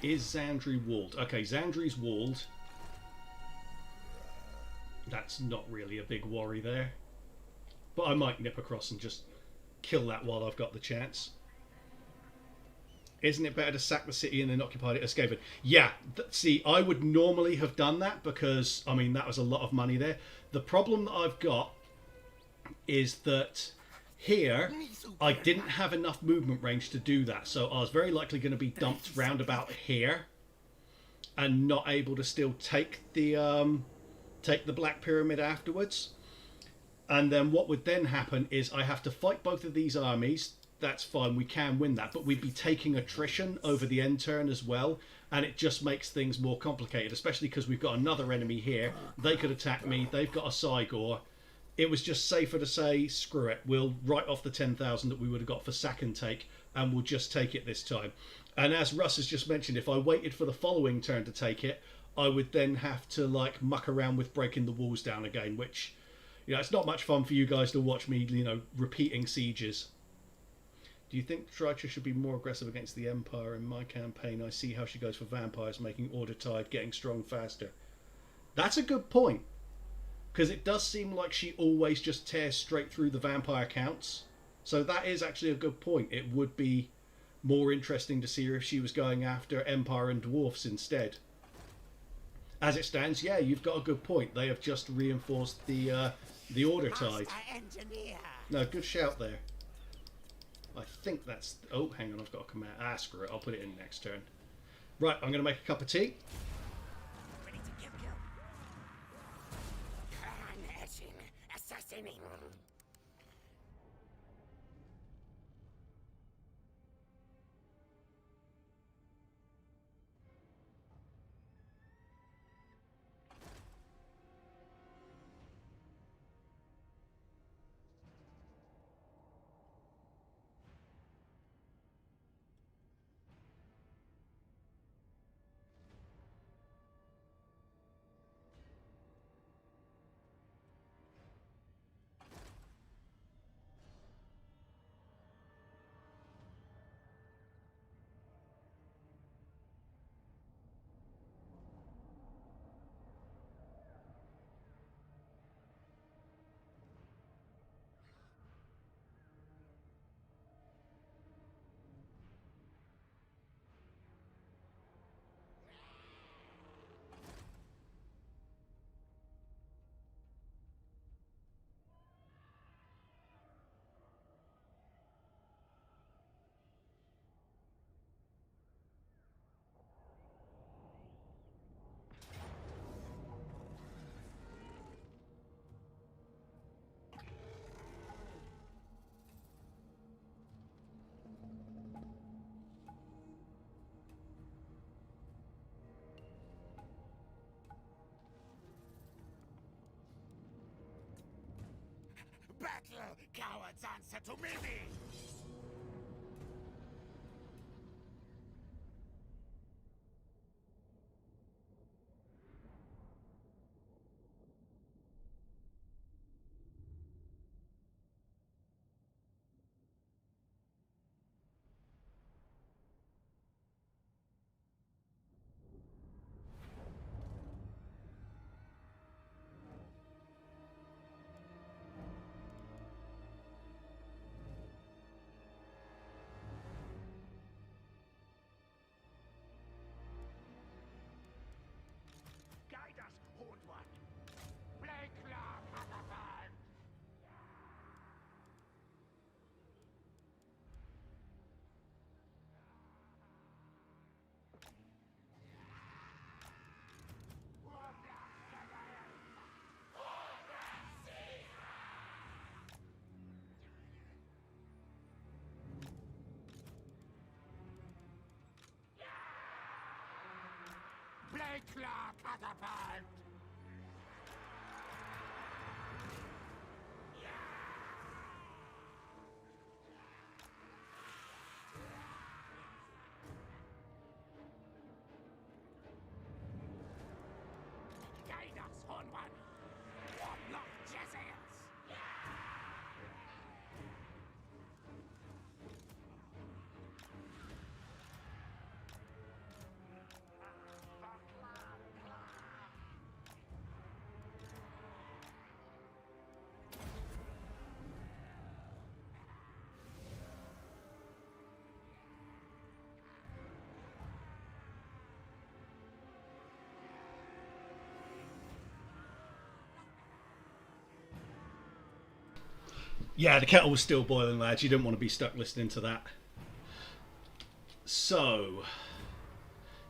Is Xandri walled? Okay, Xandri's walled. That's not really a big worry there. But I might nip across and just kill that while I've got the chance. Isn't it better to sack the city and then occupy it as Skaven? Yeah, see, I would normally have done that because, I mean, that was a lot of money there. The problem that I've got is that here I didn't have enough movement range to do that, so I was very likely going to be dumped round about here and not able to still take the Black Pyramid afterwards. And then what would then happen is I have to fight both of these armies. That's fine, we can win that, but we'd be taking attrition over the end turn as well, and it just makes things more complicated, especially because we've got another enemy here. They could attack me, they've got a Cygor. It was just safer to say, screw it, we'll write off the 10,000 that we would have got for sack and take, and we'll just take it this time. And as Russ has just mentioned, if I waited for the following turn to take it, I would then have to, like, muck around with breaking the walls down again, which, you know, it's not much fun for you guys to watch me, you know, repeating sieges. Do you think Drycha should be more aggressive against the Empire? In my campaign, I see how she goes for vampires, making Order Tide, getting strong faster. That's a good point. Because it does seem like she always just tears straight through the vampire counts. So that is actually a good point. It would be more interesting to see her if she was going after Empire and Dwarfs instead. As it stands, yeah, you've got a good point. They have just reinforced the Order Tide. No, good shout there. I think that's... Oh, hang on, I've got a command. Ah, screw it. I'll put it in next turn. Right, I'm going to make a cup of tea. Ready to kill you. Assassinating. Battle, cowards answer to me! Claw catapult! Guide us, Horn One! Warlock Jezzeels! Yeah, the kettle was still boiling, lads. You didn't want to be stuck listening to that. So,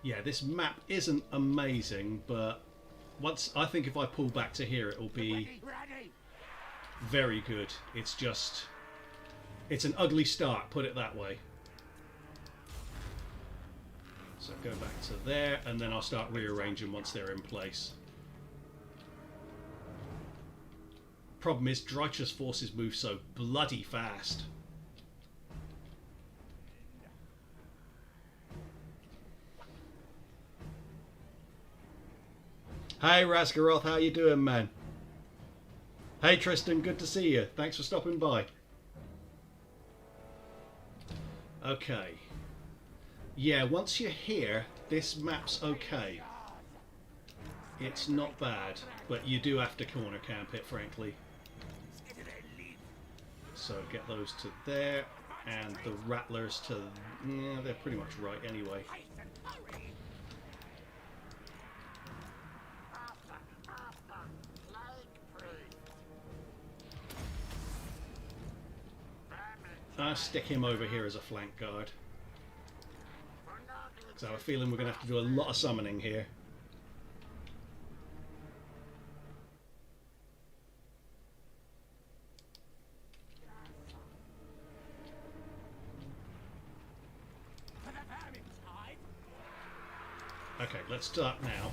yeah, this map isn't amazing, but once I think if I pull back to here, it will be Ready! very good. It's just, it's an ugly start, put it that way. So go back to there, and then I'll start rearranging once they're in place. Problem is, Drycha's forces move so bloody fast. Hey Rasgaroth, how you doing, man? Hey Tristan, good to see you. Thanks for stopping by. Okay. Yeah, once you're here, this map's okay. It's not bad, but you do have to corner camp it, frankly. So get those to there, and the rattlers to... yeah, they're pretty much right anyway. I'll stick him over here as a flank guard. Because I have a feeling we're going to have to do a lot of summoning here. Okay, let's start now.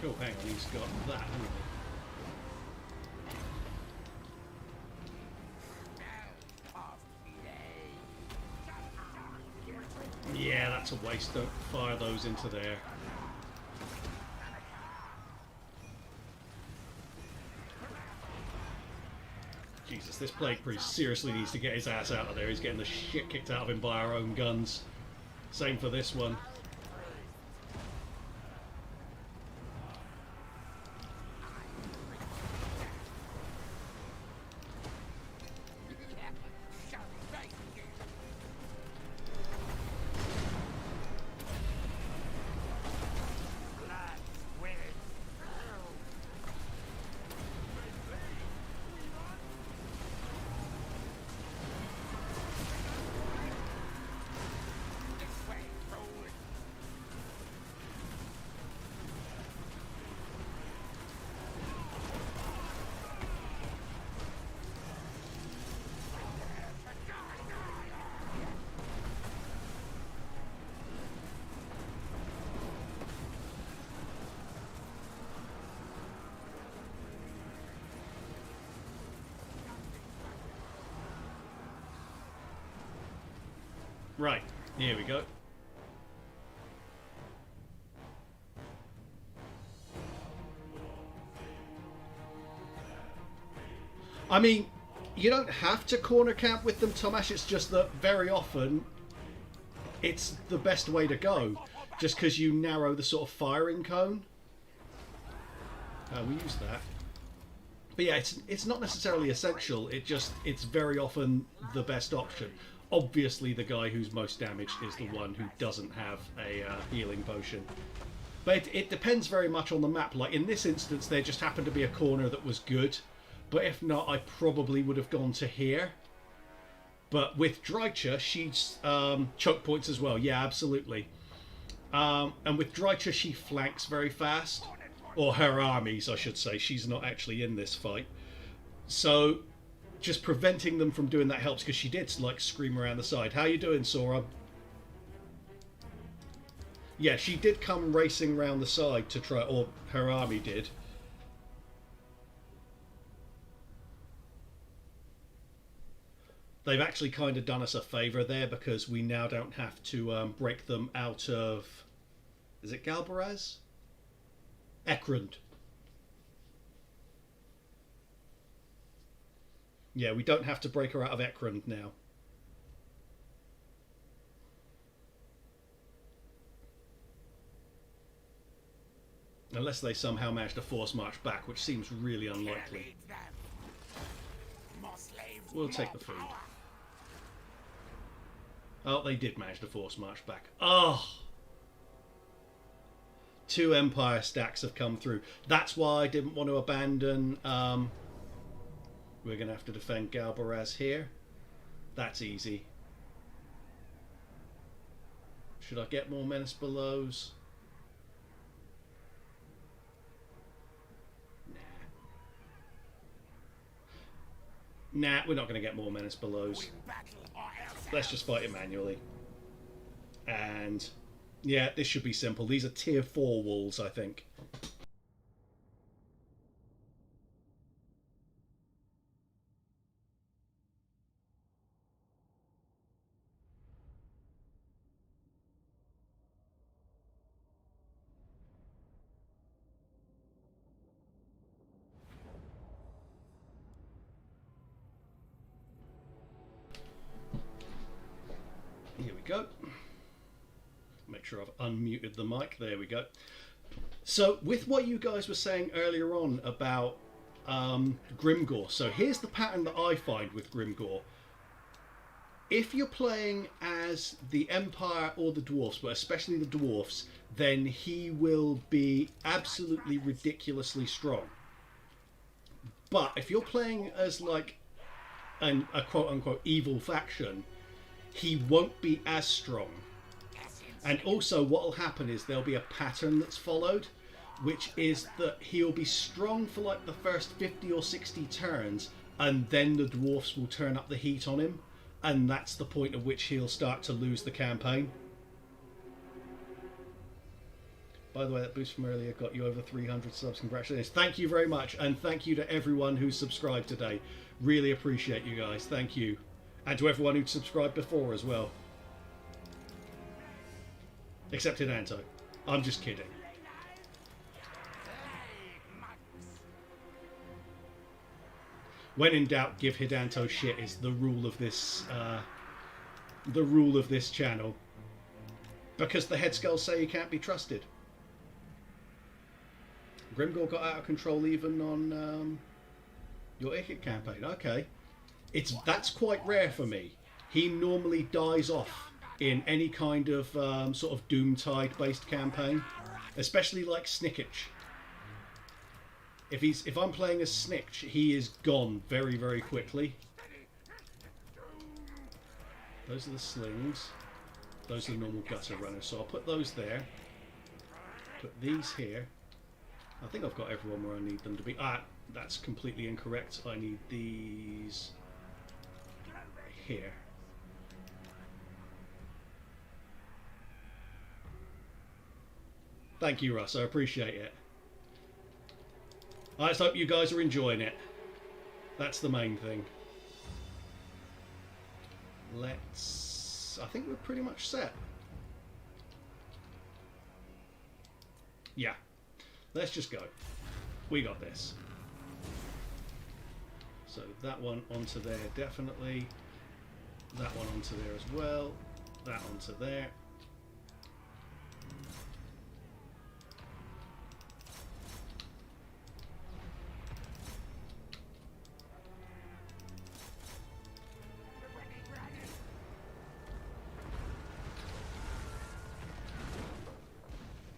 Oh, hang on, he's got that, hasn't he? Yeah, that's a waste. Don't fire those into there. Jesus, this plague priest seriously needs to get his ass out of there. He's getting the shit kicked out of him by our own guns. Same for this one. Right, here we go. I mean, you don't have to corner camp with them, Tomasz. It's just that very often it's the best way to go, just because you narrow the sort of firing cone. We use that. But yeah, it's not necessarily essential. It's very often the best option. Obviously, the guy who's most damaged is the one who doesn't have a healing potion. But it depends very much on the map. Like in this instance, there just happened to be a corner that was good. But if not, I probably would have gone to here. But with Drycha, she's choke points as well. Yeah, absolutely. And with Drycha, she flanks very fast. Or her armies, I should say. She's not actually in this fight. So just preventing them from doing that helps, because she did like scream around the side. How you doing, Sora? Yeah, she did come racing around the side to try, or her army did. They've actually kind of done us a favour there, because we now don't have to break them out of... Is it Galbaraz? Ekrund. Yeah, we don't have to break her out of Ekrund now. Unless they somehow manage to force march back, which seems really unlikely. We'll take the food. Oh, they did manage to force march back. Oh! 2 Empire stacks have come through. That's why I didn't want to abandon. We're going to have to defend Galbaraz here. That's easy. Should I get more Menace Belows? Nah, we're not going to get more Menace Belows. Let's just fight it manually. And yeah, this should be simple. These are tier 4 walls, I think. Here we go. Make sure I've unmuted the mic. There we go. So with what you guys were saying earlier on about Grimgor, so here's the pattern that I find with Grimgor. If you're playing as the Empire or the Dwarfs, but especially the Dwarfs, then he will be absolutely ridiculously strong. But if you're playing as like a quote-unquote evil faction, he won't be as strong. And also what will happen is there'll be a pattern that's followed, which is that he'll be strong for like the first 50 or 60 turns, and then the Dwarfs will turn up the heat on him, and that's the point at which he'll start to lose the campaign. By the way, that boost from earlier got you over 300 subs. Congratulations. Thank you very much, and thank you to everyone who's subscribed today. Really appreciate you guys. Thank you. And to everyone who subscribed before as well. Except Hidanto. I'm just kidding. When in doubt, give Hidanto shit is the rule of this channel. Because the head skulls say you can't be trusted. Grimgor got out of control even on your Ikit campaign. Okay. That's quite rare for me. He normally dies off in any kind of sort of Doomtide based campaign, especially like Snickich. If I'm playing as Snickich, he is gone very, very quickly. Those are the slings. Those are the normal gutter runners. So I'll put those there. Put these here. I think I've got everyone where I need them to be. Ah, that's completely incorrect. I need these here. Thank you, Russ. I appreciate it. I just hope you guys are enjoying it. That's the main thing. I think we're pretty much set. Yeah. Let's just go. We got this. So that one onto there, definitely. That one onto there as well. That onto there.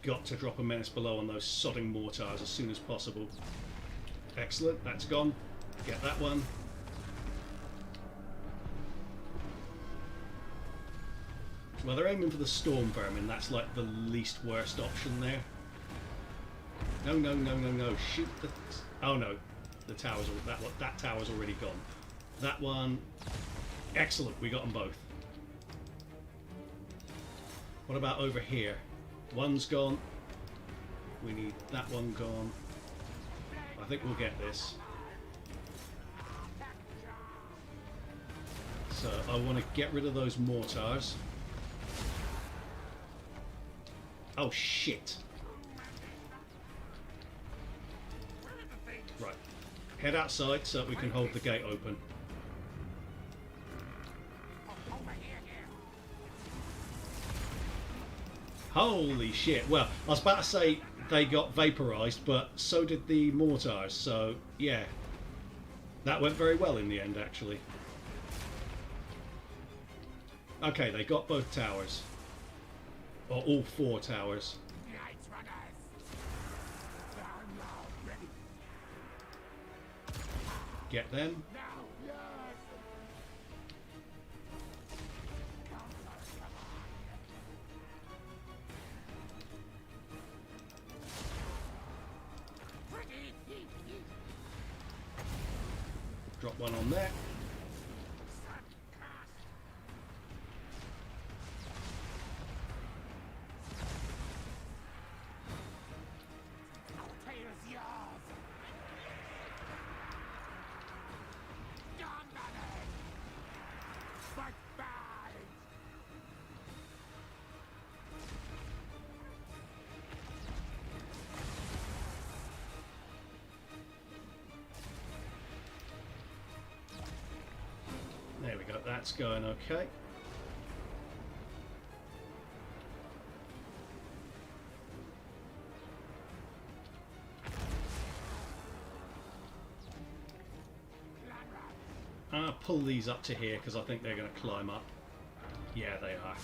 got to drop a menace below on those sodding mortars as soon as possible. Excellent, that's gone. Get that one. Well, they're aiming for the storm vermin. That's like the least worst option there. No, no, no, no, no. Shoot the... Oh no, the tower's that tower's already gone. That one... Excellent, we got them both. What about over here? One's gone. We need that one gone. I think we'll get this. So I want to get rid of those mortars. Oh shit. Right. Head outside so that we can hold the gate open. Holy shit. Well, I was about to say they got vaporized, but so did the mortars, so yeah. That went very well in the end, actually. Okay, they got both towers. Or all 4 towers. Get them. Drop one on there. There we go, that's going okay. I'll pull these up to here because I think they're going to climb up. Yeah, they are.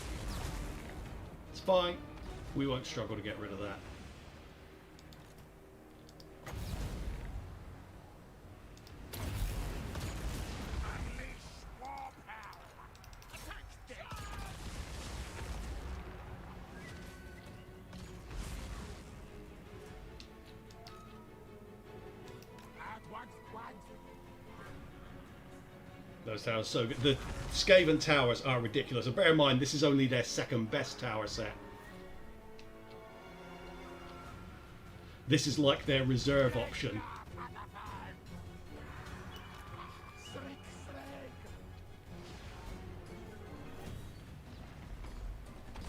It's fine. We won't struggle to get rid of that. Those towers are so good. The Skaven towers are ridiculous. And bear in mind, this is only their second best tower set. This is like their reserve option.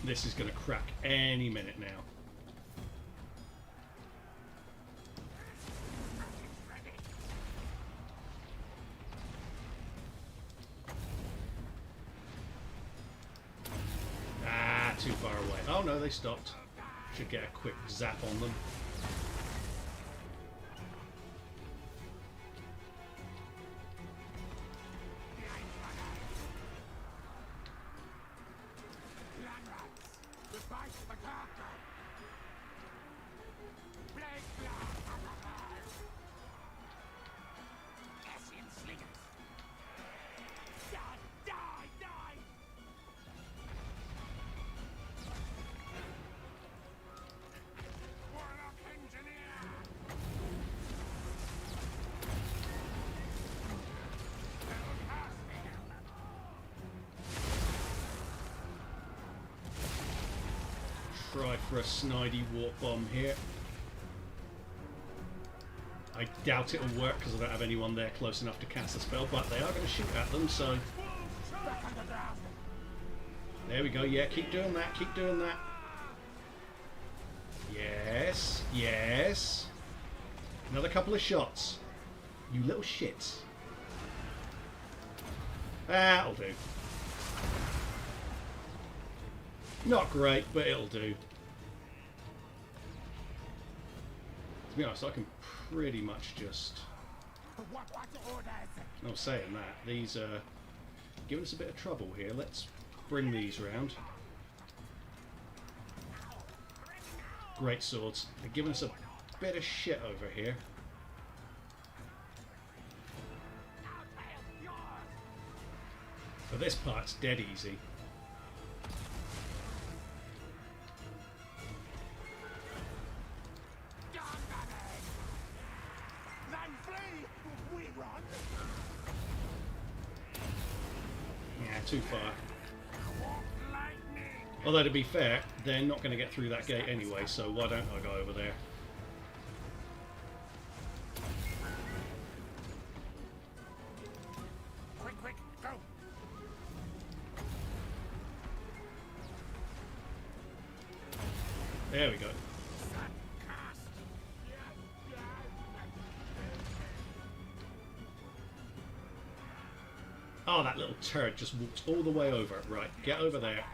This is going to crack any minute now. Too far away. Oh no, they stopped. Should get a quick zap on them. Try for a snidey warp bomb here. I doubt it'll work because I don't have anyone there close enough to cast the spell, but they are going to shoot at them, so... There we go, yeah, keep doing that, keep doing that. Yes, yes. Another couple of shots. You little shits. That'll do. Not great, but it'll do. To be honest, I can pretty much just... No, saying that, these are giving us a bit of trouble here. Let's bring these round. Great swords. They're giving us a bit of shit over here. But this part's dead easy. Yeah, too far. Although to be fair, they're not going to get through that gate anyway, so why don't I go over there? Quick, go! There we go. Oh, that little turd just walked all the way over. Right, get over there.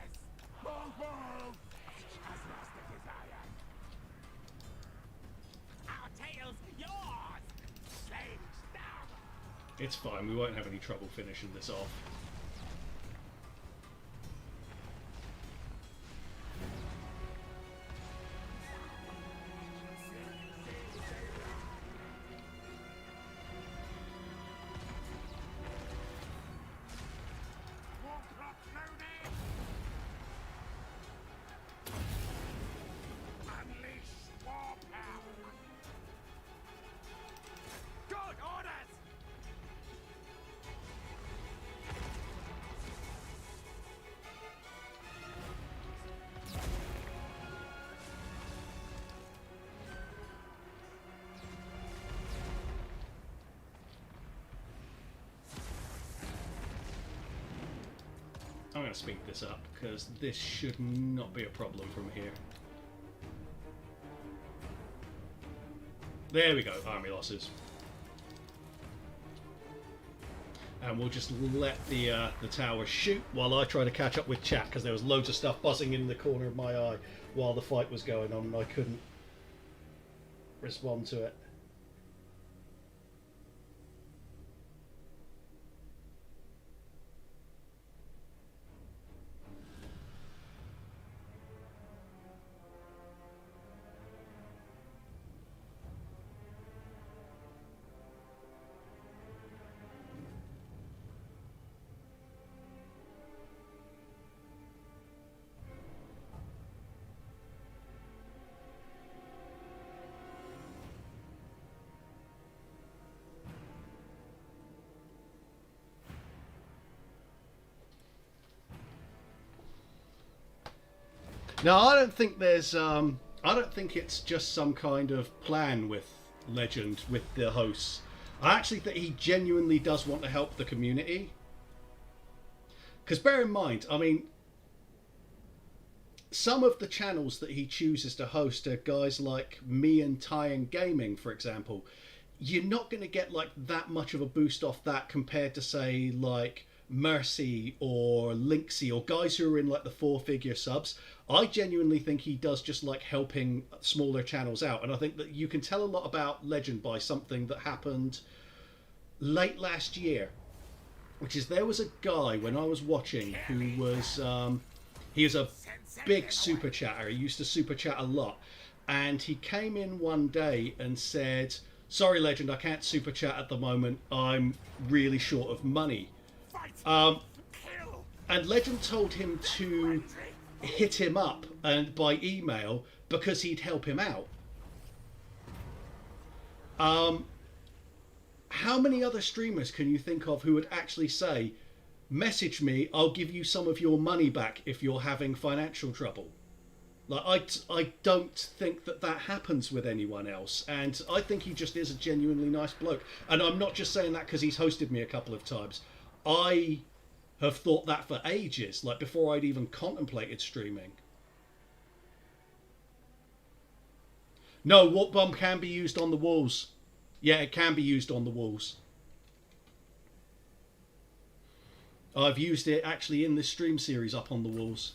It's fine, we won't have any trouble finishing this off. I'm going to speed this up because this should not be a problem from here. There we go, army losses. And we'll just let the tower shoot while I try to catch up with chat, because there was loads of stuff buzzing in the corner of my eye while the fight was going on and I couldn't respond to it. No, I don't think there's. I don't think it's just some kind of plan with Legend, with the hosts. I actually think he genuinely does want to help the community. Because bear in mind, I mean, some of the channels that he chooses to host are guys like me and Tyan Gaming, for example. You're not going to get like that much of a boost off that compared to, say, like Mercy or Linksy or guys who are in like the 4-figure subs. I genuinely think he does just like helping smaller channels out, and I think that you can tell a lot about Legend by something that happened late last year, which is there was a guy when I was watching who was he was a big super chatter. He used to super chat a lot, and he came in one day and said, "Sorry, Legend, I can't super chat at the moment. I'm really short of money." And Legend told him to hit him up and by email because he'd help him out. How many other streamers can you think of who would actually say, "Message me, I'll give you some of your money back if you're having financial trouble"? Like, I don't think that that happens with anyone else, and I think he just is a genuinely nice bloke. And I'm not just saying that because he's hosted me a couple of times. I have thought that for ages, like before I'd even contemplated streaming. No, Warp Bomb can be used on the walls. Yeah, it can be used on the walls. I've used it actually in this stream series up on the walls.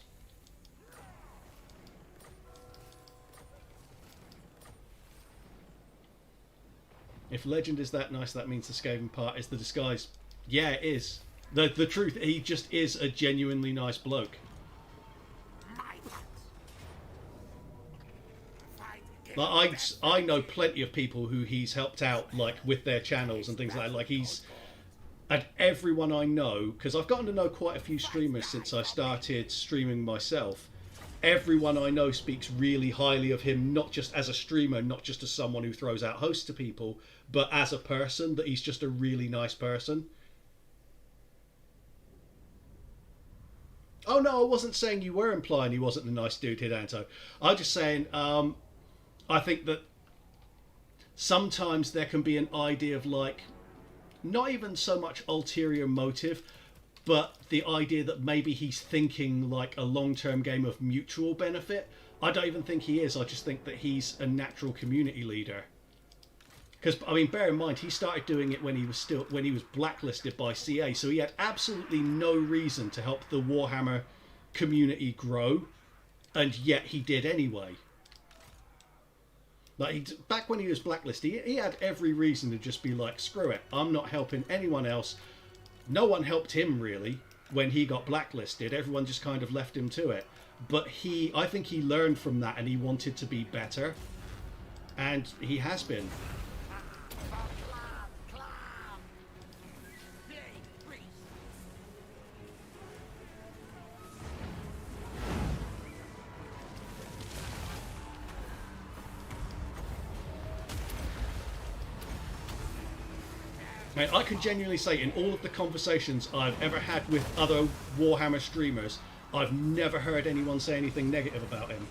If Legend is that nice, that means the Skaven part is the disguise. Yeah, it is. The truth, he just is a genuinely nice bloke. Like I know plenty of people who he's helped out, like with their channels and things like that. Like he's, and everyone I know, because I've gotten to know quite a few streamers since I started streaming myself. Everyone I know speaks really highly of him, not just as a streamer, not just as someone who throws out hosts to people, but as a person, that he's just a really nice person. Oh no, I wasn't saying you were implying he wasn't a nice dude, Hidanto. I'm just saying, I think that sometimes there can be an idea of like, not even so much ulterior motive, but the idea that maybe he's thinking like a long-term game of mutual benefit. I don't even think he is. I just think that he's a natural community leader. Because I mean, bear in mind, he started doing it when he was blacklisted by CA, so he had absolutely no reason to help the Warhammer community grow, and yet he did anyway. Like back when he was blacklisted, he had every reason to just be like, screw it, I'm not helping anyone else. No one helped him really when he got blacklisted. Everyone just kind of left him to it. But I think he learned from that and he wanted to be better, and he has been. I can genuinely say, in all of the conversations I've ever had with other Warhammer streamers, I've never heard anyone say anything negative about him.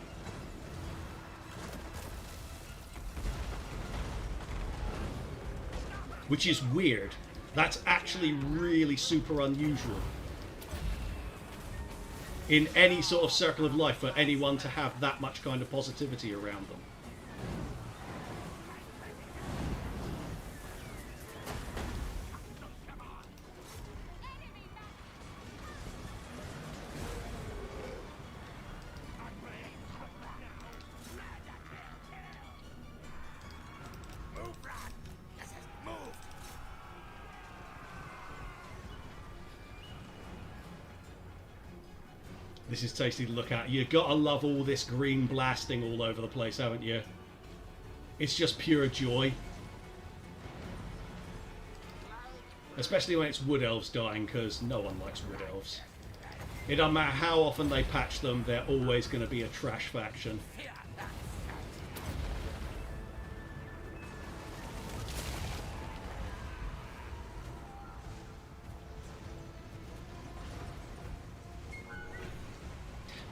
Which is weird. That's actually really super unusual in any sort of circle of life for anyone to have that much kind of positivity around them. This is tasty to look at. You gotta love all this green blasting all over the place, haven't you? It's just pure joy. Especially when it's wood elves dying, because no one likes wood elves. It doesn't matter how often they patch them, they're always going to be a trash faction.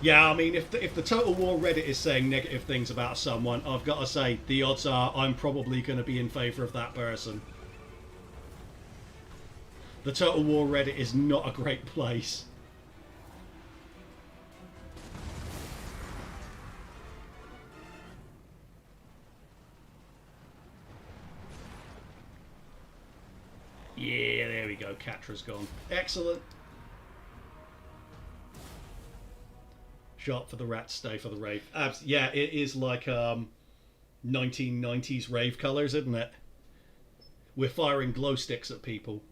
Yeah, I mean, if the Total War Reddit is saying negative things about someone, I've got to say, the odds are I'm probably going to be in favour of that person. The Total War Reddit is not a great place. Yeah, there we go. Catra's gone. Excellent. Shot for the rat, stay for the rave. Yeah, it is like 1990s rave colours, isn't it? We're firing glow sticks at people.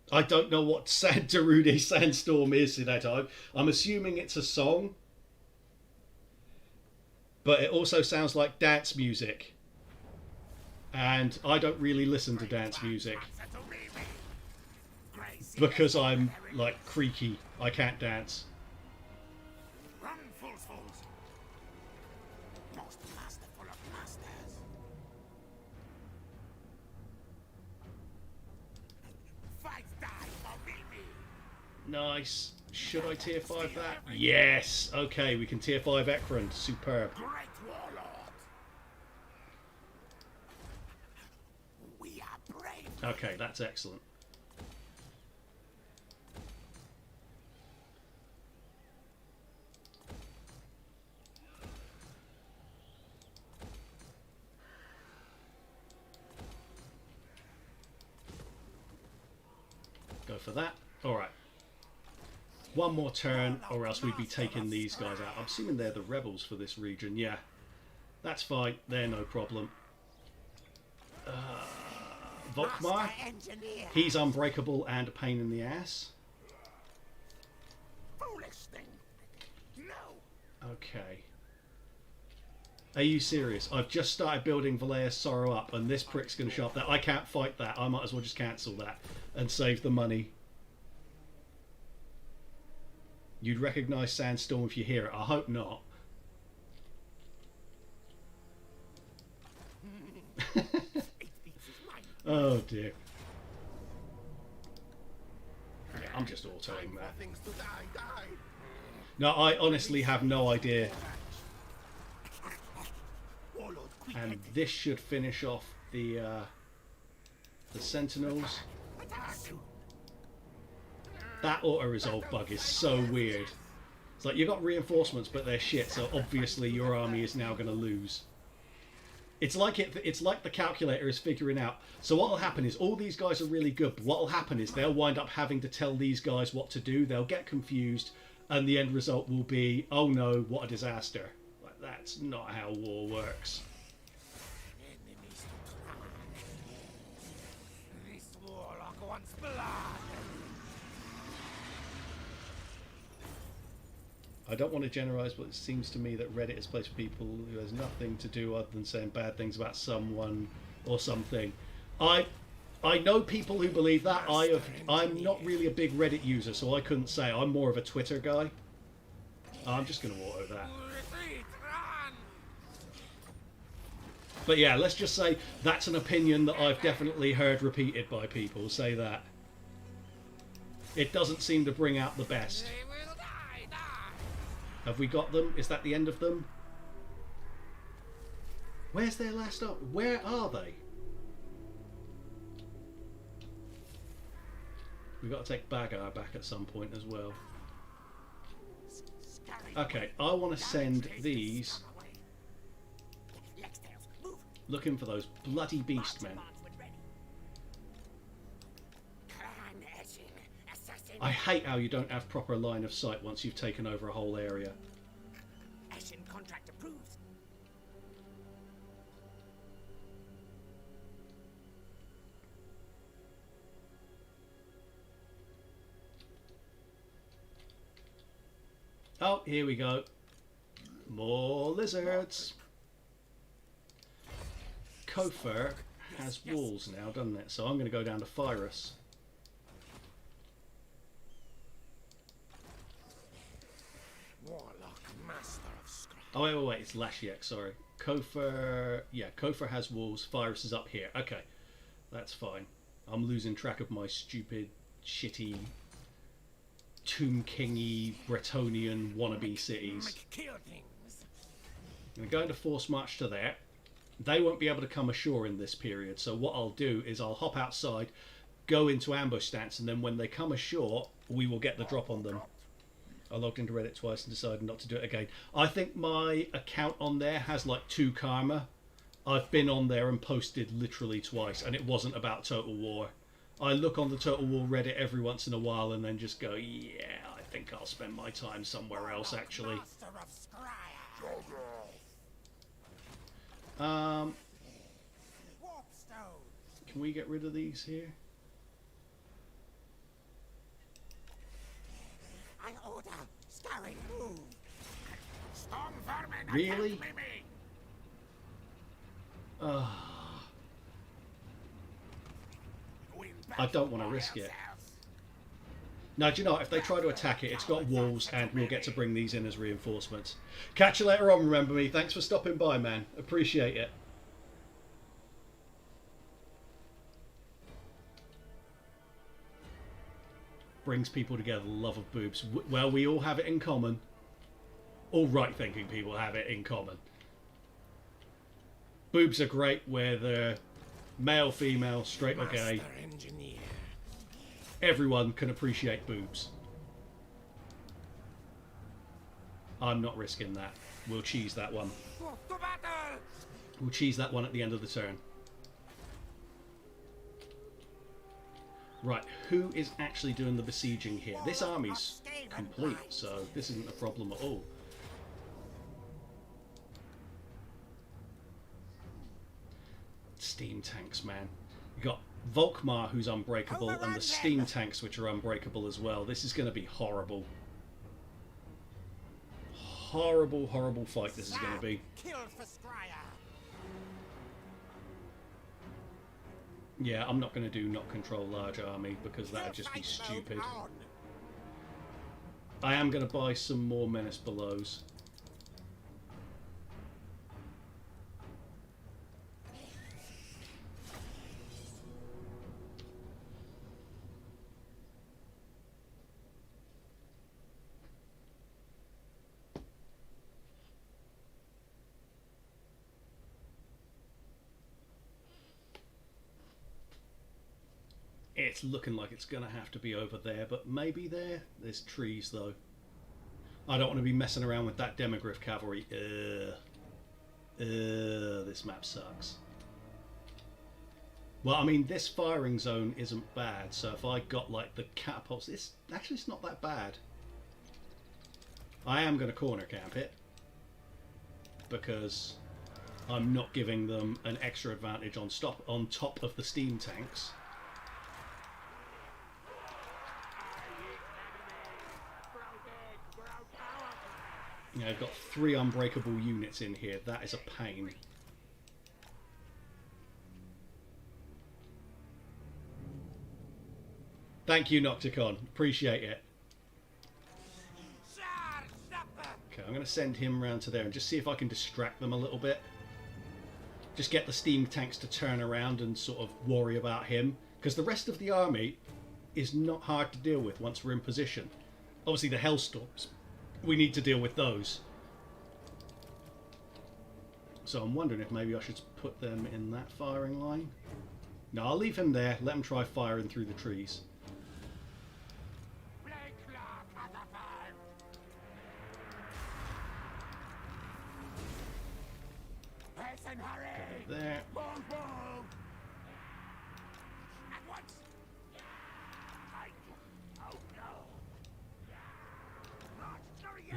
I don't know what Darude Sandstorm is in that time. I'm assuming it's a song. But it also sounds like dance music. And I don't really listen to dance music because I'm like creaky. I can't dance. Run, fools. Most masterful of masters. Fight die for me. Nice. Should I tier 5 that? Yes. Okay, we can tier 5 Ekron. Superb. Great warlord. We are brave. Okay, that's excellent. Go for that. Alright. One more turn, or else we'd be taking these guys out. I'm assuming they're the rebels for this region. Yeah. That's fine. They're no problem. Volkmar. Master engineer. He's unbreakable and a pain in the ass. Foolish thing. No. Okay. Are you serious? I've just started building Valea's Sorrow up and this prick's going to show up there. I can't fight that. I might as well just cancel that and save the money. You'd recognise Sandstorm if you hear it. I hope not. Oh dear. Yeah, I'm just autoing that. Things to die. No, I honestly have no idea. Warlord Queek And Headtaker. this should finish off the Sentinels. Attack. That auto-resolve bug is so weird. It's like, you got reinforcements, but they're shit, so obviously your army is now going to lose. It's like the calculator is figuring out. So what will happen is all these guys are really good, but what will happen is they'll wind up having to tell these guys what to do. They'll get confused, and the end result will be, oh no, what a disaster. Like, that's not how war works. Enemies to cry. This warlock wants blood. I don't want to generalise, but it seems to me that Reddit is a place for people who has nothing to do other than saying bad things about someone or something. I know people who believe that. I'm not really a big Reddit user, so I couldn't say. I'm more of a Twitter guy. I'm just going to auto that. Retreat, run. But yeah, let's just say that's an opinion that I've definitely heard repeated by people. Say that. It doesn't seem to bring out the best. They will die. Have we got them? Is that the end of them? Where's their last up? Where are they? We've got to take Bagar back at some point as well. Okay, I want to send these looking for those bloody beastmen. I hate how you don't have proper line of sight once you've taken over a whole area. Ashen contract approved. Oh, here we go. More lizards. Kofur has walls now, doesn't it? So I'm going to go down to Phyrus. Warlock, master of scrap. Oh, wait, it's Lashiek, sorry. Kofur, yeah, Kofur has walls. Phyrus is up here. Okay, that's fine. I'm losing track of my stupid, shitty, Tomb King-y, Bretonian wannabe cities. Kill things. I'm going to go into force march to there. They won't be able to come ashore in this period, so what I'll do is I'll hop outside, go into ambush stance, and then when they come ashore, we will get the drop on them. I logged into Reddit twice and decided not to do it again. I think my account on there has like 2 karma. I've been on there and posted literally twice, and it wasn't about Total War. I look on the Total War Reddit every once in a while and then just go, yeah, I think I'll spend my time somewhere else actually. Master of scryer. Warpstone. Can we get rid of these here? I order. Scouring move. Storm vermin. Really? attack me. Win back I don't want to for risk it. yourselves. Now, do you know what? If they try to attack it, it's got walls, and we'll get to bring these in as reinforcements. Catch you later on, remember me. Thanks for stopping by, man. Appreciate it. Brings people together, the love of boobs. Well, we all have it in common. All right-thinking people have it in common. Boobs are great where they're male, female, straight or gay. Master engineer. Everyone can appreciate boobs. I'm not risking that. We'll cheese that one. To battle. We'll cheese that one at the end of the turn. Right, who is actually doing the besieging here? This army's complete, so this isn't a problem at all. Steam tanks, man. You got Volkmar, who's unbreakable, and the steam tanks, which are unbreakable as well. This is going to be horrible. Horrible, horrible fight this is going to be. Kill for Scryer. Yeah, I'm not going to do not control large army because that would just be stupid. I am going to buy some more Menace Belows. It's looking like it's going to have to be over there, but maybe there. There's trees, though. I don't want to be messing around with that Demogryph cavalry. This map sucks. Well, I mean, this firing zone isn't bad, so if I got, like, the catapults... It's not that bad. I am going to corner camp it, because I'm not giving them an extra advantage on top of the steam tanks. You know, I've got 3 unbreakable units in here. That is a pain. Thank you, Nocticon. Appreciate it. Okay, I'm going to send him round to there and just see if I can distract them a little bit. Just get the steam tanks to turn around and sort of worry about him. Because the rest of the army is not hard to deal with once we're in position. Obviously the Hellstorms, we need to deal with those. So I'm wondering if maybe I should put them in that firing line. No, I'll leave him there. Let him try firing through the trees. Go there.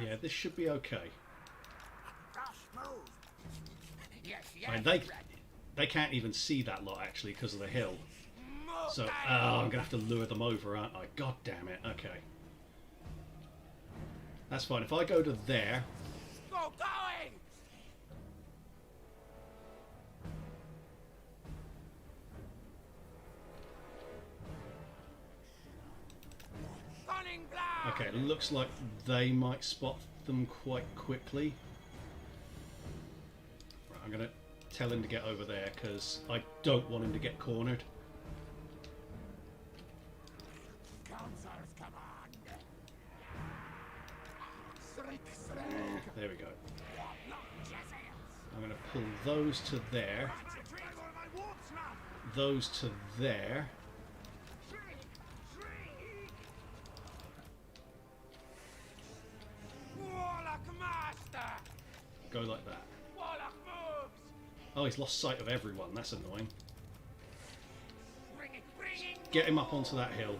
Yeah, this should be okay. I mean, they can't even see that lot actually because of the hill. So I'm gonna have to lure them over, aren't I? God damn it. Okay, that's fine. If I go to there. Okay, it looks like they might spot them quite quickly. Right, I'm going to tell him to get over there because I don't want him to get cornered. There we go. I'm going to pull those to there. Those to there. Go like that. Oh, he's lost sight of everyone. That's annoying. Get him up onto that hill.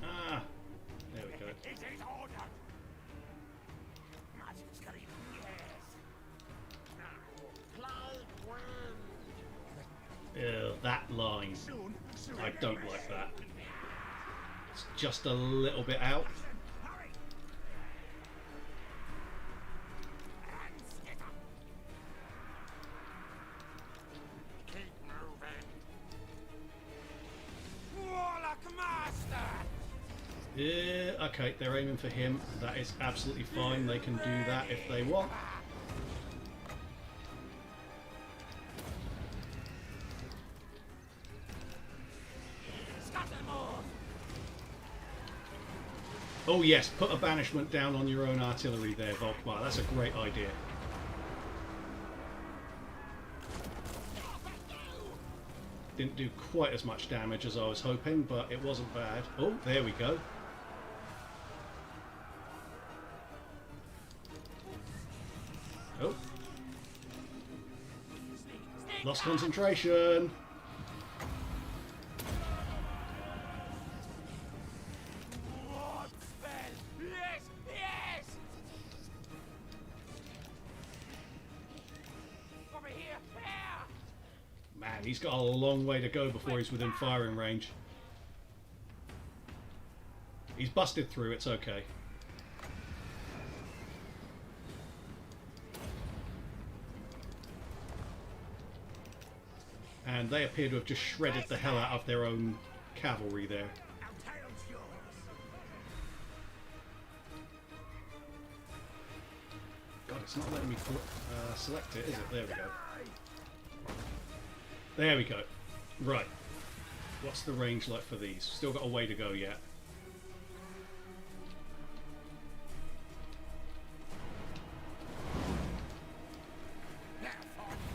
Ah, there we go. Ew, that line. I don't like that. It's just a little bit out. Okay, they're aiming for him. That is absolutely fine. They can do that if they want. Oh yes, put a banishment down on your own artillery there, Volkmar. That's a great idea. Didn't do quite as much damage as I was hoping, but it wasn't bad. Oh, there we go. Oh. Lost concentration. He's got a long way to go before he's within firing range. He's busted through, it's okay. And they appear to have just shredded the hell out of their own cavalry there. God, it's not letting me select it, is it? There we go. There we go. Right. What's the range like for these? Still got a way to go yet.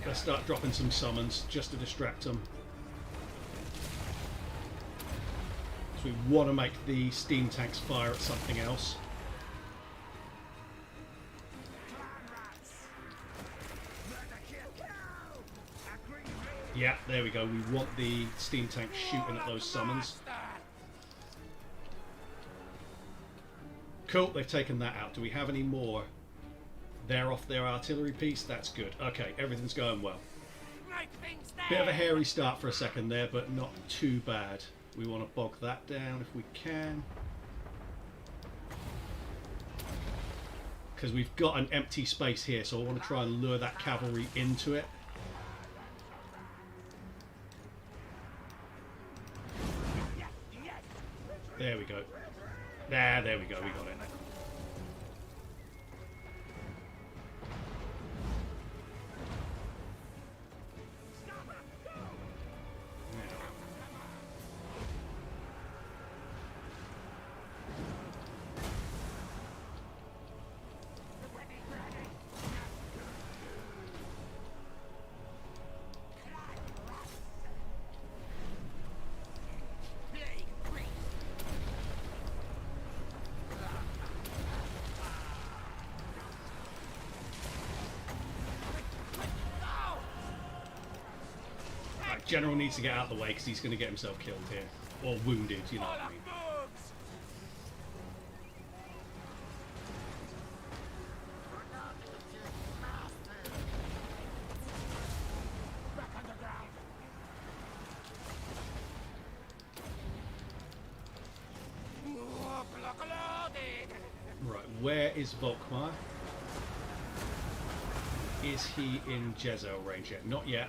Let's start dropping some summons just to distract them. So we want to make the steam tanks fire at something else. Yeah, there we go. We want the steam tank shooting at those summons. Cool, they've taken that out. Do we have any more? They're off their artillery piece. That's good. Okay, everything's going well. Bit of a hairy start for a second there, but not too bad. We want to bog that down if we can. Because we've got an empty space here, so I want to try and lure that cavalry into it. There we go. There we go. We got it. General needs to get out of the way because he's going to get himself killed here. Or wounded, you know what I mean. Right, where is Volkmar? Is he in Jezzel range yet? Not yet.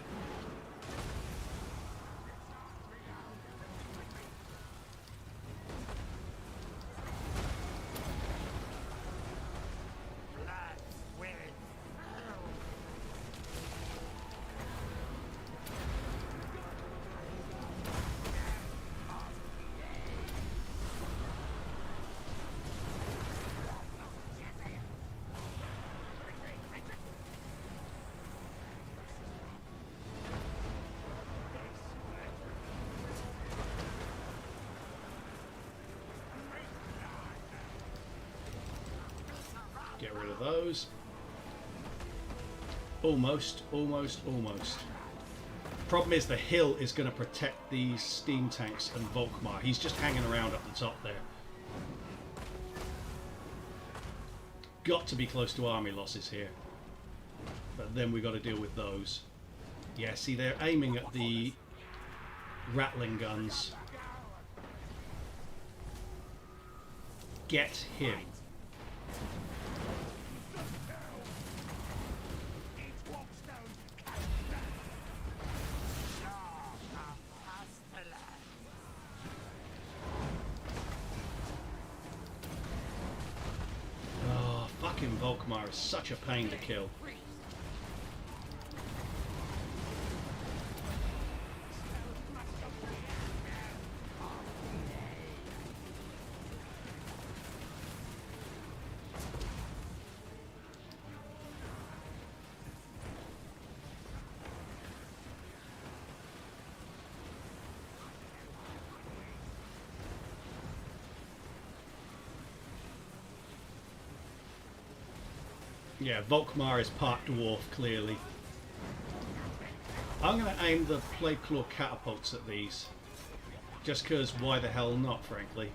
Get rid of those. Almost. Problem is the hill is going to protect these steam tanks and Volkmar. He's just hanging around up the top there. Got to be close to army losses here. But then we've got to deal with those. Yeah, see, they're aiming at the rattling guns. Get him. Volkmar is such a pain to kill. Yeah, Volkmar is part dwarf, clearly. I'm going to aim the Plague Claw catapults at these. Just because, why the hell not, frankly.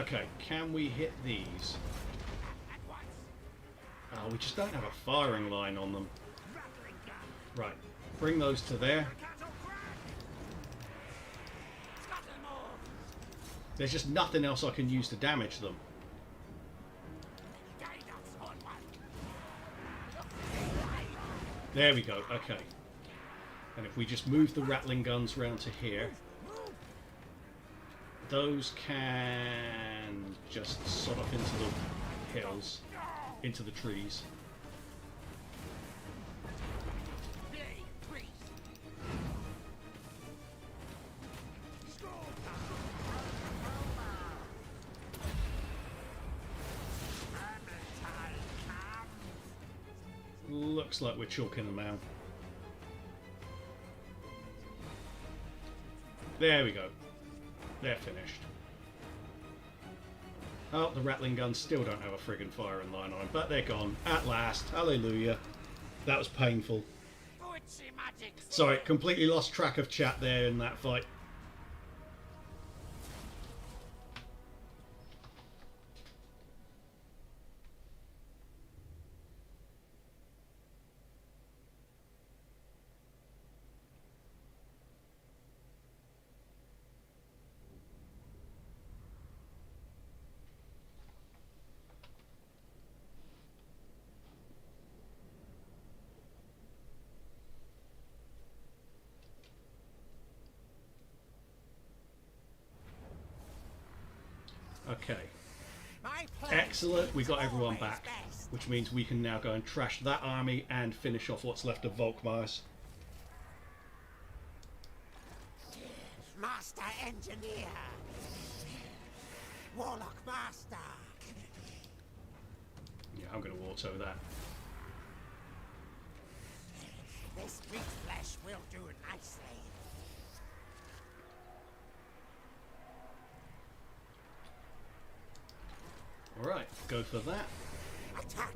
Okay, can we hit these? At once. Oh, we just don't have a firing line on them. Rattling gun. Right, bring those to there. Cattle crack. Scuttle more. There's just nothing else I can use to damage them. Guide us on one. There we go, okay. And if we just move the rattling guns round to here, those can just sod off into the hills, into the trees. Blade freeze. Strong. Looks like we're chalking them out. There we go. They're finished. Oh, the rattling guns still don't have a friggin' firing line on them, but they're gone. At last. Hallelujah. That was painful. Witchy magic. Sorry, completely lost track of chat there in that fight. Okay. My plan Excellent, we is got everyone always back, best. which means we can now go and trash that army and finish off what's left of Volkmars. Master engineer. Warlock master. Yeah, I'm going to auto that. This weak flesh will do nicely. Alright, go for that. Attack!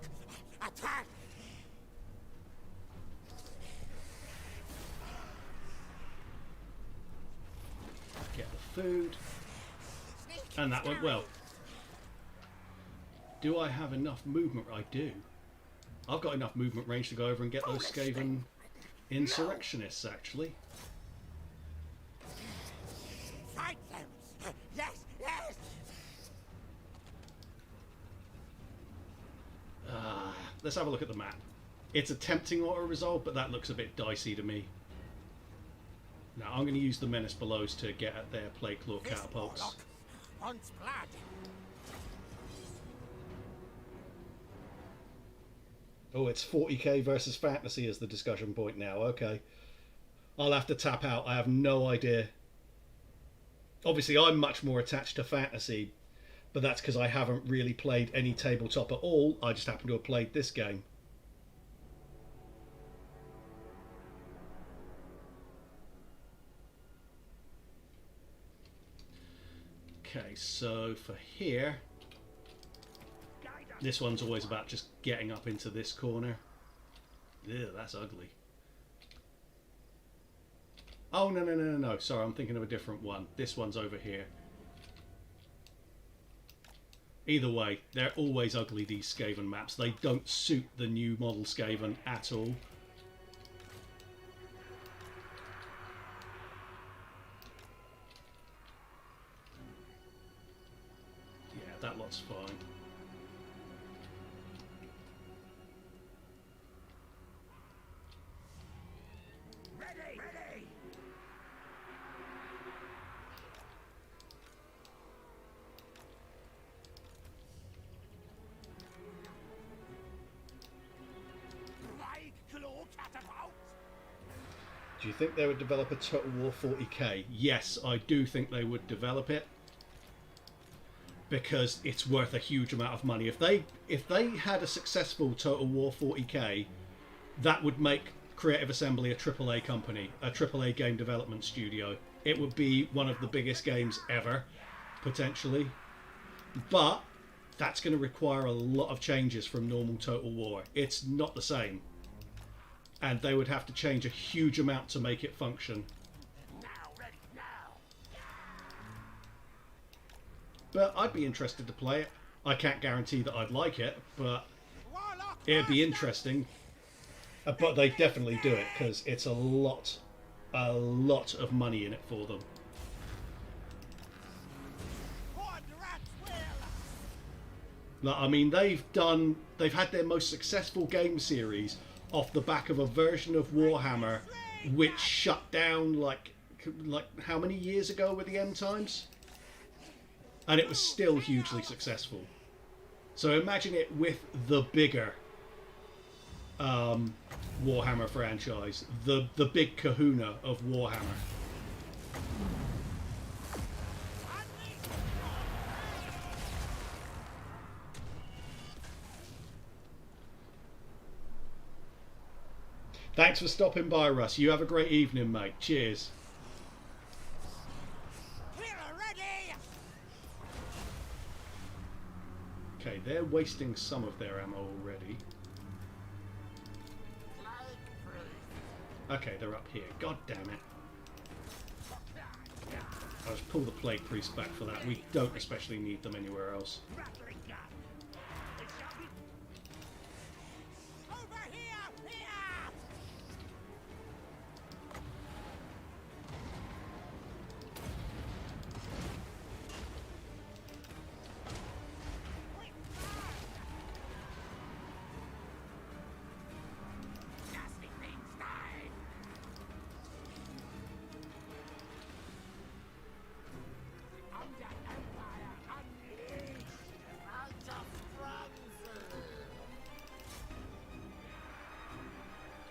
Attack! Get the food. And that went well. Do I have enough movement? I do. I've got enough movement range to go over and get those Skaven insurrectionists, actually. Fight them! Yes, yes! Let's have a look at the map. It's a tempting auto-resolve, but that looks a bit dicey to me. Now, I'm going to use the Menace Belows to get at their Plague Claw This catapults. warlock wants blood. Oh, it's 40k versus fantasy as the discussion point now. Okay. I'll have to tap out. I have no idea. Obviously, I'm much more attached to fantasy, but that's because I haven't really played any tabletop at all. I just happen to have played this game. Okay, so for here, this one's always about just getting up into this corner. Ew, that's ugly. Oh, no. Sorry, I'm thinking of a different one. This one's over here. Either way, they're always ugly, these Skaven maps. They don't suit the new model Skaven at all. Yeah, that lot's fine. Ready! Ready! Plague Claw catapult! Do you think they would develop a Total War 40k? Yes, I do think they would develop it. Because it's worth a huge amount of money. If they had a successful Total War 40k, that would make Creative Assembly a AAA company, a AAA game development studio. It would be one of the biggest games ever, potentially. But that's going to require a lot of changes from normal Total War. It's not the same. And they would have to change a huge amount to make it function. Now, ready, now! but I'd be interested to play it. I can't guarantee that I'd like it, but Warlock it'd be master! interesting. But they definitely do it because it's a lot of money in it for them. Quadrat's will! Like, I mean, they've had their most successful game series off the back of a version of Warhammer which shut down like how many years ago with the end times, and it was still hugely successful. So imagine it with the bigger Warhammer franchise, the big kahuna of Warhammer. Thanks for stopping by, Russ. You have a great evening, mate. Cheers. Clear ready! Okay, they're wasting some of their ammo already. Okay, they're up here. God damn it. I'll just pull the Plague Priest back for that. We don't especially need them anywhere else. Over here! Here! Nasty things die! Under Empire unleashed! Out of frenzy!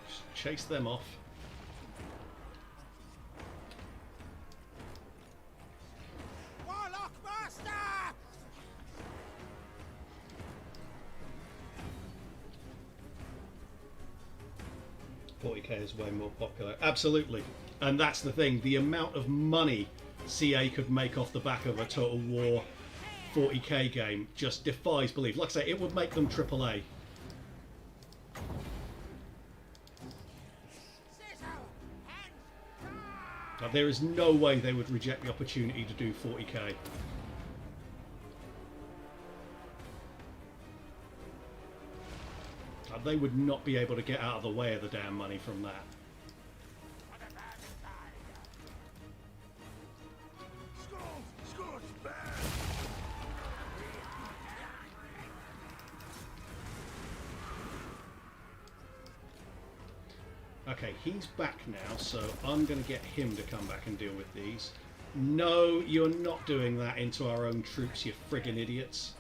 Just chase them off. Warlock master! 40k is way more popular. Absolutely. And that's the thing. The amount of money CA could make off the back of a Total War 40k game just defies belief. Like I say, it would make them AAA. Sizzle! And Now, there is no way they would reject the opportunity to do 40k. They would not be able to get out of the way of the damn money from that. for the bad side! Scorch, bad. Okay, he's back now, so I'm going to get him to come back and deal with these. No, you're not doing that into our own troops, you friggin' idiots.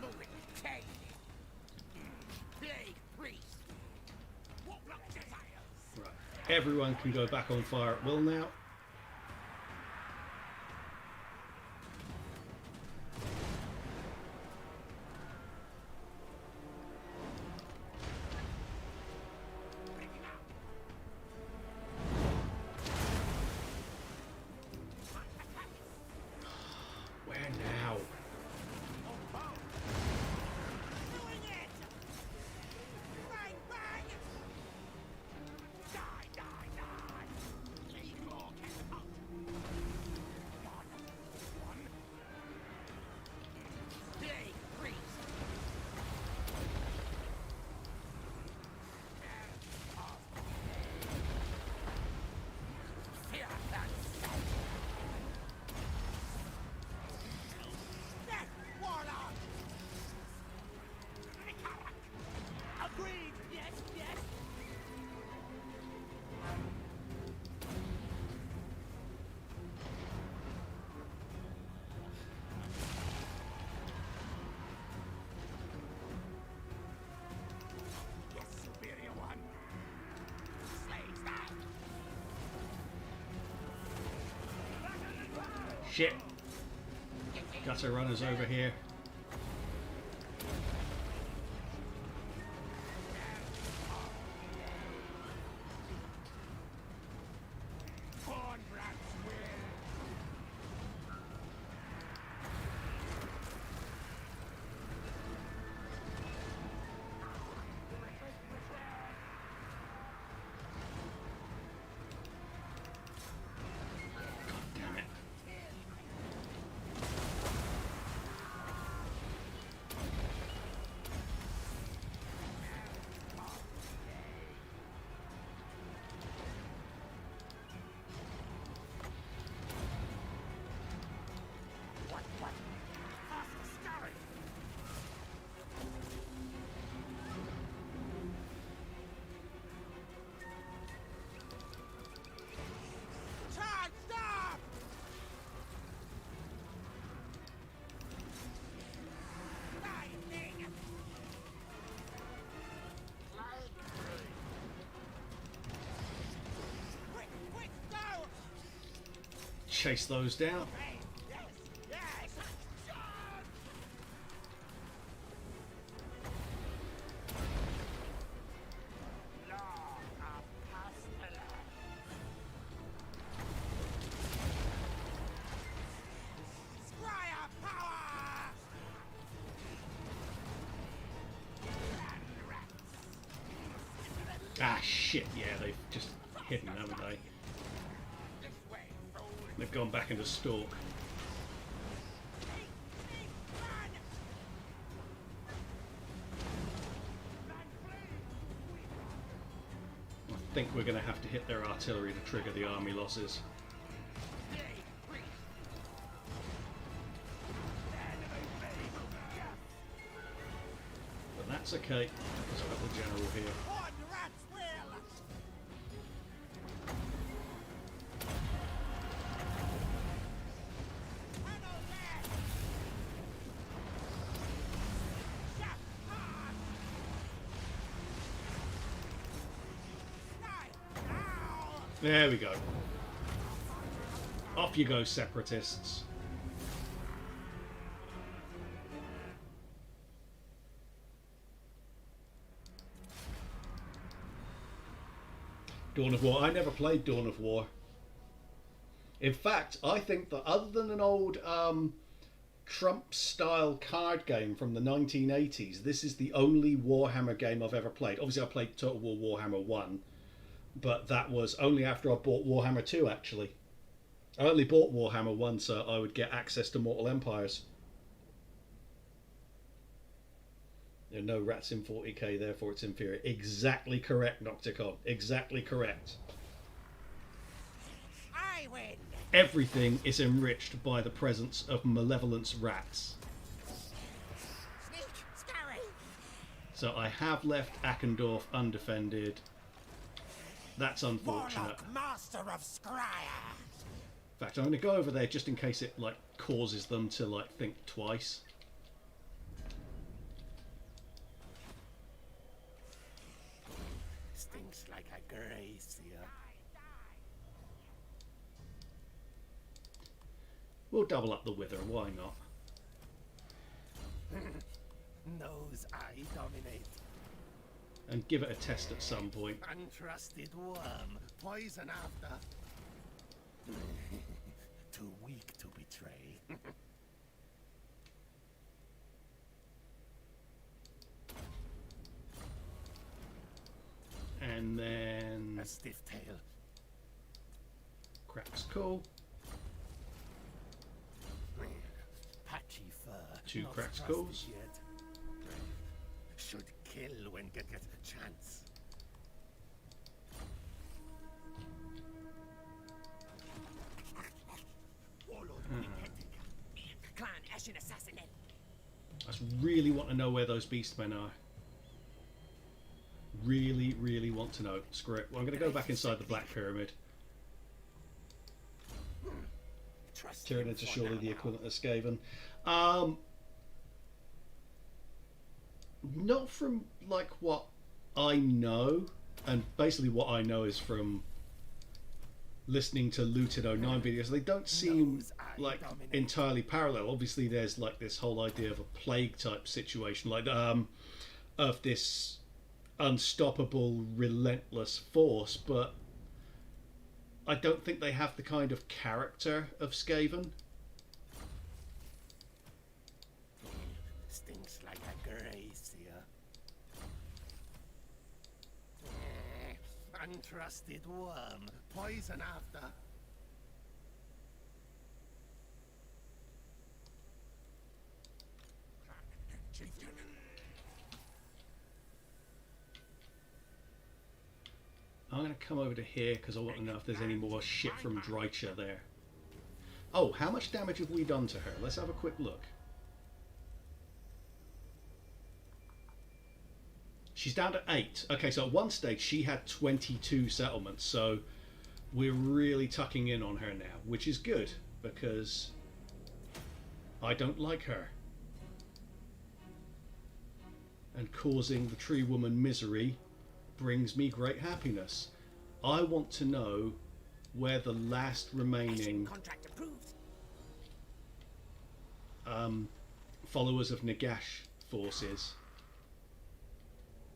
Moving K! Plague priest! Warlock desires! Right, everyone can go back on fire at will now. Where now? Doing it! Bang, bang! Die, die, die! Lead law can out! One. Plague priest! Fear that sight! Death, warlock! Agreed! Yes, yes! Yes, superior one! Slaves that! Shit. Gutter runners over here. Born brats will! chase those down. Ah, shit, yeah, they've just hidden, haven't they? They've gone back into stalk. I think we're going to have to hit their artillery to trigger the army losses. But that's okay, because I've got the general here. There we go. Off you go, separatists. Dawn of War. I never played Dawn of War. In fact, I think that other than an old Trump-style card game from the 1980s, this is the only Warhammer game I've ever played. Obviously, I played Total War Warhammer 1. But that was only after I bought Warhammer 2, actually. I only bought Warhammer 1 so I would get access to Mortal Empires. There are no rats in 40k, therefore it's inferior. Exactly correct, Nocticon. Exactly correct. I win. Everything is enriched by the presence of malevolence rats. Sneak, scurry. So I have left Ackendorf undefended. That's unfortunate. Warlock, master of Scryer. In fact, I'm going to go over there just in case it like causes them to like think twice. Stinks like a gracier. We'll double up the wither, why not? Nose I dominate. And give it a test at some point. Untrusted worm, poison after. Too weak to betray. And then A stiff tail. cracks cool. Patchy fur. Two not cracks trusted calls. yet. Should kill when get a chance. Clan Ashen assassinate. I just really want to know where those beastmen are. Really, really want to know. Screw it. Well, I'm going to go back inside the Black Pyramid. Tyranids are surely the equivalent of Skaven. Not from like what I know, and basically what I know is from listening to Looted 09 videos. They don't seem like entirely parallel. Obviously there's like this whole idea of a plague type situation, like of this unstoppable relentless force, but I don't think they have the kind of character of Skaven. Stinks like a gracier. Untrusted worm, poison after. Chieftain. I'm going to come over to here because I want to know if there's any more shit from Dreicher there. Oh, how much damage have we done to her? Let's have a quick look. She's down to 8. Okay, so at one stage she had 22 settlements, so we're really tucking in on her now, which is good because I don't like her. And causing the tree woman misery brings me great happiness. I want to know where the last remaining Contract followers of Nagash forces.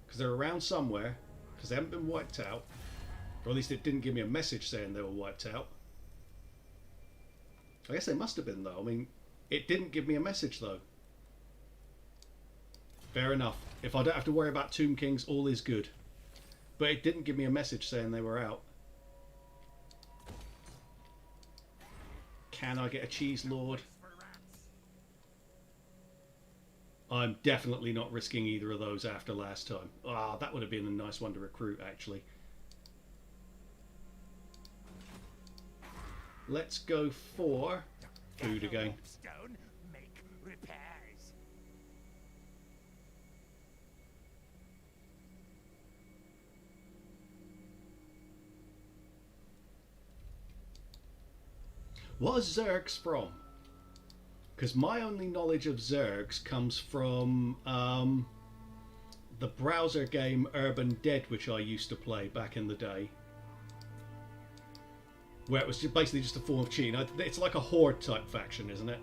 Because they're around somewhere. Because they haven't been wiped out. Or at least it didn't give me a message saying they were wiped out. I guess they must have been, though. I mean, it didn't give me a message, though. Fair enough. If I don't have to worry about Tomb Kings, all is good. But it didn't give me a message saying they were out. Can I get a cheese lord? I'm definitely not risking either of those after last time. Ah, that would have been a nice one to recruit, actually. Let's go for food again. Stone, make repairs. What is Zergs from? Because my only knowledge of Zergs comes from the browser game Urban Dead, which I used to play back in the day. Where it was basically just a form of cheating. It's like a horde type faction, isn't it?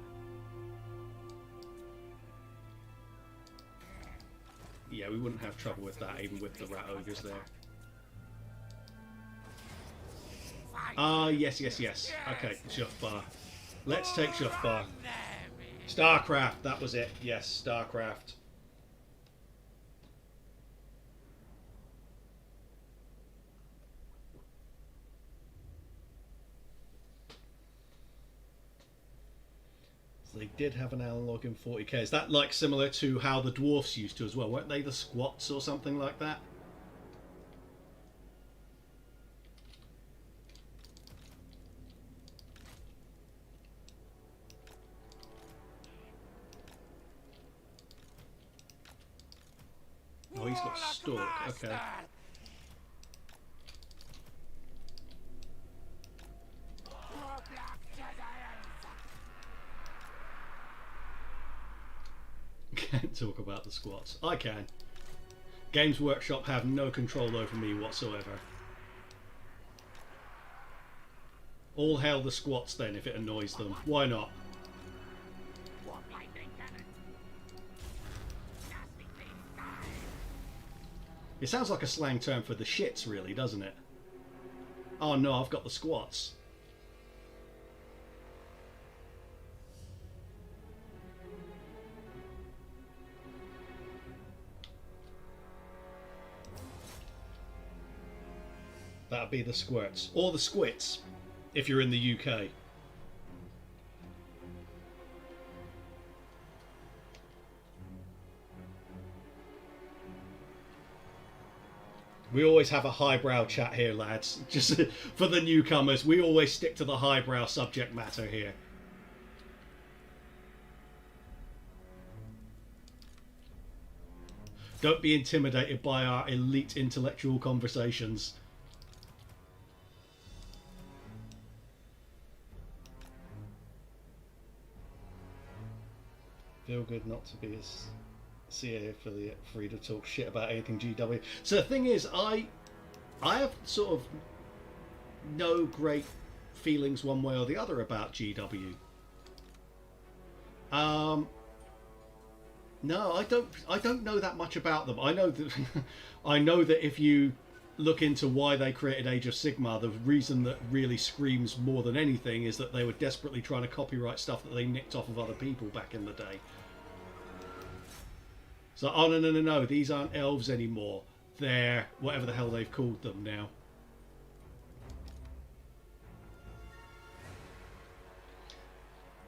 Yeah, we wouldn't have trouble with that, even with the rat ogres there. Ah, yes. Okay, Shufbar. Let's take Shufbar. Starcraft, that was it. Yes, Starcraft. So they did have an analog in 40k. Is that like similar to how the Dwarfs used to as well? Weren't they the squats or something like that? Oh, he's got stalk. Okay. Can't talk about the squats. I can. Games Workshop have no control over me whatsoever. All hail the squats then if it annoys them. Why not? It sounds like a slang term for the shits, really, doesn't it? Oh no, I've got the squats. That'd be the squirts. Or the squits, if you're in the UK. We always have a highbrow chat here, lads. Just for the newcomers, we always stick to the highbrow subject matter here. Don't be intimidated by our elite intellectual conversations. Feel good not to be as CA affiliate, free to talk shit about anything GW. So the thing is, I have sort of no great feelings one way or the other about GW. No, I don't know that much about them. I know that I know that if you look into why they created Age of Sigmar, the reason that really screams more than anything is that they were desperately trying to copyright stuff that they nicked off of other people back in the day. So, oh no, these aren't elves anymore. They're whatever the hell they've called them now.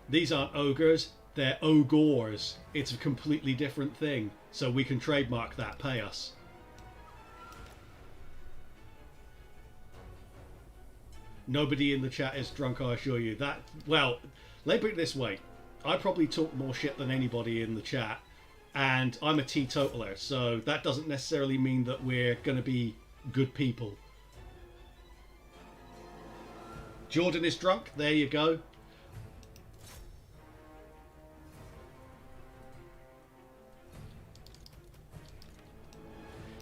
These aren't ogres, they're ogres. It's a completely different thing. So we can trademark that, pay us. Nobody in the chat is drunk, I assure you. That, well, let me put it this way. I probably talk more shit than anybody in the chat. And I'm a teetotaler, so that doesn't necessarily mean that we're going to be good people. Jordan is drunk. There you go.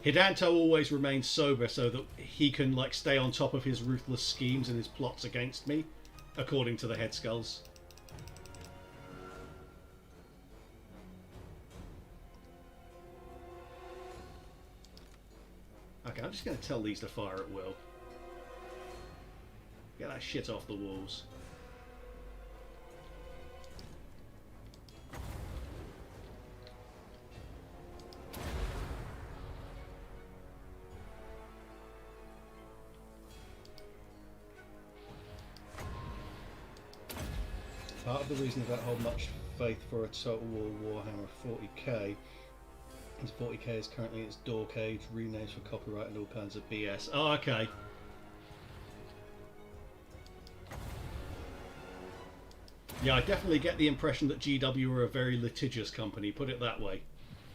Hidanto always remains sober so that he can like stay on top of his ruthless schemes and his plots against me, according to the Headskulls. Okay, I'm just going to tell these to fire at will. Get that shit off the walls. Part of the reason I don't hold much faith for a Total War Warhammer 40k is 40k is currently its door cage, renames for copyright and all kinds of BS. Oh, okay. Yeah, I definitely get the impression that GW are a very litigious company, put it that way.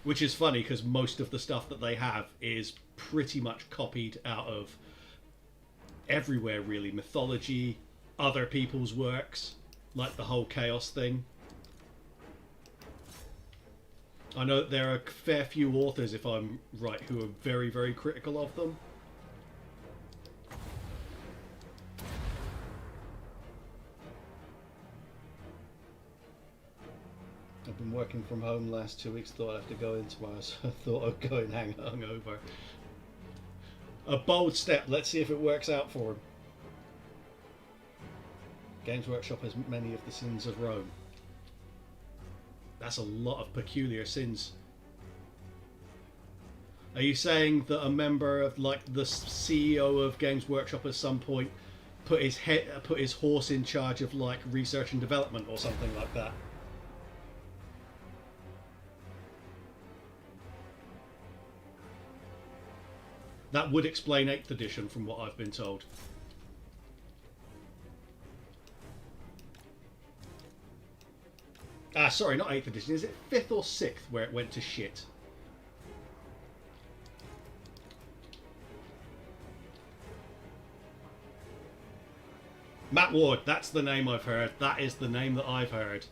Which is funny because most of the stuff that they have is pretty much copied out of everywhere, really. Mythology, other people's works, like the whole Chaos thing. I know that there are a fair few authors, if I'm right, who are very, very critical of them. I've been working from home the last 2 weeks, thought I'd have to go in tomorrow, so I thought I'd go and hang over. A bold step, let's see if it works out for him. Games Workshop has many of the sins of Rome. That's a lot of peculiar sins. Are you saying that a member of, like, the CEO of Games Workshop at some point put his horse in charge of, like, research and development or something like that? That would explain 8th edition from what I've been told. Ah, sorry, not 8th edition. Is it 5th or 6th where it went to shit? Matt Ward, that's the name I've heard. That is the name that I've heard.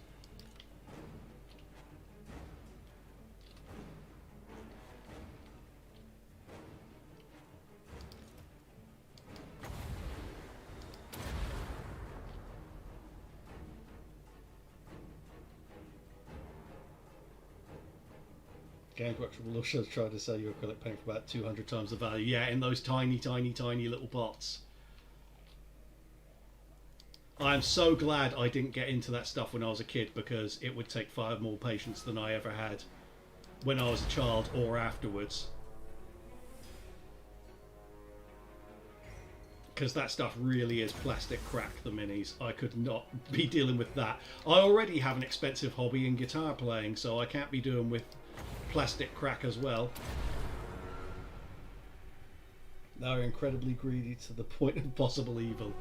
Games Workshop will also try to sell you acrylic paint for about 200 times the value. Yeah, in those tiny, tiny, tiny little pots. I'm so glad I didn't get into that stuff when I was a kid, because it would take far more patience than I ever had when I was a child or afterwards. Because that stuff really is plastic crack, the minis. I could not be dealing with that. I already have an expensive hobby in guitar playing, so I can't be doing with plastic crack as well. They're incredibly greedy to the point of possible evil.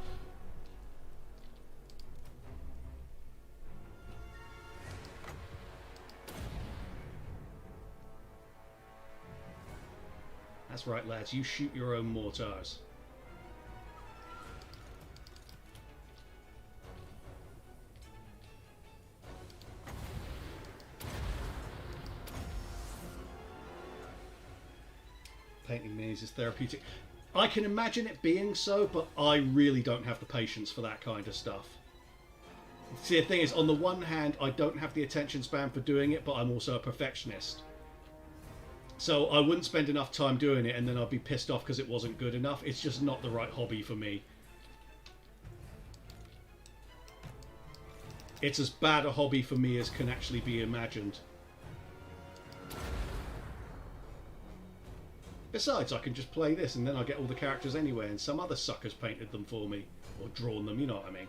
That's right, lads, you shoot your own mortars. Painting minis is therapeutic. I can imagine it being so, but I really don't have the patience for that kind of stuff. See, the thing is, on the one hand, I don't have the attention span for doing it, but I'm also a perfectionist. So I wouldn't spend enough time doing it and then I'd be pissed off because it wasn't good enough. It's just not the right hobby for me. It's as bad a hobby for me as can actually be imagined. Besides, I can just play this and then I get all the characters anyway, and some other suckers painted them for me. Or drawn them, you know what I mean.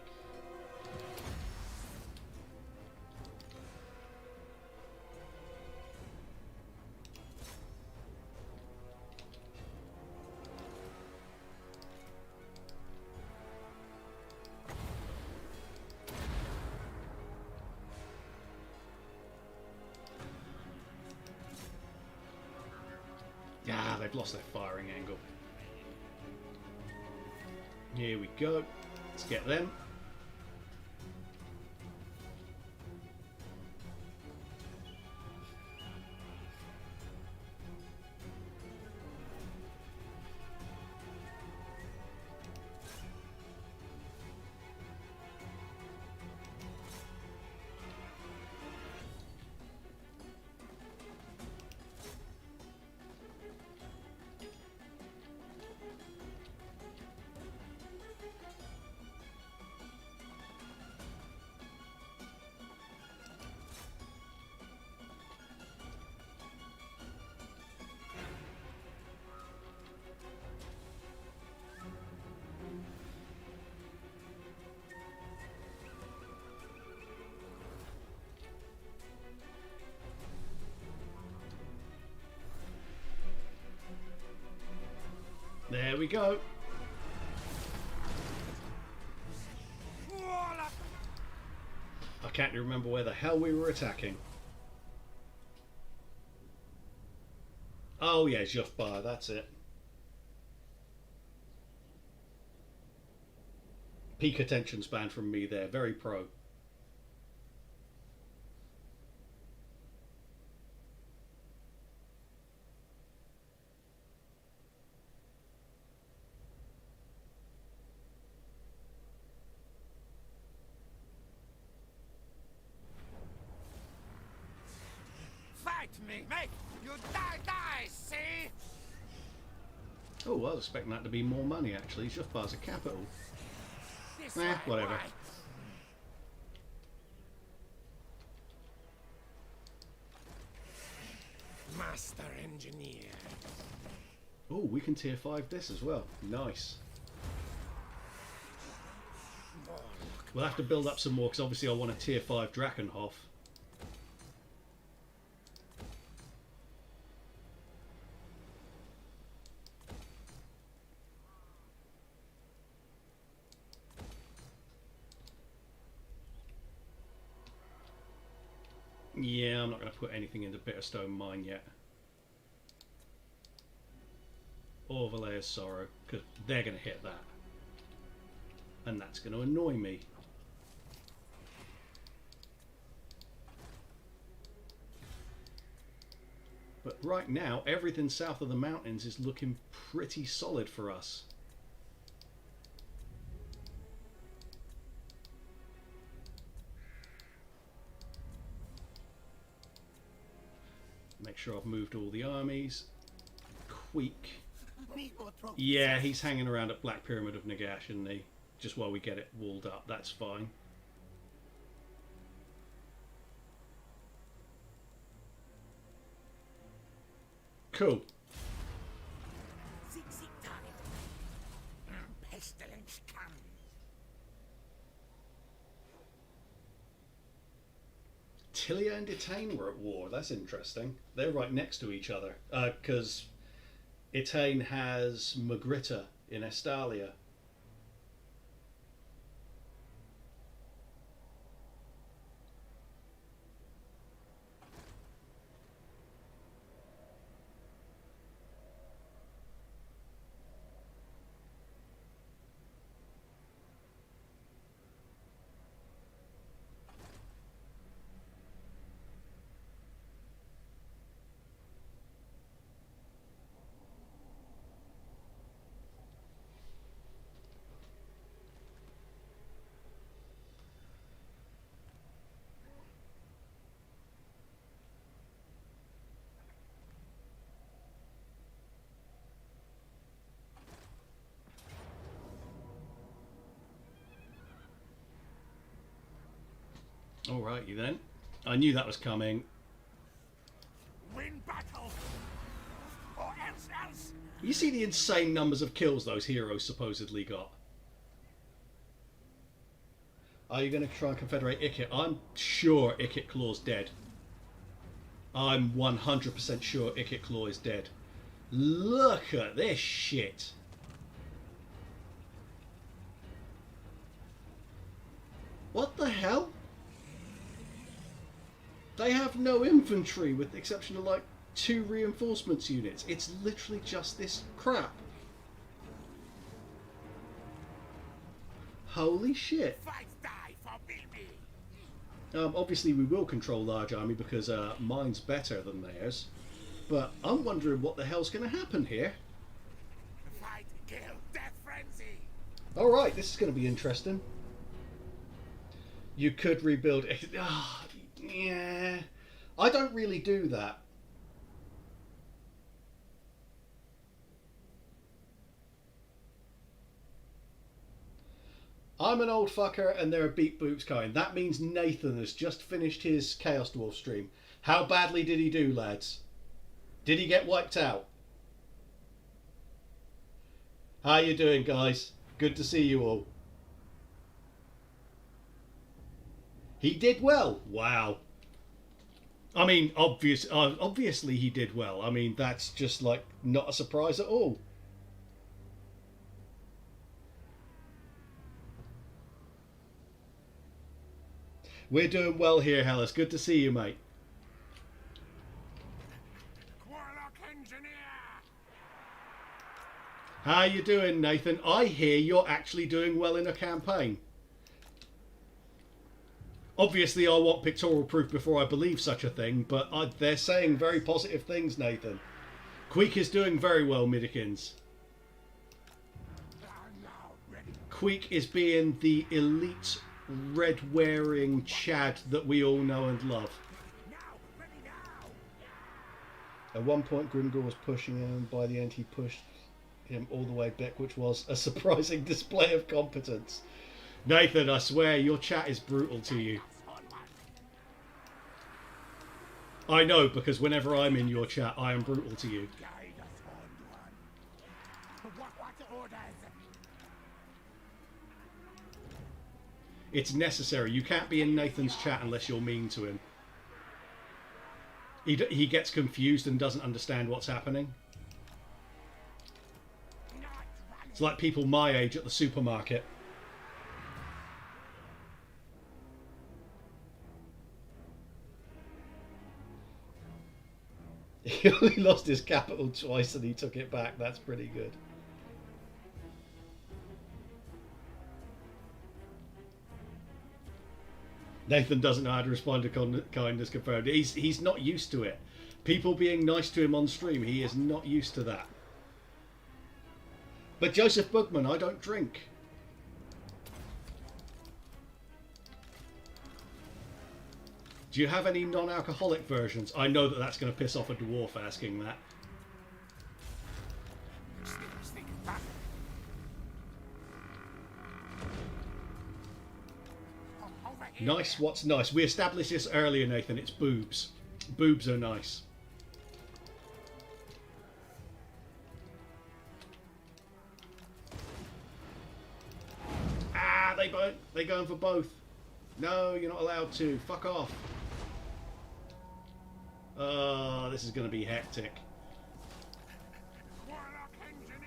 They've lost their firing angle. Here we go. Let's get them. There we go. I can't remember where the hell we were attacking. Oh yeah, Jofbar, that's it. Peak attention span from me there, very pro. Fight me, mate! You die, see? Oh, I was expecting that to be more money actually. Jofbar's a capital. This Eh, way, whatever. right. Master engineer. Oh, we can tier 5 this as well. Nice. We'll have to build up some more because obviously I want a tier 5 Drakenhof. Yeah, I'm not going to put anything into Bitterstone Mine yet. Or Valea's Sorrow, because they're going to hit that. And that's going to annoy me. But right now, everything south of the mountains is looking pretty solid for us. Make sure I've moved all the armies. Queek. Yeah, he's hanging around at Black Pyramid of Nagash, isn't he? Just while we get it walled up, that's fine. Cool. Pestilence comes. Tilia and Etain were at war. That's interesting. They're right next to each other. Because Etain has Magritta in Estalia. Alrighty then. I knew that was coming. Win battle, or else. You see the insane numbers of kills those heroes supposedly got. Are you going to try and confederate Ikit? I'm sure Ikit Claw's dead. I'm 100% sure Ikit Claw is dead. Look at this shit. What the hell? They have no infantry with the exception of like 2 reinforcements units. It's literally just this crap. Holy shit. Fight, die for Bilby. Obviously we will control large army because mine's better than theirs. But I'm wondering what the hell's going to happen here. Fight, kill, death frenzy. Alright, this is going to be interesting. You could rebuild it. Yeah, I don't really do that. I'm an old fucker and they're a beat boots kind. That means Nathan has just finished his Chaos Dwarf stream. How badly did he do, lads? Did he get wiped out? How you doing, guys? Good to see you all. He did well. Wow. I mean, obviously he did well. I mean, that's just like not a surprise at all. We're doing well here, Hellas. Good to see you, mate. Warlock engineer. How you doing, Nathan? I hear you're actually doing well in a campaign. Obviously, I want pictorial proof before I believe such a thing, but they're saying very positive things, Nathan. Queek is doing very well, Midikins. I'm now ready. Queek is being the elite red-wearing Chad that we all know and love. Now, ready now. At one point, Grimgor was pushing him. By the end, he pushed him all the way back, which was a surprising display of competence. Nathan, I swear, your chat is brutal to you. I know, because whenever I'm in your chat, I am brutal to you. Guide us, Horned One. What orders? It's necessary. You can't be in Nathan's chat unless you're mean to him. He gets confused and doesn't understand what's happening. It's like people my age at the supermarket. He only lost his capital twice and he took it back. That's pretty good. Nathan doesn't know how to respond to kindness confirmed. He's not used to it. People being nice to him on stream, he is not used to that. But Joseph Bugman, I don't drink. Do you have any non-alcoholic versions? I know that that's going to piss off a dwarf asking that. Sneak back. Over here. Nice, what's nice? We established this earlier, Nathan. It's boobs. Boobs are nice. Ah, they're going for both. No, you're not allowed to. Fuck off. Oh, this is going to be hectic. Warlock engineer.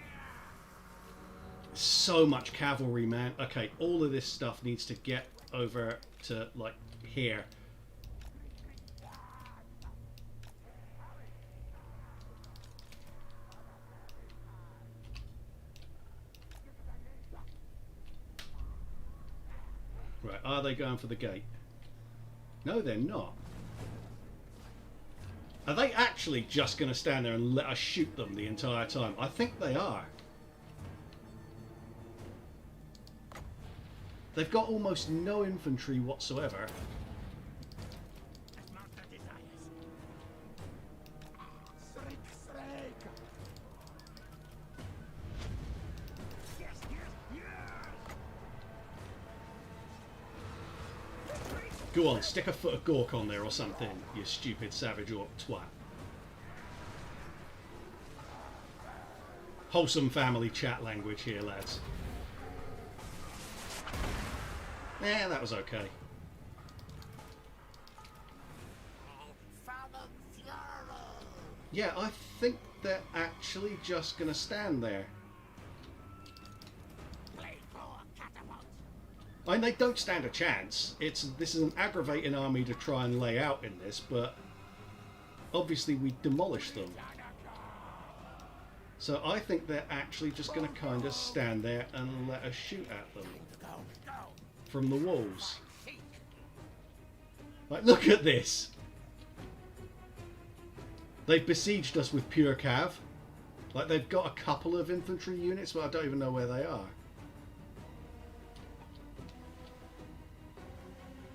So much cavalry, man. Okay, all of this stuff needs to get over to, like, here. Right, are they going for the gate? No, they're not. Are they actually just going to stand there and let us shoot them the entire time? I think they are. They've got almost no infantry whatsoever. Mount the desires. Shriek, shriek. Yes, yes, yes. Go on, stick a foot of Gork on there or something, you stupid savage orc twat. Wholesome family chat language here, lads. Yeah, that was okay. Father Fury. Yeah, I think they're actually just going to stand there. Play for catapult. I mean, they don't stand a chance. This is an aggravating army to try and lay out in this, but obviously we demolish them. So I think they're actually just going to kind of stand there and let us shoot at them Go, go. from the walls. Like, look at this. They've besieged us with pure cav. Like, they've got a couple of infantry units, but I don't even know where they are.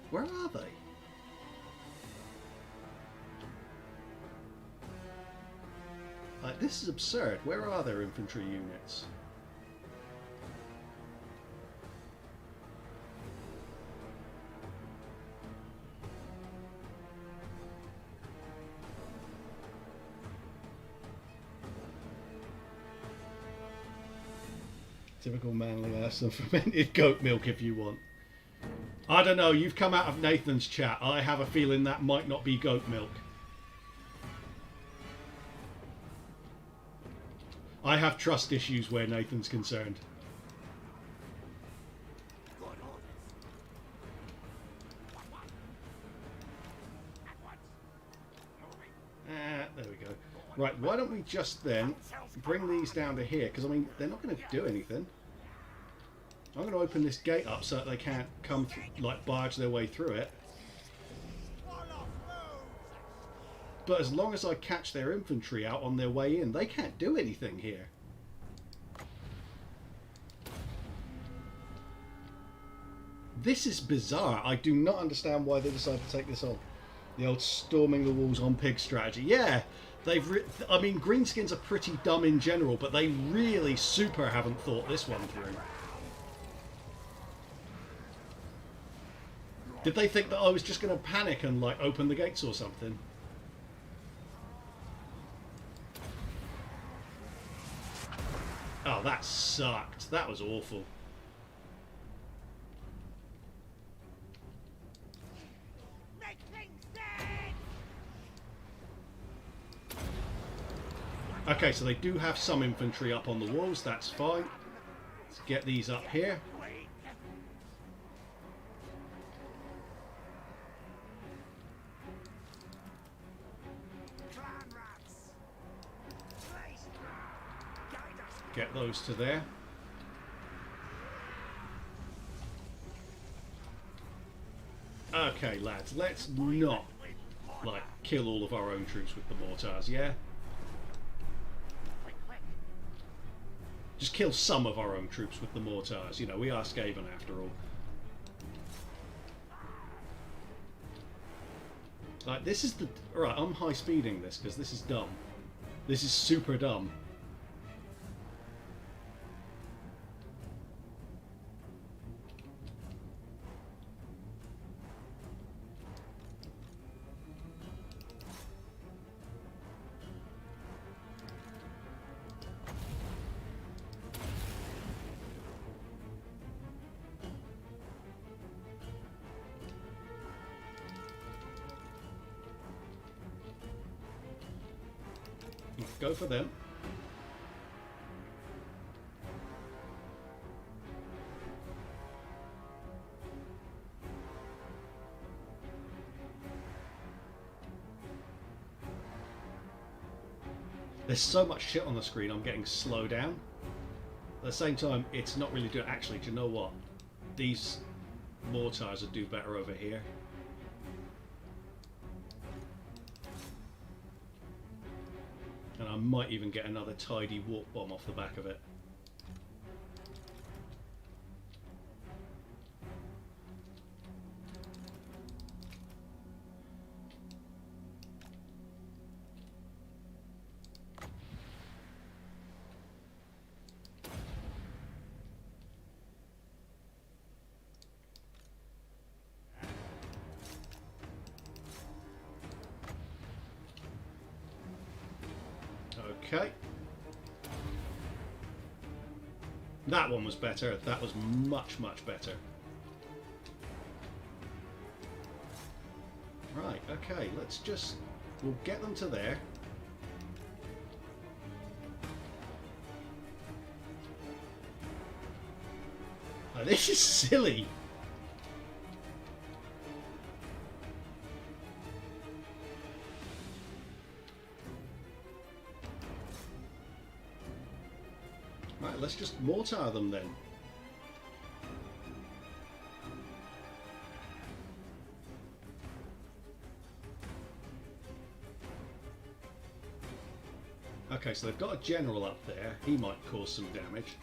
Where are they? Like, this is absurd. Where are their infantry units? Typical manly ass, some fermented goat milk if you want. I don't know, you've come out of Nathan's chat. I have a feeling that might not be goat milk. I have trust issues where Nathan's concerned. Good orders. Right, why don't we just then bring these down to here? Because, I mean, they're not going to do anything. I'm going to open this gate up so that they can't come, like, barge their way through it. But as long as I catch their infantry out on their way in, they can't do anything here. This is bizarre. I do not understand why they decided to take this on. The old storming the walls on pig strategy. Yeah, I mean, greenskins are pretty dumb in general, but they really super haven't thought this one through. Did they think that I was just going to panic and, like, open the gates or something? Oh, that sucked. That was awful. Okay, so they do have some infantry up on the walls. That's fine. Let's get these up here. Get those to there. Okay, lads, let's not, like, kill all of our own troops with the mortars, yeah? Just kill some of our own troops with the mortars. You know, we are Skaven after all. Like, this is the... Alright, I'm high-speeding this because this is dumb. This is super dumb. Go for them. There's so much shit on the screen, I'm getting slowed down. At the same time, it's not really doing... Actually, do you know what? These mortars would do better over here. And I might even get another tidy warp bomb off the back of it. Okay. That one was better. That was much, much better. Right, okay, let's just... We'll get them to there. Oh, this is silly. Right, let's just mortar them then. Okay, so they've got a general up there. He might cause some damage.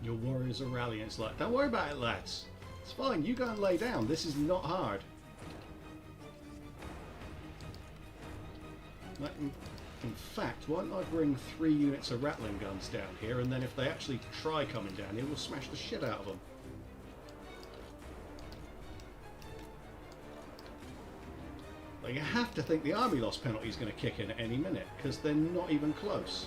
Your warriors are rallying. It's like, don't worry about it, lads. It's fine. You go and lay down. This is not hard. In fact, why don't I bring 3 units of rattling guns down here, and then if they actually try coming down here, we'll smash the shit out of them. You have to think the army loss penalty is going to kick in at any minute, because they're not even close.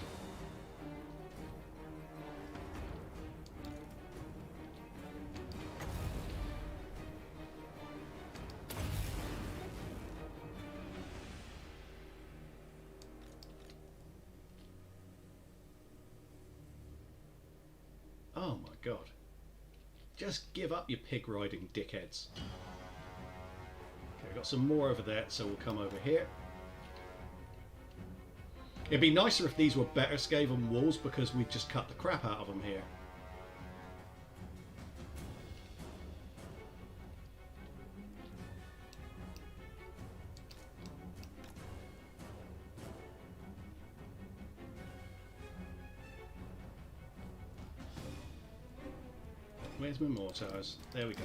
Oh my god. Just give up, you pig riding dickheads. Okay, we've got some more over there, so we'll come over here. It'd be nicer if these were better Skaven walls, because we'd just cut the crap out of them here. Where's my mortars? There we go.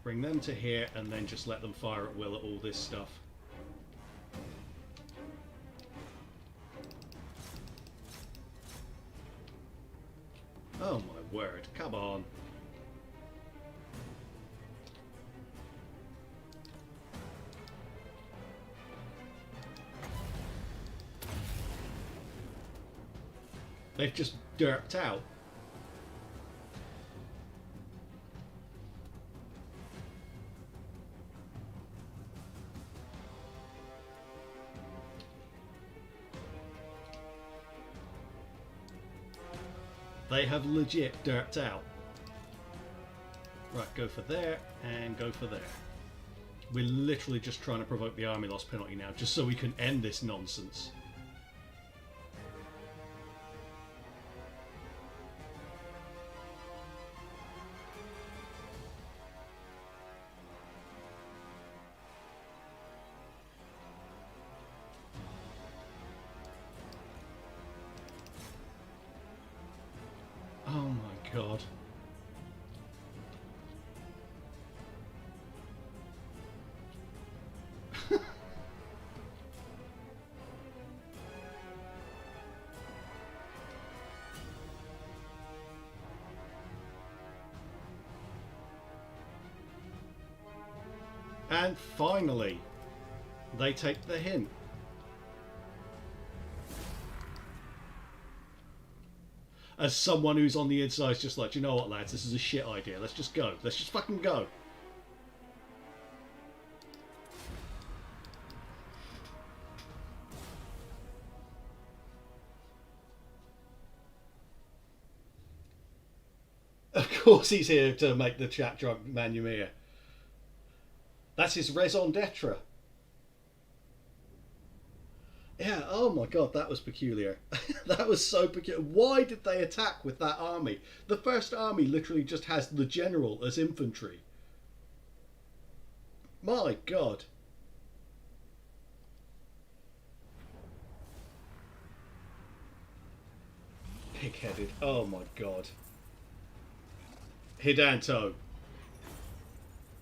Bring them to here and then just let them fire at will at all this stuff. Oh my word, come on. They've just derped out. They have legit derped out. Right, go for there and go for there. We're literally just trying to provoke the army loss penalty now, just so we can end this nonsense. Oh my god. And finally, they take the hint. As someone who's on the inside is just like, you know what, lads, this is a shit idea. Let's just go. Let's just fucking go. Of course he's here to make the chat drunk Manumir. That's his raison d'etre. Yeah, oh my god, that was peculiar. That was so peculiar. Why did they attack with that army? The first army literally just has the general as infantry. My god. Pig-headed, oh my god. Hidanto.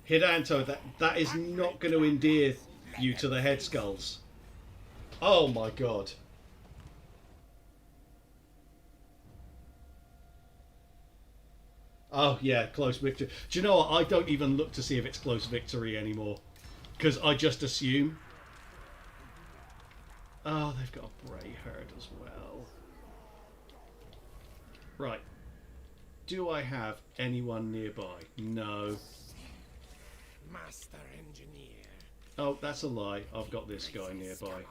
Hidanto, that is not going to endear you to the head skulls. Oh my god. Oh yeah, close victory. Do you know what? I don't even look to see if it's close victory anymore, because I just assume. Oh, they've got a Bray herd as well. Right. Do I have anyone nearby? No. Master engineer. Oh, that's a lie. I've got this guy nearby.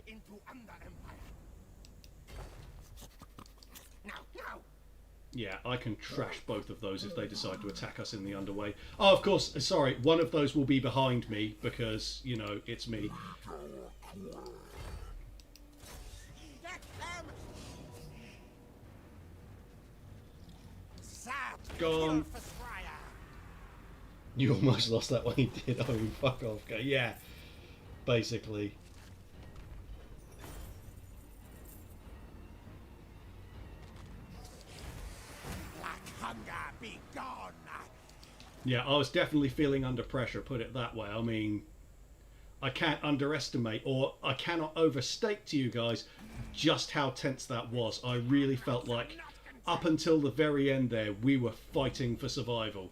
Into under empire. Now. Yeah, I can trash both of those if they decide to attack us in the underway. Oh, of course, sorry, one of those will be behind me because, you know, it's me. Gone. You almost lost that one, you did. Oh, fuck off. Yeah, basically. Black hunger, be gone. Yeah, I was definitely feeling under pressure, put it that way. I mean, I can't underestimate, or I cannot overstate to you guys just how tense that was. I really felt like, up until the very end there, we were fighting for survival.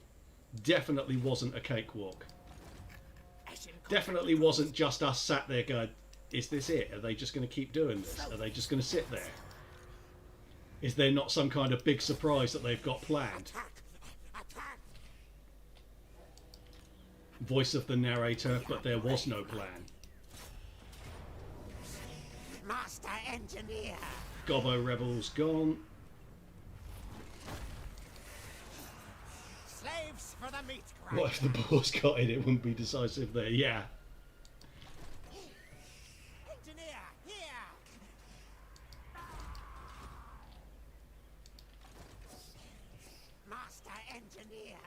Definitely wasn't a cakewalk. definitely wasn't just us sat there going, is this it? Are they just going to keep doing this? Are they just going to sit there? Is there not some kind of big surprise that they've got planned? Voice of the narrator, but there was no plan. Master Engineer. Gobbo rebels gone. Slaves for the meat grinder. What if the boar's got it? It wouldn't be decisive there. Yeah. Engineer, here. Master Engineer.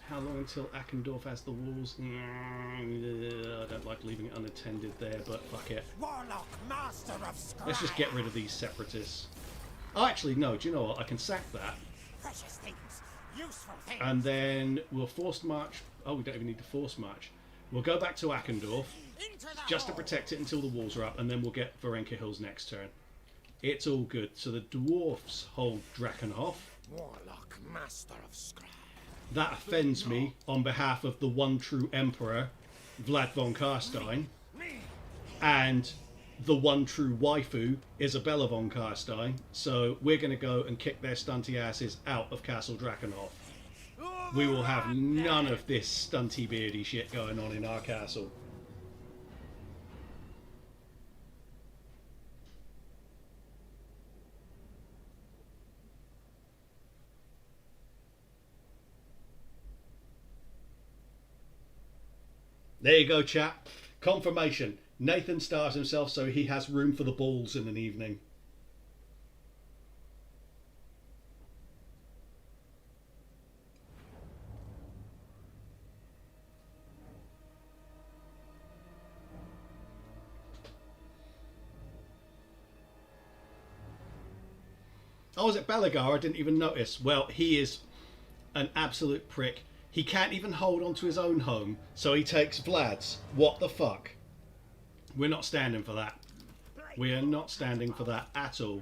How long until Ackendorf has the walls? I don't like leaving it unattended there, but fuck it. Warlock, master of Scry. Let's just get rid of these separatists. Oh, actually, no. Do you know what? I can sack that. Precious things, useful things. And then we'll force march. Oh, we don't even need to force march. We'll go back to Ackendorf Into the just to hole. protect it until the walls are up, and then we'll get Varenka Hills next turn. It's all good. So the Dwarfs hold Drakenhof. Warlock, master of Scry. That offends me on behalf of the one true Emperor, Vlad von Karstein, and the one true waifu, Isabella von Karstein. So we're going to go and kick their stunty asses out of Castle Drakenhof. We will have none of this stunty beardy shit going on in our castle. There you go, chap. Confirmation. Nathan stars himself so he has room for the balls in an evening. Oh, is it Belagar? I didn't even notice. Well, he is an absolute prick. He can't even hold on to his own home, so he takes Vlad's. What the fuck? We're not standing for that. We are not standing for that at all.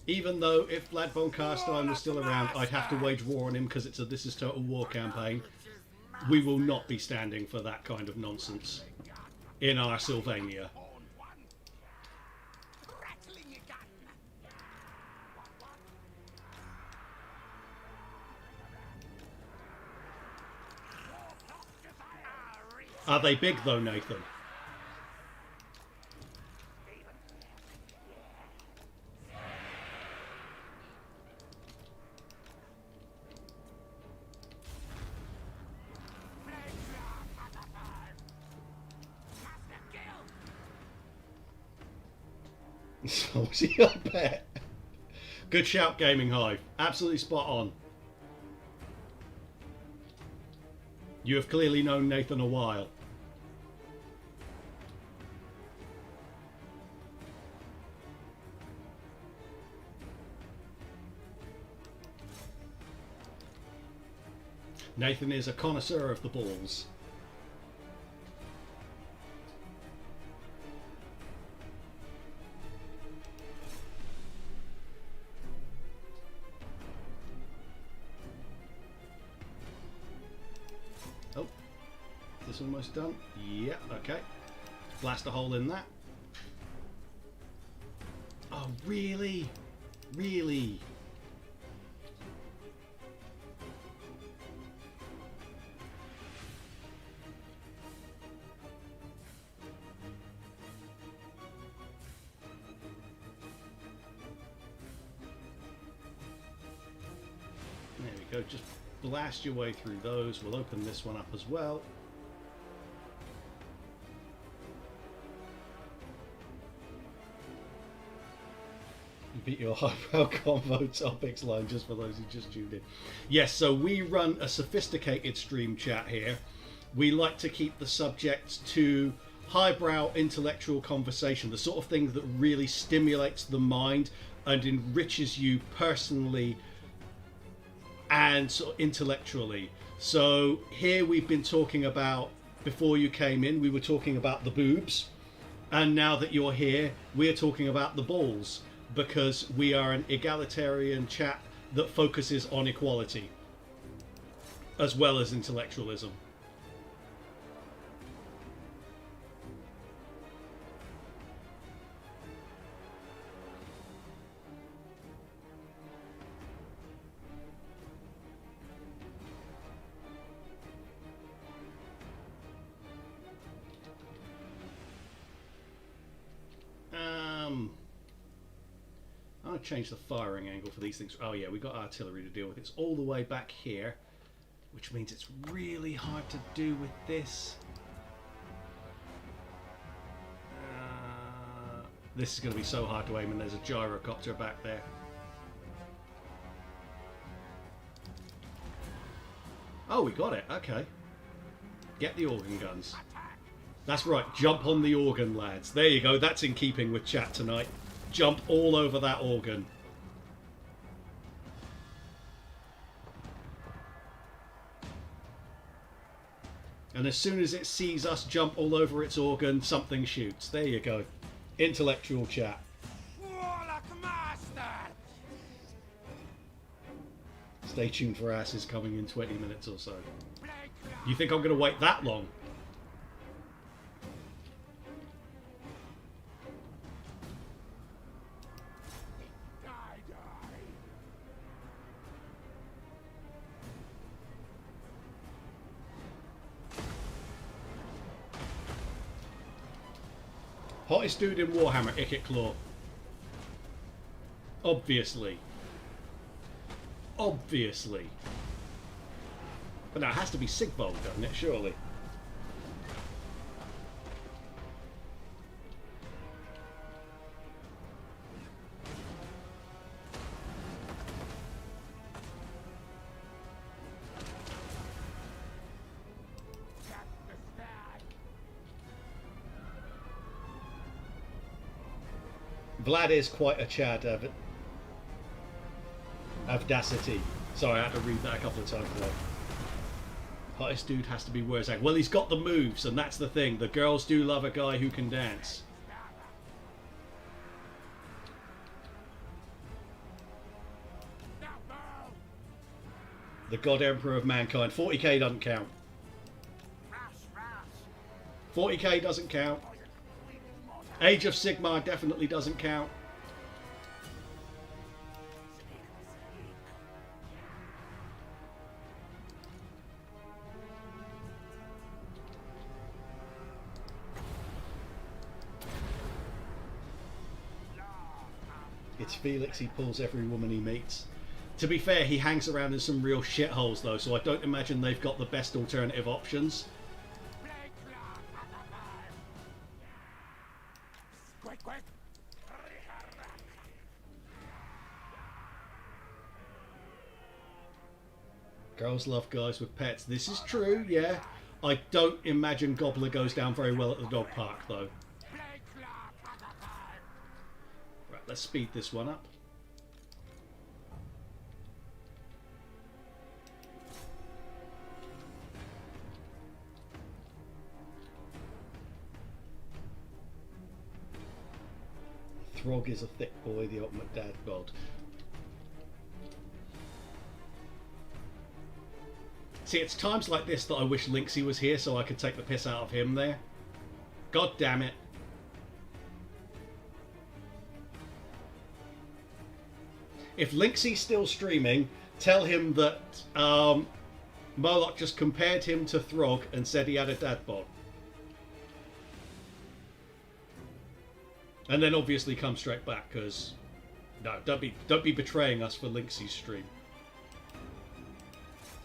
Even though if Vlad von Karstein was still around, I'd have to wage war on him because it's a This Is Total War campaign. We will not be standing for that kind of nonsense in our Sylvania. Are they big though, Nathan? So see, I bet. Good shout, Gaming Hive. Absolutely spot on. You have clearly known Nathan a while. Nathan is a connoisseur of the balls. Oh, this almost done. Yeah, okay. Blast a hole in that. Oh, really? Really? There we go, just blast your way through those. We'll open this one up as well. Beat your highbrow convo topics line just for those who just tuned in. Yes, so we run a sophisticated stream chat here. We like to keep the subject to highbrow intellectual conversation, the sort of thing that really stimulates the mind and enriches you personally and sort of intellectually. So here we've been talking about, before you came in, we were talking about the boobs, and now that you're here, we're talking about the balls. because we are an egalitarian chat that focuses on equality as well as intellectualism. I'll change the firing angle for these things. Oh yeah, we got artillery to deal with. It's all the way back here, which means it's really hard to do with this. This is going to be so hard to aim, and there's a gyrocopter back there. Oh, we got it. Okay. Get the organ guns. That's right. Jump on the organ, lads. There you go. That's in keeping with chat tonight. Jump all over that organ. And as soon as it sees us jump all over its organ, something shoots. There you go. Intellectual chat. Warlock master! Stay tuned for asses coming in 20 minutes or so. You think I'm going to wait that long? Hottest dude in Warhammer, Icket Claw. Obviously. Obviously. But now it has to be Sigvold, doesn't it? Surely. Vlad is quite a Chad of Avdacity. Sorry, I had to read that a couple of times today. Hottest dude has to be Wurzag. Well, he's got the moves, and that's the thing. The girls do love a guy who can dance. The God Emperor of Mankind. 40k doesn't count. 40k doesn't count. Age of Sigmar definitely doesn't count. It's Felix, he pulls every woman he meets. To be fair, he hangs around in some real shitholes though, so I don't imagine they've got the best alternative options. Girls love guys with pets. This is true, yeah. I don't imagine Gobbler goes down very well at the dog park, though. Right, let's speed this one up. Throg is a thick boy, the ultimate dad god. See, it's times like this that I wish Lynxie was here so I could take the piss out of him there. God damn it. If Lynxie's still streaming, tell him that Moloch just compared him to Throg and said he had a dad bod. And then obviously come straight back, because no, don't be betraying us for Lynxie's stream.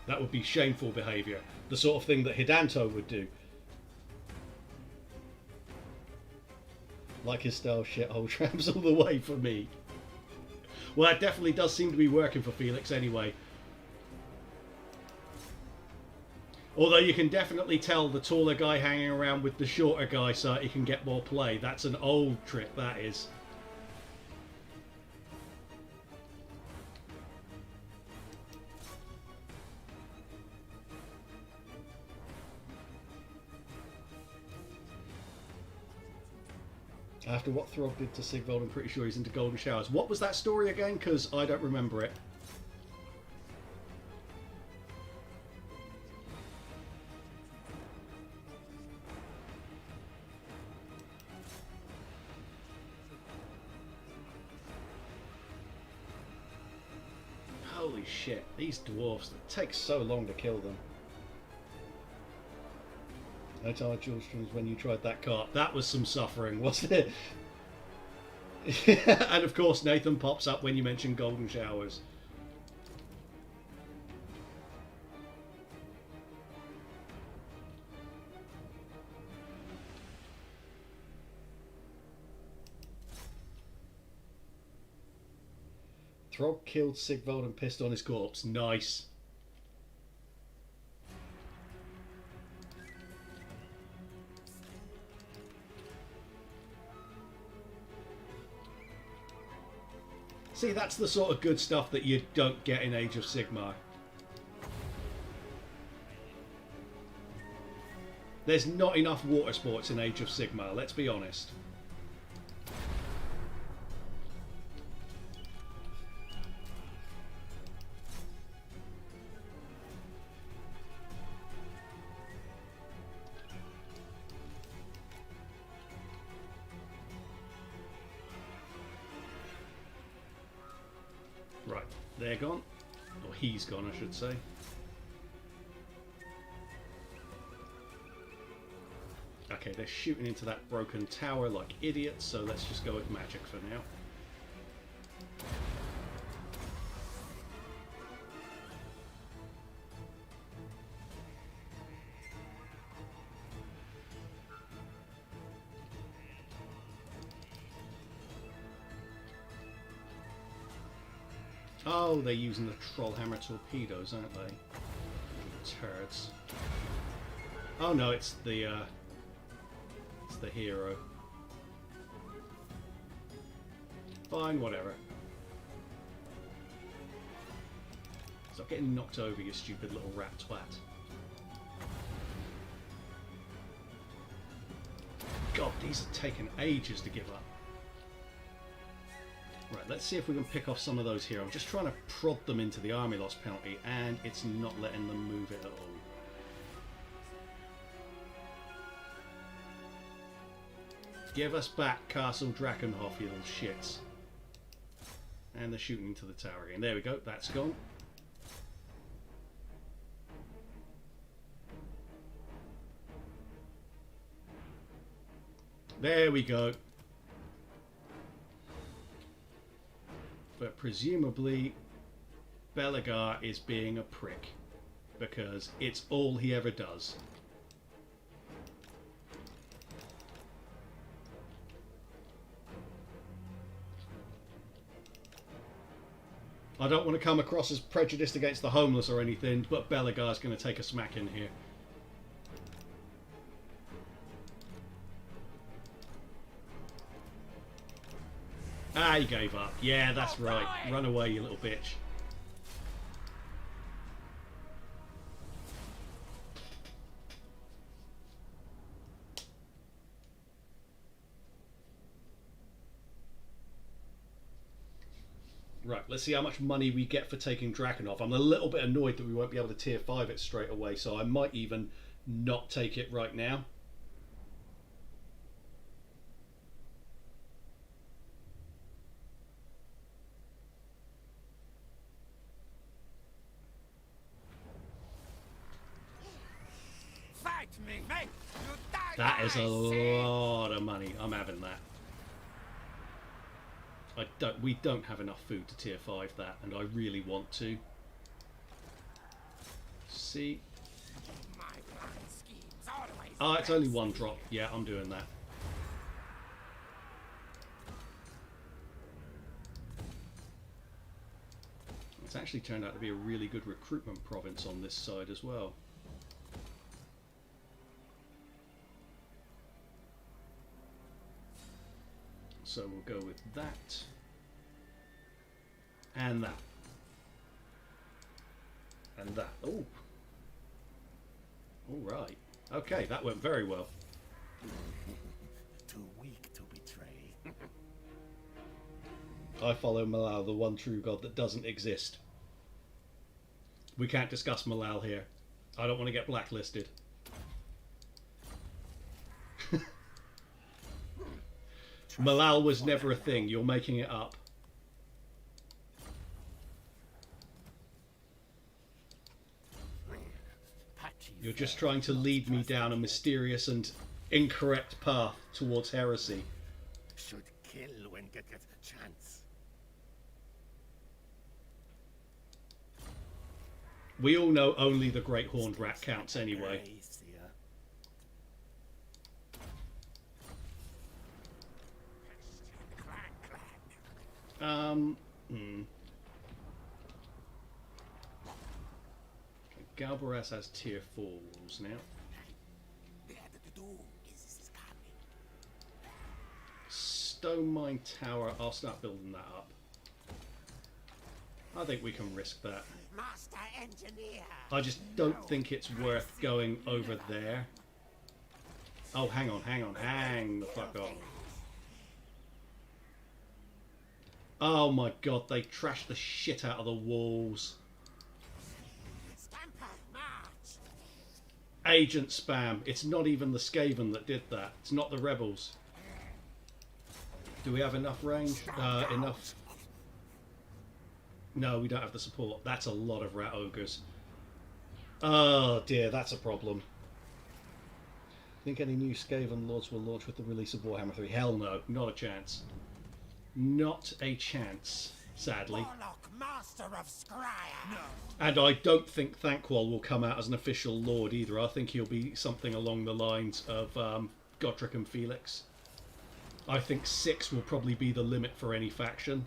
That would be shameful behaviour. The sort of thing that Hidanto would do. Like his style shithole trams all the way for me. Well, that definitely does seem to be working for Felix anyway. Although you can definitely tell the taller guy hanging around with the shorter guy so he can get more play. That's an old trick, that is. After what Throg did to Sigvald, I'm pretty sure he's into golden showers. What was that story again? Because I don't remember it. Holy shit, these dwarves, it takes so long to kill them. I told Jules when you tried that cart. That was some suffering, wasn't it? And of course Nathan pops up when you mention golden showers. Throg killed Sigvald and pissed on his corpse. Nice. See, that's the sort of good stuff that you don't get in Age of Sigmar. There's not enough water sports in Age of Sigmar, let's be honest. Right, they're gone. Or he's gone, I should say. Okay, they're shooting into that broken tower like idiots, so let's just go with magic for now. Oh, they're using the Trollhammer torpedoes, aren't they? Turds. Oh no, it's the hero. Fine, whatever. Stop getting knocked over, you stupid little rat twat. God, these are taking ages to give up. Right, let's see if we can pick off some of those here. I'm just trying to prod them into the army loss penalty, and it's not letting them move it at all. Give us back Castle Drakenhof, you little shits. And they're shooting into the tower again. There we go, that's gone. There we go. But presumably Belagar is being a prick, because it's all he ever does. I don't want to come across as prejudiced against the homeless or anything, but Belagar's going to take a smack in here. Ah, he gave up. Yeah, that's right. Run away, you little bitch. Right, let's see how much money we get for taking Drakenhof. I'm a little bit annoyed that we won't be able to tier 5 it straight away, so I might even not take it right now. Fight me, mate! You die. That is a lot of money. I'm having that. We don't have enough food to tier 5 that, and I really want to. See? My plan schemes always. Ah, it's only one drop. Yeah, I'm doing that. It's actually turned out to be a really good recruitment province on this side as well. So we'll go with that. And that. And that. Oh. Alright. Okay, that went very well. Too weak to betray. I follow Malal, the one true god that doesn't exist. We can't discuss Malal here. I don't want to get blacklisted. Malal was never a thing. You're making it up. You're just trying to lead me down a mysterious and incorrect path towards heresy. Should kill when get chance. We all know only the Great Horned Rat counts anyway. Galbaras has tier 4 walls now. Stone Mine Tower, I'll start building that up. I think we can risk that. Master engineer. I just don't think it's worth going over there. Oh, hang on, hang the fuck on. Oh my god, they trashed the shit out of the walls. Stamper, march. Agent spam. It's not even the Skaven that did that. It's not the rebels. Do we have enough range? Enough? No, we don't have the support. That's a lot of rat ogres. Oh dear, that's a problem. Think any new Skaven lords will launch with the release of Warhammer 3? Hell no, not a chance. Not a chance, sadly. Warlock, master of Scryer. No. And I don't think Thankwall will come out as an official lord either. I think he'll be something along the lines of Godric and Felix. I think 6 will probably be the limit for any faction.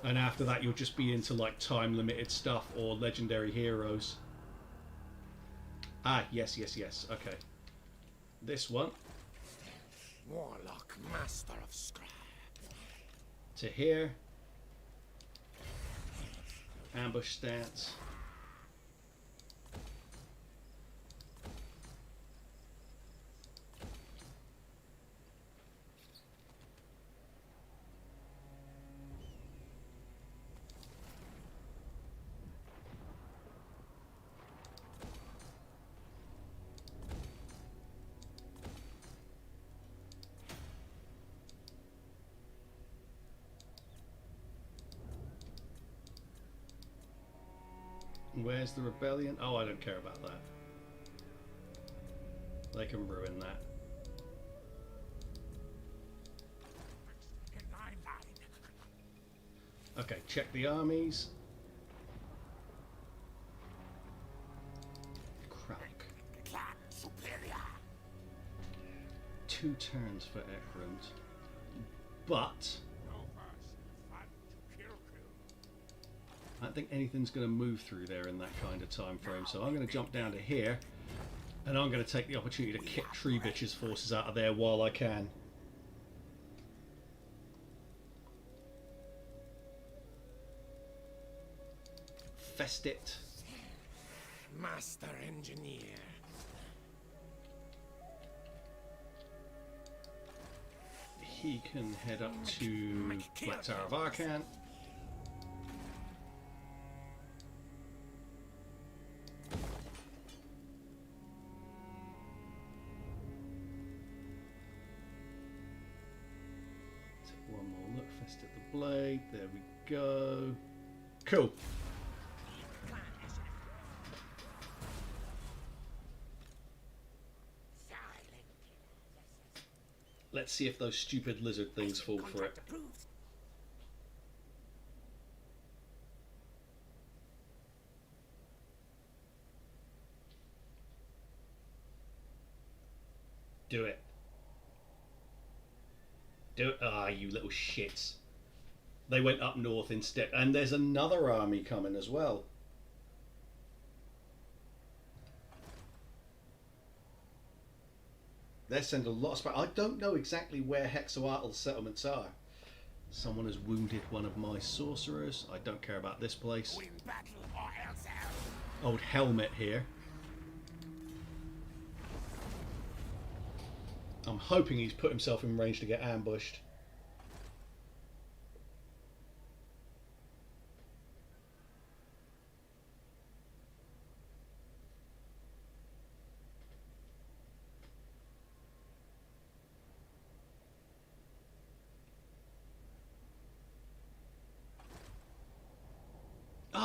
And after that you'll just be into like time limited stuff or legendary heroes. Ah, yes, okay. This one. Warlock, master of Scryer. To here. Ambush stance. Where's the rebellion? Oh, I don't care about that. They can ruin that. Okay, check the armies. Crack. 2 turns for Ekrund. But I don't think anything's going to move through there in that kind of time frame, so I'm going to jump down to here and I'm going to take the opportunity to kick Tree Bitch's forces out of there while I can. Fest it. Master engineer. He can head up to Black Tower of Arcan. Blade, there we go. Cool. Let's see if those stupid lizard things fall for it. Do it. Do it. Ah, you little shits. They went up north instead. And there's another army coming as well. They send a lot of spies. I don't know exactly where Hexoatl's settlements are. Someone has wounded one of my sorcerers. I don't care about this place. Old helmet here. I'm hoping he's put himself in range to get ambushed.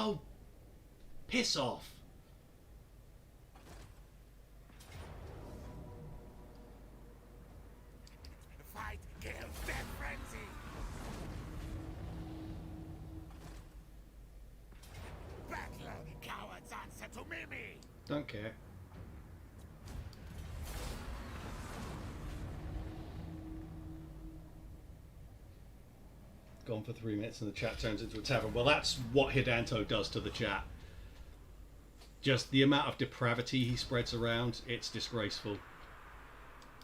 Oh, piss off. Fight kills death frenzy. Battler, cowards answer to Mimi. Don't care. Gone for 3 minutes and the chat turns into a tavern. Well, that's what Hidanto does to the chat. Just the amount of depravity he spreads around, it's disgraceful.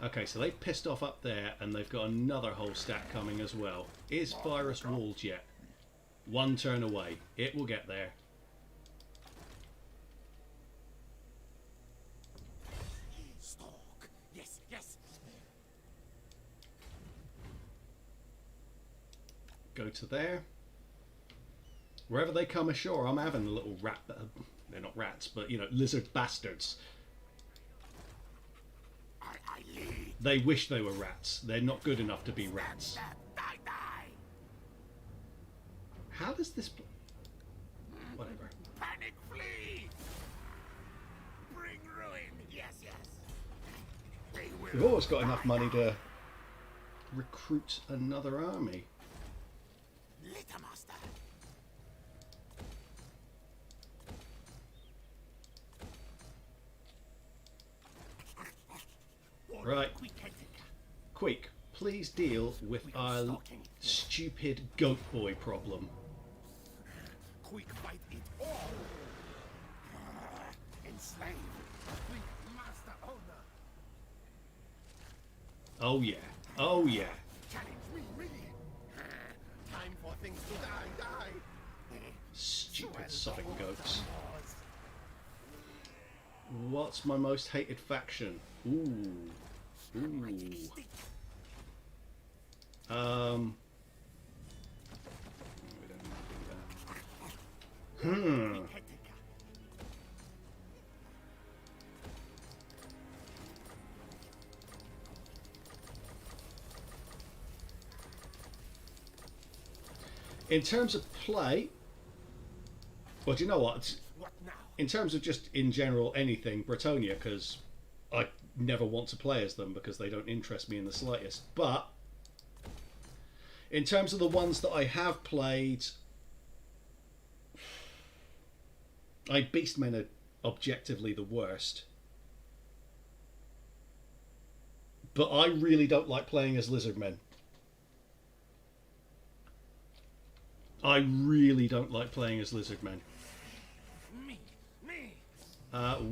Okay, so they pissed off up there, and they've got another whole stack coming as well. Is Virus walled yet? 1 turn away. It will get there. Stalk. Yes, yes. Go to there. Wherever they come ashore, I'm having a little rat. They're not rats, but, you know, lizard bastards. I lead. They wish they were rats. They're not good enough to be rats. Die, die. How does this... Whatever. Panic, flee. Bring ruin. Yes, yes. They will. We've always got enough money to recruit another army. Littermaster. Right. Queek Headtaker. Queek, please deal with our stupid goat boy problem. Queek fight it all. Enslave. Queek master owner. Oh yeah. Oh yeah. Challenge me. Time for things to die. Stupid sodding goats. What's my most hated faction? Ooh. Ooh. We don't need to do that. In terms of play, well, do you know what? What now? In terms of just in general anything, Bretonia, because I never want to play as them because they don't interest me in the slightest. But in terms of the ones that I have played, Beastmen are objectively the worst. But I really don't like playing as Lizardmen. I really don't like playing as Lizardmen. Me.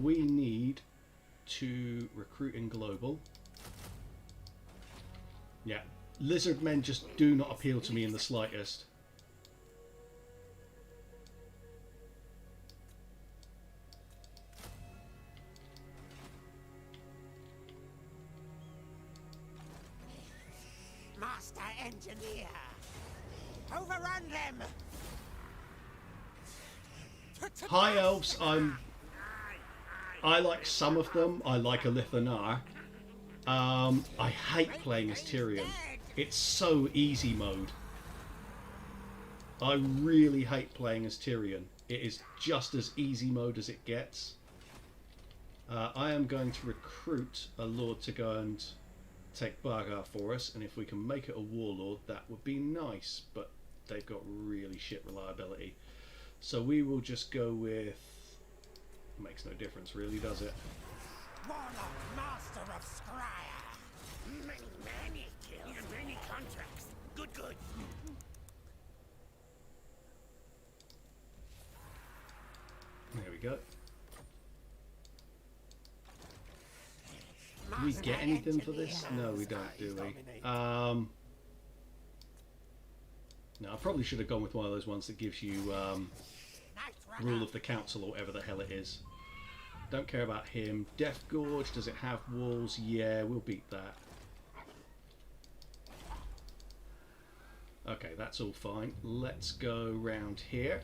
We need to recruit in global. Yeah, Lizardmen just do not appeal to me in the slightest. Master engineer. Overrun them. High elves, I like some of them. I like Alithanar. I hate playing as Tyrion. It's so easy mode. I really hate playing as Tyrion. It is just as easy mode as it gets. I am going to recruit a lord to go and take Bargar for us, and if we can make it a warlord, that would be nice, but they've got really shit reliability. So we will just go with... Makes no difference really, does it? Warlock, master of Scryer. Many kills and many contracts. Good. There we go. Do we get anything for this? No, we don't, do we? No, I probably should have gone with one of those ones that gives you rule of the council or whatever the hell it is. Don't care about him. Death Gorge, does it have walls? Yeah, we'll beat that. Okay, that's all fine. Let's go round here.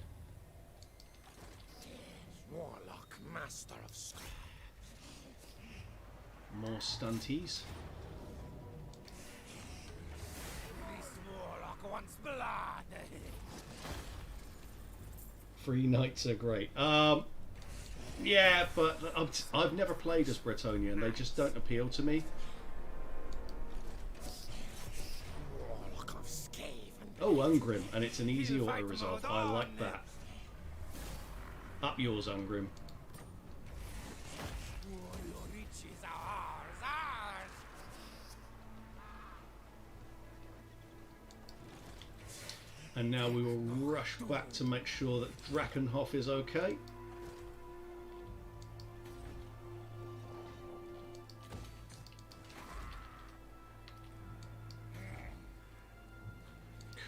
Warlock, master of Scryer. More stunties. This warlock wants blood. Free knights are great. Yeah, but I've never played as Bretonnian. They just don't appeal to me. Warlock of Skaven. Oh, Ungrim, and it's an easy auto resolve. I like that. Up yours, Ungrim. Your riches are ours. And now we will rush back to make sure that Drakenhof is okay.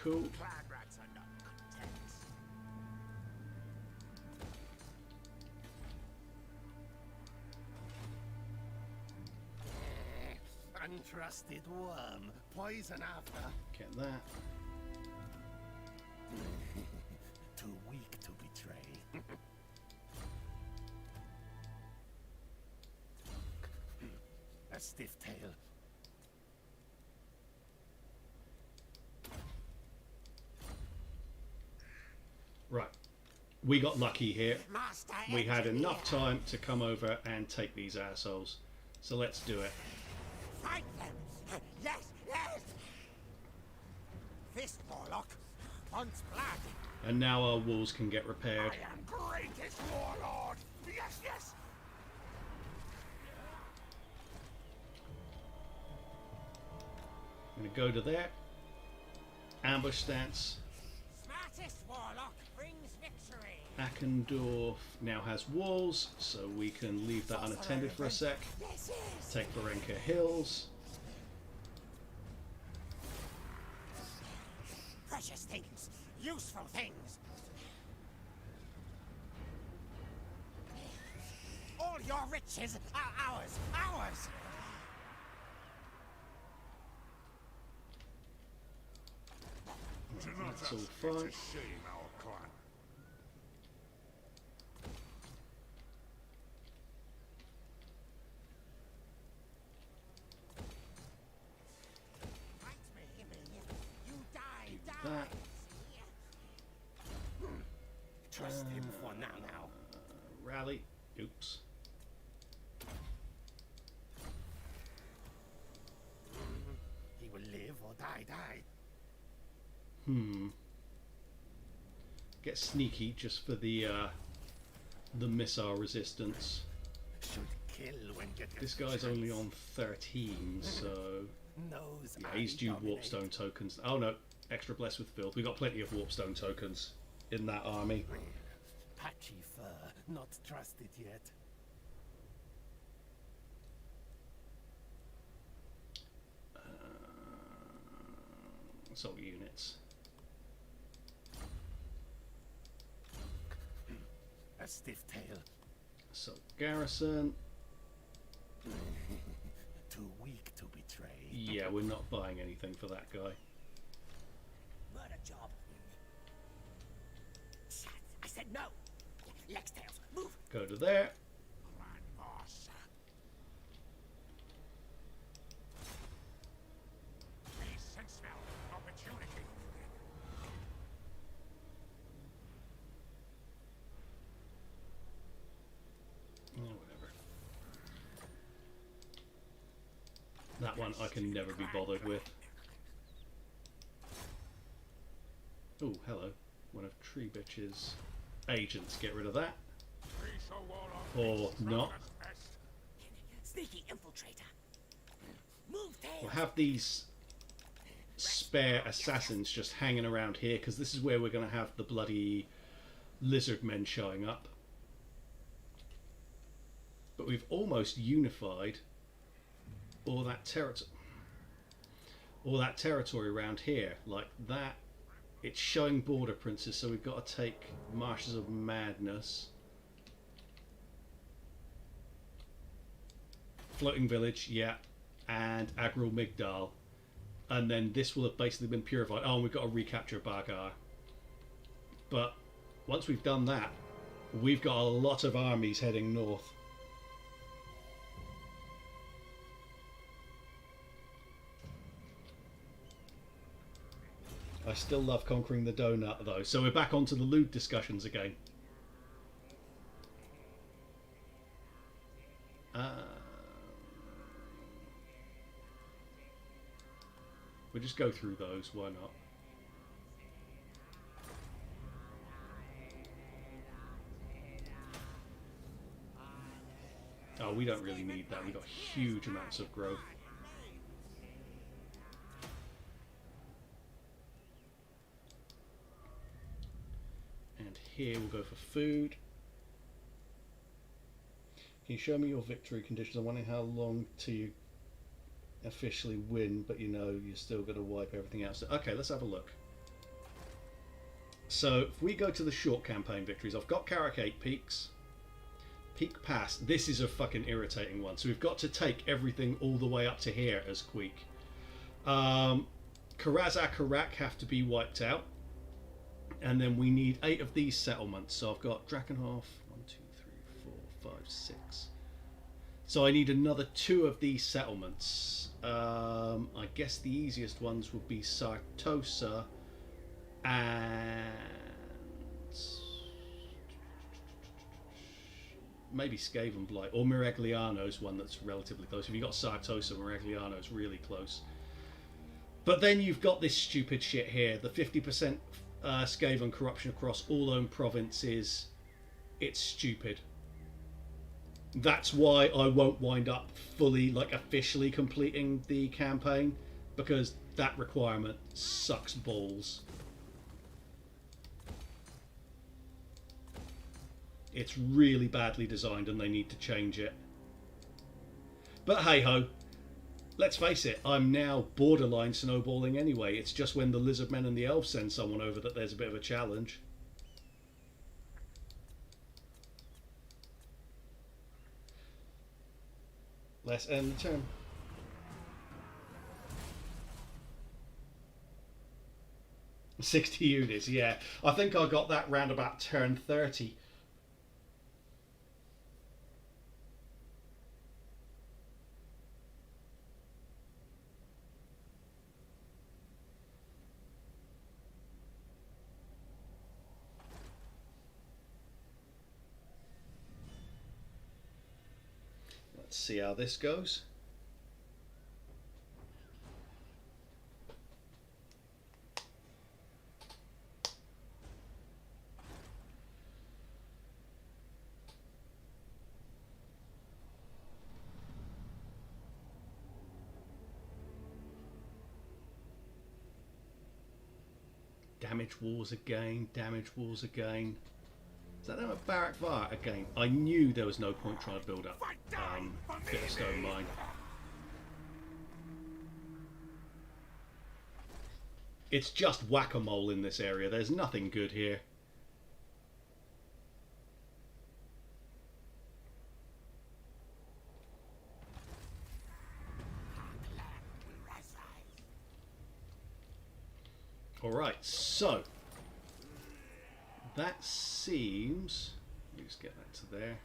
Cool. Clan rats are not content. Untrusted worm, poison after. Get that. Too weak to betray. A stiff tail. Right. We got lucky here. Master We had engineer. enough time to come over and take these assholes. So let's do it. Fight them! Yes, yes! Fist warlock, once blood. And now our walls can get repaired. I am greatest warlord! Yes, yes! I'm going to go to there. Ambush stance. Smartest warlock brings victory! Akendorf now has walls, so we can leave that unattended for a sec. Yes, yes! Take Varenka Hills. Precious things, useful things. All your riches are ours, ours! That's all fine. Shame our clan. Fight me, you die, that. Trust him for now. Rally. Oops. He will live or die. Get sneaky just for the missile resistance. Should kill when get This guy's only on 13, so Knows yeah, I he's due dominate. Warpstone tokens. Oh no, extra blessed with filth. We got plenty of Warpstone tokens in that army. Patchy fur, not trusted yet. Assault units. A stiff tail. Assault garrison. Too weak to betray. Yeah, we're not buying anything for that guy. Murder job. Shit, I said no. Legs tails, move. Go to there. Clan boss. We sense now opportunity. Whatever. That one I can never be bothered with. Oh, hello. One of Tree Bitch's agents. Get rid of that. Or not. Sneaky infiltrator. Move tail. We'll have these spare assassins just hanging around here, because this is where we're going to have the bloody lizard men showing up. But we've almost unified all that territory around here, like that. It's showing border princes, so we've got to take Marshes of Madness, Floating Village, yeah, and Agral Migdal, and then this will have basically been purified. Oh, and we've got to recapture Bagar. But once we've done that, we've got a lot of armies heading north. I still love conquering the donut, though. So we're back onto the loot discussions again. We'll just go through those. Why not? Oh, we don't really need that. We've got huge amounts of growth. And here we'll go for food. Can you show me your victory conditions? I'm wondering how long till you officially win, but you know you're still going to wipe everything else. Okay, let's have a look. So if we go to the short campaign victories, I've got Caracate Peaks. Peak Pass. This is a fucking irritating one. So we've got to take everything all the way up to here as Queek. Karazak, Karak have to be wiped out. And then we need 8 of these settlements. So I've got Drakenhof, 1, 2, 3, 4, 5, 6. So I need another 2 of these settlements. I guess the easiest ones would be Sartosa and maybe Skaven Blight, or Miragliano's one that's relatively close. If you've got Sartosa, Miragliano's really close. But then you've got this stupid shit here, the 50% Skaven corruption across all owned provinces. It's stupid. That's why I won't wind up fully, like, officially completing the campaign, because that requirement sucks balls. It's really badly designed and they need to change it. But hey ho, let's face it, I'm now borderline snowballing anyway. It's just when the Lizardmen and the Elves send someone over that there's a bit of a challenge. Let's end the turn. $60 units, yeah. I think I got that round about turn 30. Let's see how this goes. Damage wars again, damage wars again. Is that a Barak Var again? I knew there was no point trying to build up bit of stone mine. It's just whack-a-mole in this area. There's nothing good here. Alright, so that seems... Let me just get that to there.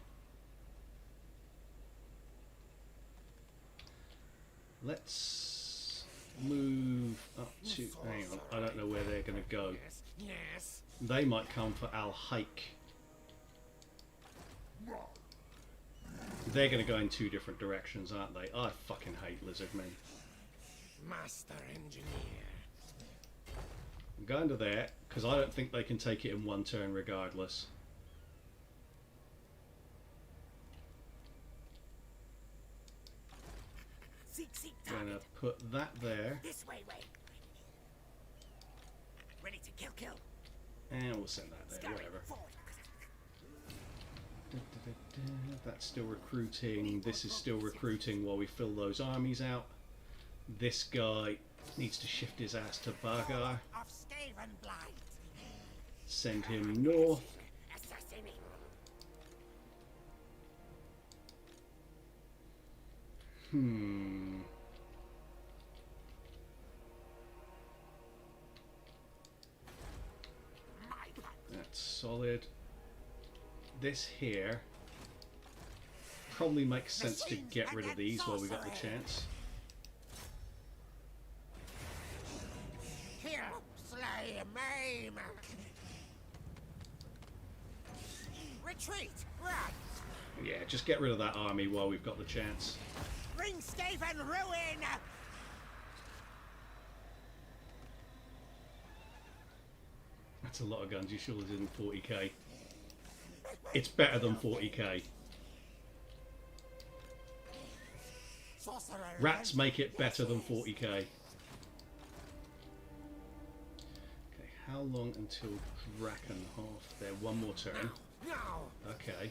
Let's move up to... Hang on, I don't know where they're going to go. Yes. They might come for Al Haik. They're going to go in 2 different directions, aren't they? I fucking hate Lizardmen. Master engineer. I'm going to there, because I don't think they can take it in 1 turn regardless. Seek I'm going target. to put that there, This way, way. Ready to kill. and we'll send that there, Scurry, whatever. forward. That's still recruiting, this is still recruiting while we fill those armies out. This guy needs to shift his ass to Bagar, Of Skaven Blight. send him north. Assassinate. That's solid. This here probably makes sense to get rid of these while we got the chance. Kill, slay. aim. Retreat. Run. Yeah, just get rid of that army while we've got the chance. Bring Skaven ruin. That's a lot of guns. You sure this isn't 40k? It's better than 40k. Sorcerer. Rats make it better than 40k. Okay, how long until Drakenhof? There, one more turn. Now. Okay.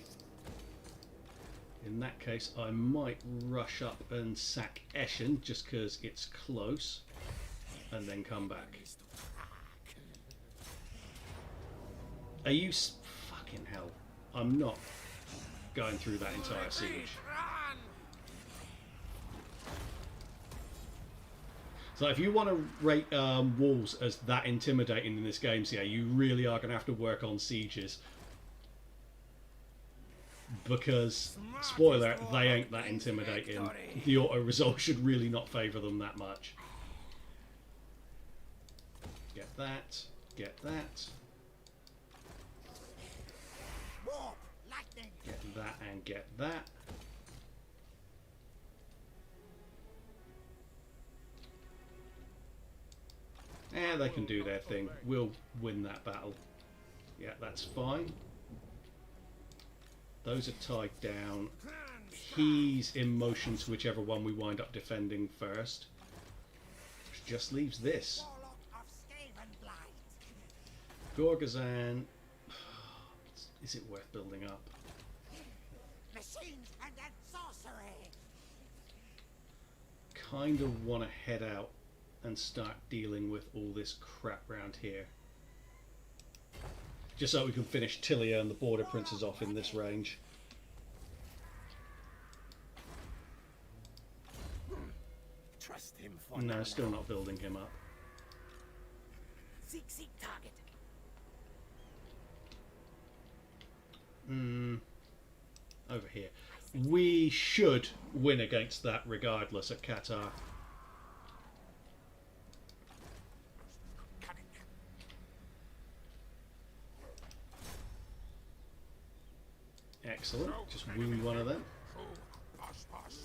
In that case, I might rush up and sack Eschen just because it's close, and then come back. Are you fucking hell? I'm not going through that entire siege. Run. So if you want to rate walls as that intimidating in this game, so yeah, you really are going to have to work on sieges. Because, spoiler, they ain't that intimidating. The auto-resolve should really not favour them that much. Get that, get that, Warp. Lightning. get that and get that. Yeah, they can do their thing. We'll win that battle. Yeah, that's fine. Those are tied down. He's in motion to whichever one we wind up defending first. Which just leaves this. Warlock of Skaven Blight. Gorgazan. Is it worth building up? Machines and then sorcery. Kind of want to head out and start dealing with all this crap round here. Just so we can finish Tilia and the Border Princes off in this range. Trust him for No, now. still not building him up. Seek target. Over here. We should win against that regardless at Qatar. Coming. Excellent. Just wound one of them. Posh.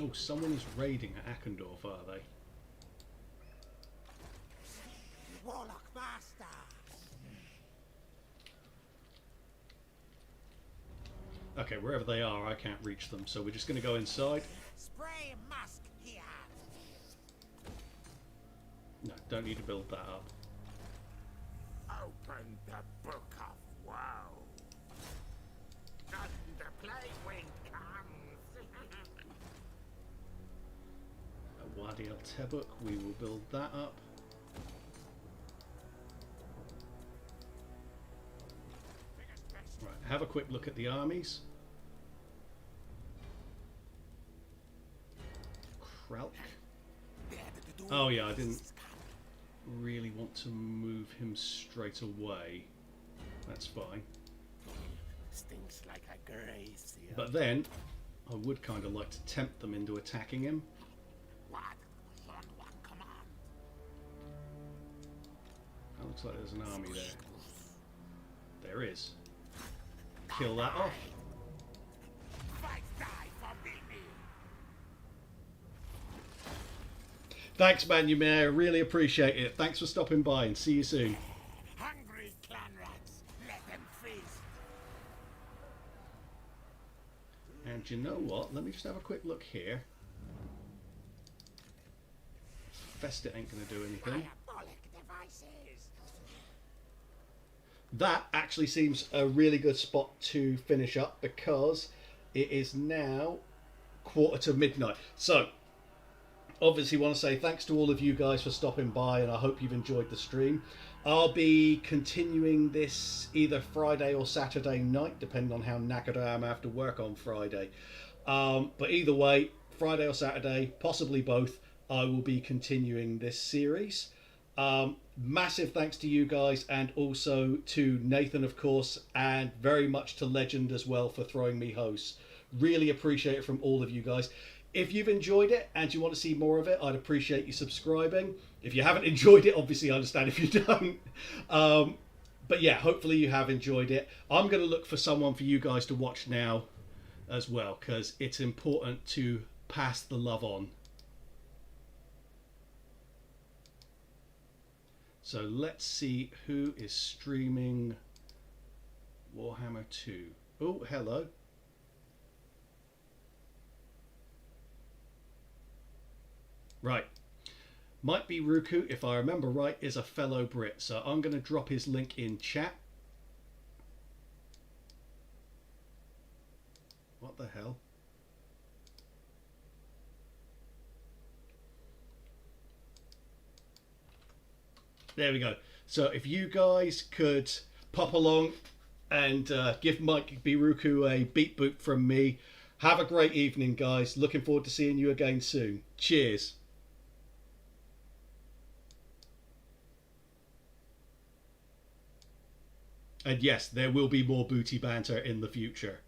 Oh, someone is raiding at Akendorf, are they? Warlock master. Okay, wherever they are, I can't reach them, so we're just going to go inside. Spray mask here. No, don't need to build that up. Open the book of woe. And the plague wind comes. Wadi El Tebuk, we will build that up. Right, have a quick look at the armies. Kralk. Oh yeah, I didn't really want to move him straight away. That's fine. Stinks like a gracie. But then, I would kind of like to tempt them into attacking him. What? On what command? That looks like there's an army there. There is. Kill that off. Fight die for me. Thanks, man, you mayor. Really appreciate it. Thanks for stopping by and see you soon. Hungry clan rats. Let them feast. And you know what? Let me just have a quick look here. Festa ain't going to do anything. Diabolic devices. That actually seems a really good spot to finish up because it is now 1:45. So, obviously want to say thanks to all of you guys for stopping by, and I hope you've enjoyed the stream. I'll be continuing this either Friday or Saturday night, depending on how knackered I am after work on Friday. But either way, Friday or Saturday, possibly both, I will be continuing this series. Massive thanks to you guys, and also to Nathan, of course, and very much to Legend as well for throwing me hosts. Really appreciate it from all of you guys. if you've enjoyed it and you want to see more of it, I'd appreciate you subscribing. If you haven't enjoyed it, obviously I understand if you don't. But yeah, hopefully you have enjoyed it. I'm going to look for someone for you guys to watch now as well, because it's important to pass the love on. So let's see who is streaming Warhammer 2. Oh, hello. Right. Might be Ruku, if I remember right, is a fellow Brit. So I'm going to drop his link in chat. What the hell? There we go. So if you guys could pop along and give Mike Biruku a beat boot from me. Have a great evening, guys. Looking forward to seeing you again soon. Cheers. And yes, there will be more booty banter in the future.